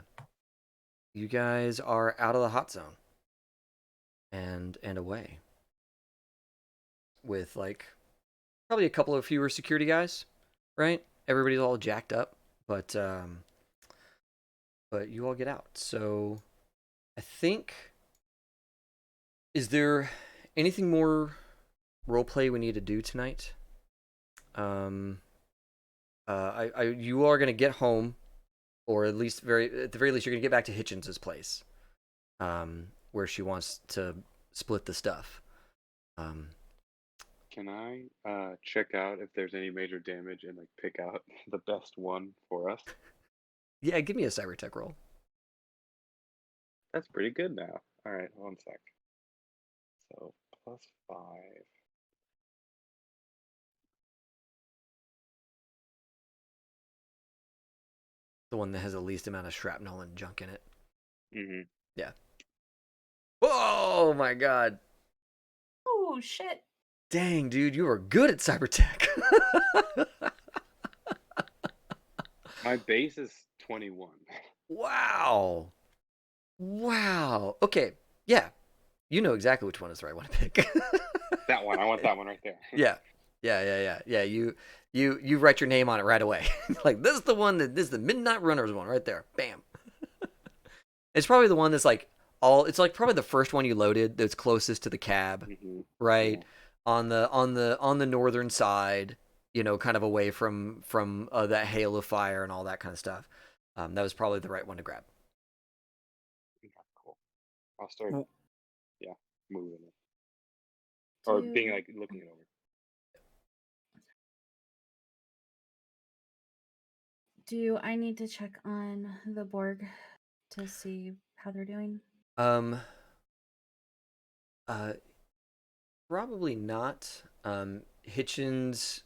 you guys are out of the hot zone and away with like probably a couple of fewer security guys, right? Everybody's all jacked up, but you all get out. So I think, is there anything more roleplay we need to do tonight? You are gonna get home, or at the very least, you're gonna get back to Hitchens' place, where she wants to split the stuff. Can I check out if there's any major damage and like pick out the best one for us? Yeah, give me a cyber tech roll. That's pretty good now. All right, 1 sec. So +5. The one that has the least amount of shrapnel and junk in it. Mm-hmm. Yeah. Oh my god. Oh shit. Dang, dude, you are good at cyber tech. My base is 21. Wow. Okay. Yeah. You know exactly which one is the right one to pick. That one. I want that one right there. Yeah. You write your name on it right away. Like, this is the Midnight Runners one right there. Bam. It's probably the one that's like it's like probably the first one you loaded that's closest to the cab, right? Yeah. On the northern side, kind of away from that hail of fire and all that kind of stuff. That was probably the right one to grab. Cool. I'll start moving it. Or being like looking it over. Do I need to check on the Borg to see how they're doing? Probably not. Hitchens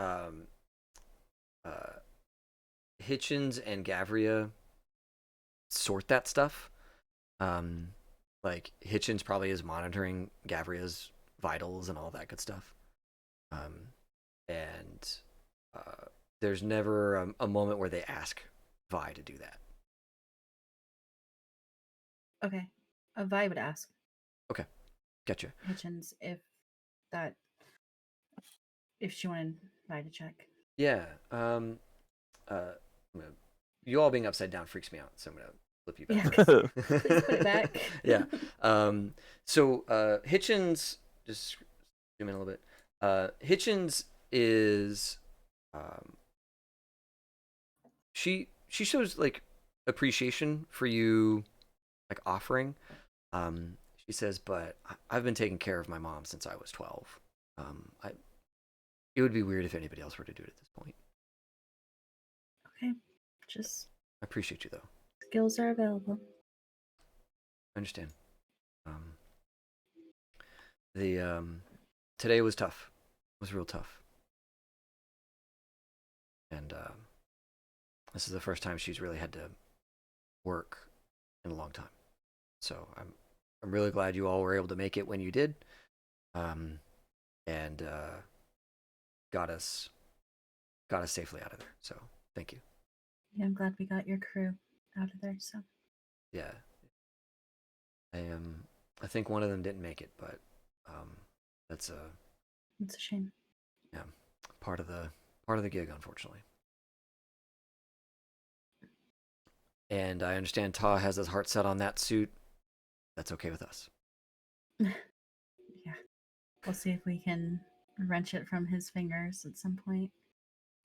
um, uh, Hitchens and Gavria sort that stuff. Like Hitchens probably is monitoring Gavria's vitals and all that good stuff. And there's never a moment where they ask Vi to do that. Okay. Vi would ask Okay, gotcha. Hitchens if she wanted Vi to check. Yeah. You all being upside down freaks me out, so I'm gonna flip you back. Yeah, please put it back. Yeah. So Hitchens, just zoom in a little bit. Hitchens is, she shows like appreciation for you, like offering. She says, but I've been taking care of my mom since I was 12. It would be weird if anybody else were to do it at this point. Okay, just I appreciate you though. skills are available. I understand. Today was tough. It was real tough. And this is the first time she's really had to work in a long time. So I'm really glad you all were able to make it when you did. And got us safely out of there. So thank you. Yeah, I'm glad we got your crew out of there. So Yeah. I think one of them didn't make it, but that's it's a shame. Yeah, part of the gig, unfortunately. And I understand Ta has his heart set on that suit. That's okay with us. Yeah, we'll see if we can wrench it from his fingers at some point.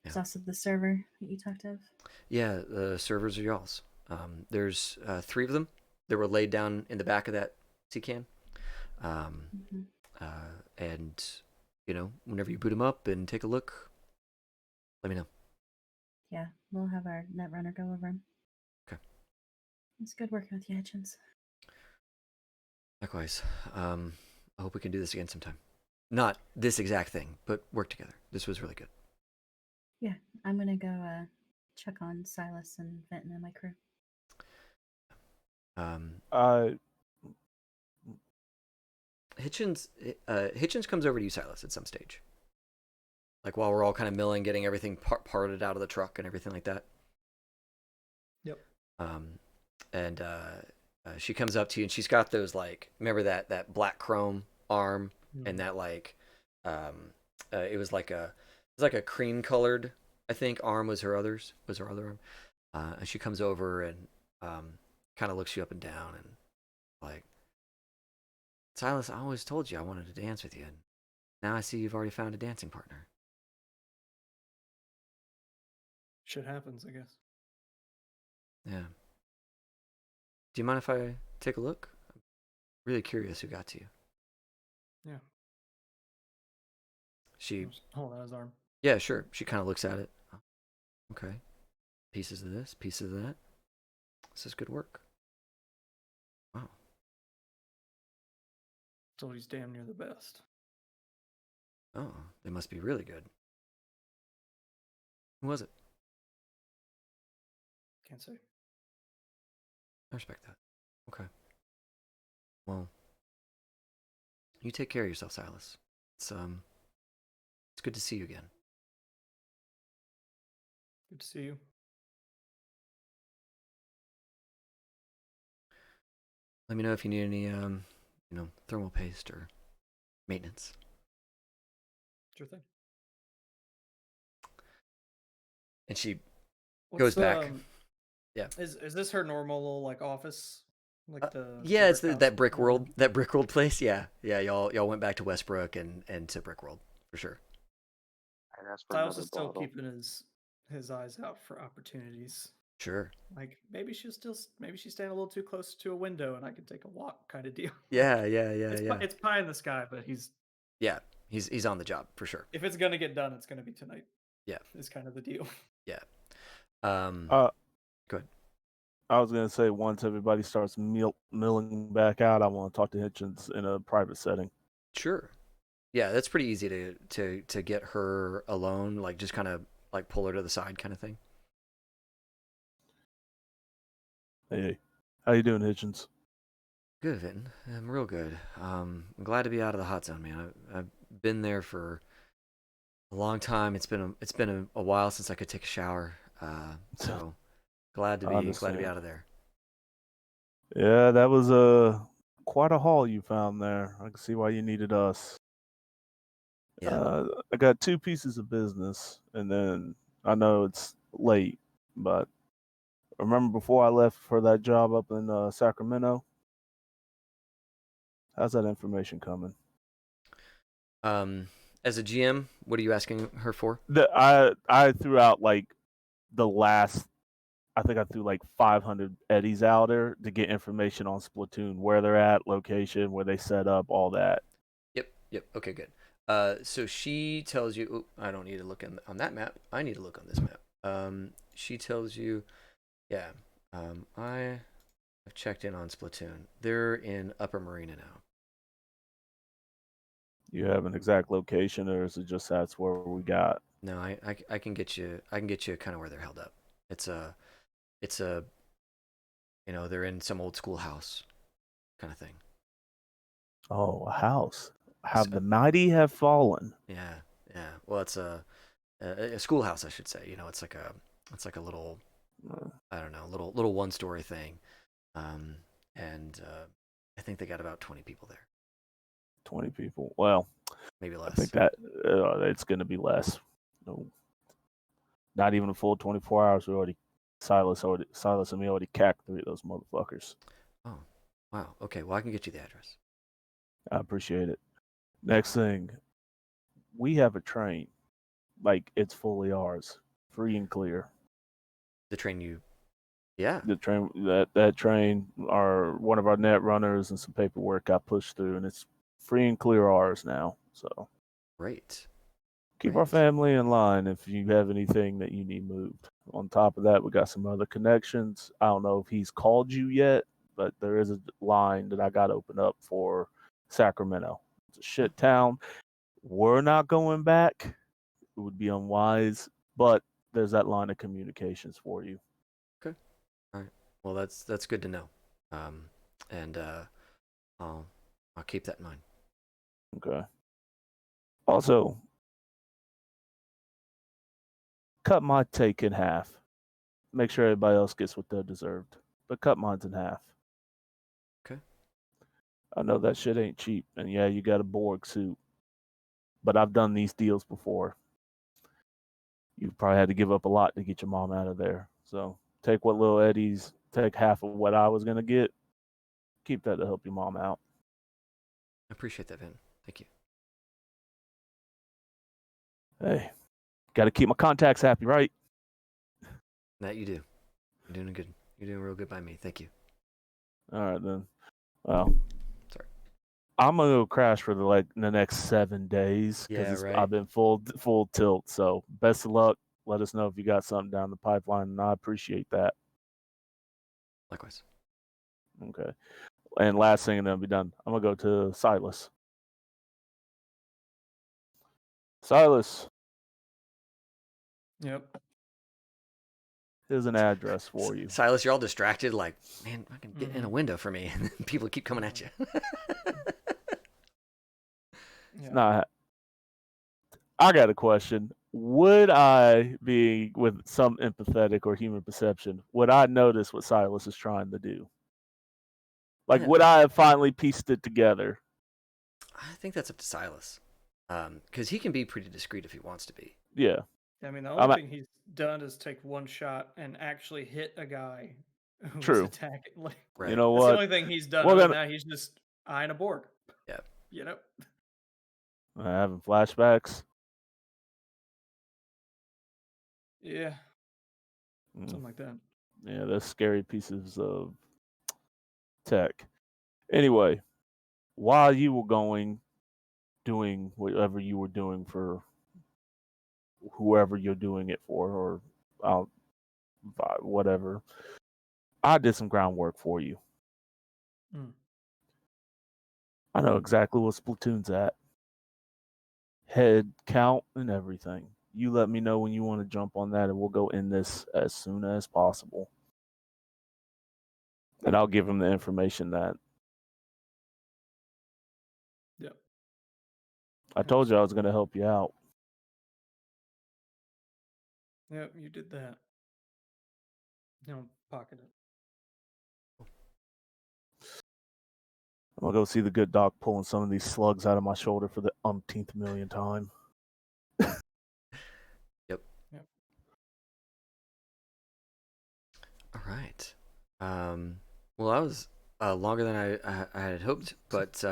Yeah. It's also the server that you talked of. Yeah, the servers are y'all's. There's 3 of them. They were laid down in the back of that sea can. And whenever you boot them up and take a look, let me know. Yeah, we'll have our netrunner go over him. Okay. It's good working with you, Hitchens. Likewise. I hope we can do this again sometime. Not this exact thing, but work together. This was really good. Yeah, I'm gonna go check on Silas and Fenton and my crew. Hitchens comes over to you, Silas, at some stage. Like while we're all kind of milling, getting everything parted out of the truck and everything like that. Yep. And she comes up to you, and she's got those remember that black chrome arm, and that it was like a cream colored, I think, arm was her other arm. And she comes over and kind of looks you up and down and like, Silas, I always told you I wanted to dance with you, and now I see you've already found a dancing partner. Shit happens, I guess. Yeah. Do you mind if I take a look? I'm really curious who got to you. Yeah. She hold on his arm. Yeah, sure. She kind of looks at it. Oh, okay. Pieces of this, pieces of that. This is good work. Wow. So he's damn near the best. Oh, they must be really good. Who was it? Can't say. I respect that. Okay. Well, you take care of yourself, Silas. It's good to see you again. Good to see you. Let me know if you need any thermal paste or maintenance. Sure thing. And she goes back. Yeah. Is this her normal little office? Yeah, it's that Brick World place. Yeah. Y'all went back to Westbrook and to Brick World for sure. I'd ask for Silas another is still bottle. keeping his eyes out for opportunities. Sure. Like maybe she's standing a little too close to a window and I can take a walk kind of deal. Yeah. It's pie in the sky, but he's on the job for sure. If it's gonna get done, it's gonna be tonight. Yeah, is kind of the deal. Yeah. Go ahead. I was gonna say once everybody starts milling back out, I want to talk to Hitchens in a private setting. Sure. Yeah, that's pretty easy to get her alone, like just kind of like pull her to the side kind of thing. Hey, how you doing, Hitchens? Good, Vinton. I'm real good. I'm glad to be out of the hot zone, man. I've been there for a long time. It's been a while since I could take a shower. So I glad to be understand. out of there. Yeah, that was quite a haul you found there. I can see why you needed us. Yeah. I got 2 pieces of business, and then I know it's late, but remember before I left for that job up in Sacramento? How's that information coming? As a GM, what are you asking her for? I threw out like the last. I think I threw like 500 eddies out there to get information on Splatoon, where they're at, location, where they set up, all that. Yep. Okay, good. So she tells you. Ooh, I don't need to look on that map. I need to look on this map. She tells you, yeah. I have checked in on Splatoon. They're in Upper Marina now. You have an exact location, or is it just that's where we got? No, I can get you. I can get you kind of where they're held up. It's a they're in some old school house kind of thing. Oh, a house. Have So, the mighty have fallen. yeah. Well, it's a schoolhouse, I should say. It's like a little, I don't know, little 1-story thing. And I think they got about 20 people there, 20 people. Well, maybe I think less. that it's going to be less. No, not even a full 24 hours. Silas and me already cacked 3 of those motherfuckers. Oh, wow. Okay, well I can get you the address. I appreciate it. Next thing, we have a train. Like it's fully ours, free and clear. The train you, yeah. The train that train, one of our net runners and some paperwork got pushed through, and it's free and clear ours now. So Great. keep our family in line if you have anything that you need moved. On top of that, we got some other connections. I don't know if he's called you yet, but there is a line that I got opened up for Sacramento. It's a shit town. We're not going back. It would be unwise, but there's that line of communications for you. Okay. All right. Well, that's good to know. And I'll keep that in mind. Okay. Also, cut my take in half. Make sure everybody else gets what they deserved, but cut mine in half. Okay. I know that shit ain't cheap, and yeah, you got a Borg suit, but I've done these deals before. You've probably had to give up a lot to get your mom out of there. So take what little Eddie's, take half of what I was gonna get, keep that to help your mom out. I appreciate that, Vin. Thank you. Hey, got to keep my contacts happy, right? That you do. You're doing good. You're doing real good by me. Thank you. All right then. Well, sorry. I'm gonna go crash for the next 7 days because right. I've been full tilt. So best of luck. Let us know if you got something down the pipeline, and I appreciate that. Likewise. Okay. And last thing, and then I'll be done. I'm gonna go to Silas. Silas. Yep. Here's an address for you. Silas, you're all distracted. Like, man, I can get in a window for me, and people keep coming at you. Yeah. Nah, I got a question. Would I be with some empathetic or human perception? Would I notice what Silas is trying to do? Like, would I have finally pieced it together? I think that's up to Silas, because he can be pretty discreet if he wants to be. Yeah. I mean, the only thing he's done is take one shot and actually hit a guy who was attacking. Like, Right. You know that's what? the only thing he's done. Other than that, he's just eyeing a Borg. Yeah. You know? Having flashbacks. Yeah. Something like that. Yeah, that's scary pieces of tech. Anyway, while you were doing whatever you were doing for whoever you're doing it for, or whatever, I did some groundwork for you. I know exactly what Splatoon's at. head count and everything. You let me know when you want to jump on that, and we'll go in this as soon as possible. And I'll give him the information that. Yep. I told you I was going to help you out. Yep, you did that. Pocket it. I'm going to go see the good doc pulling some of these slugs out of my shoulder for the umpteenth million time. Yep. All right. Well, that was longer than I had hoped, but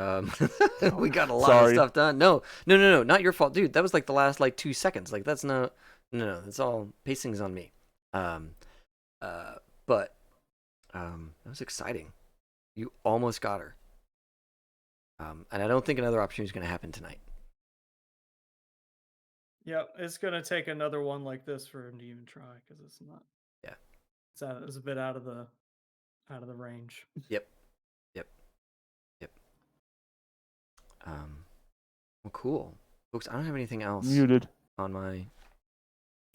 we got a lot of stuff done. No, not your fault, dude. That was like the last 2 seconds. Like that's no. That's all pacing's on me. But that was exciting. You almost got her. And I don't think another opportunity is going to happen tonight. Yeah, it's gonna take another one like this for him to even try because it's not. Yeah, it's a bit out of the range. Yep. Well, cool, folks. I don't have anything else Muted on my.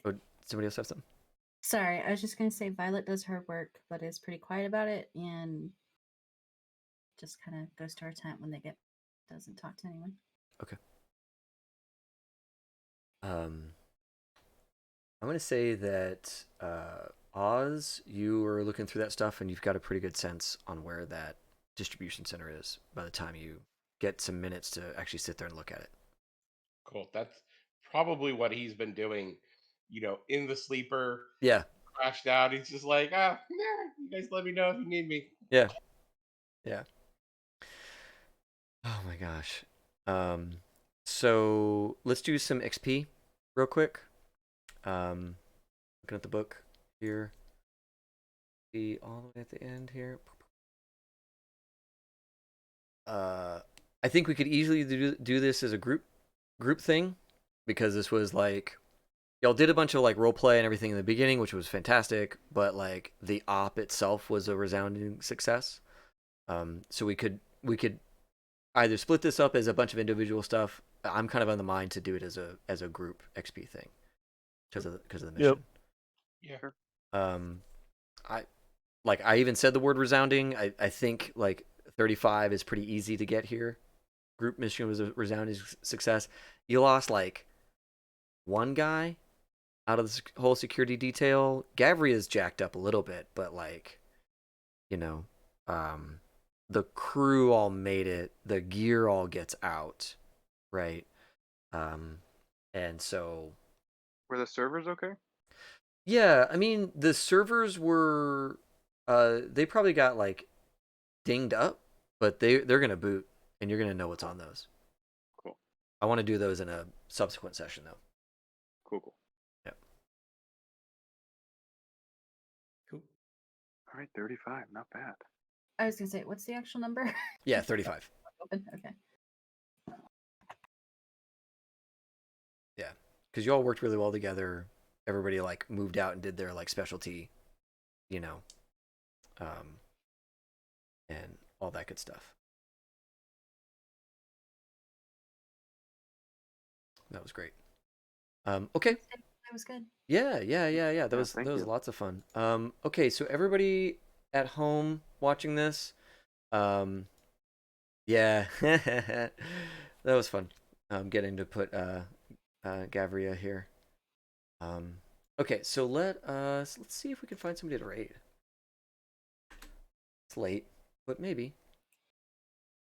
Oh, somebody else have something? Sorry, I was just gonna say Violet does her work, but is pretty quiet about it and just kind of goes to her tent when doesn't talk to anyone. Okay. I'm gonna say that Oz, you were looking through that stuff and you've got a pretty good sense on where that distribution center is by the time you get some minutes to actually sit there and look at it. Cool. That's probably what he's been doing, in the sleeper. Yeah. Crashed out. He's just like, you guys let me know if you need me. Yeah. Oh my gosh. So let's do some XP real quick. Looking at the book here. See all the way at the end here. I think we could easily do this as a group thing, because this was like y'all did a bunch of role play and everything in the beginning, which was fantastic, but the op itself was a resounding success. So we could either split this up as a bunch of individual stuff. I'm kind of on the mind to do it as a group XP thing because of the mission. Yep. Yeah. I even said the word resounding. I think 35 is pretty easy to get here. Group mission was a resounding success. You lost one guy out of the whole security detail. Gavria's jacked up a little bit, but the crew all made it. The gear all gets out, right? And so were the servers okay? Yeah, I mean the servers were they probably got dinged up, but they're gonna boot and you're gonna know what's on those. Cool. I want to do those in a subsequent session though. Cool. Yep. Cool. All right, 35, not bad. I was gonna say, what's the actual number? Yeah, 35. Okay. Yeah, because you all worked really well together. Everybody moved out and did their specialty, and all that good stuff. That was great. Okay. That was good. Yeah. That was lots of fun. Okay, so everybody at home watching this, yeah, that was fun. Getting to put Gavria here. Okay, so let's see if we can find somebody to raid. It's late, but maybe.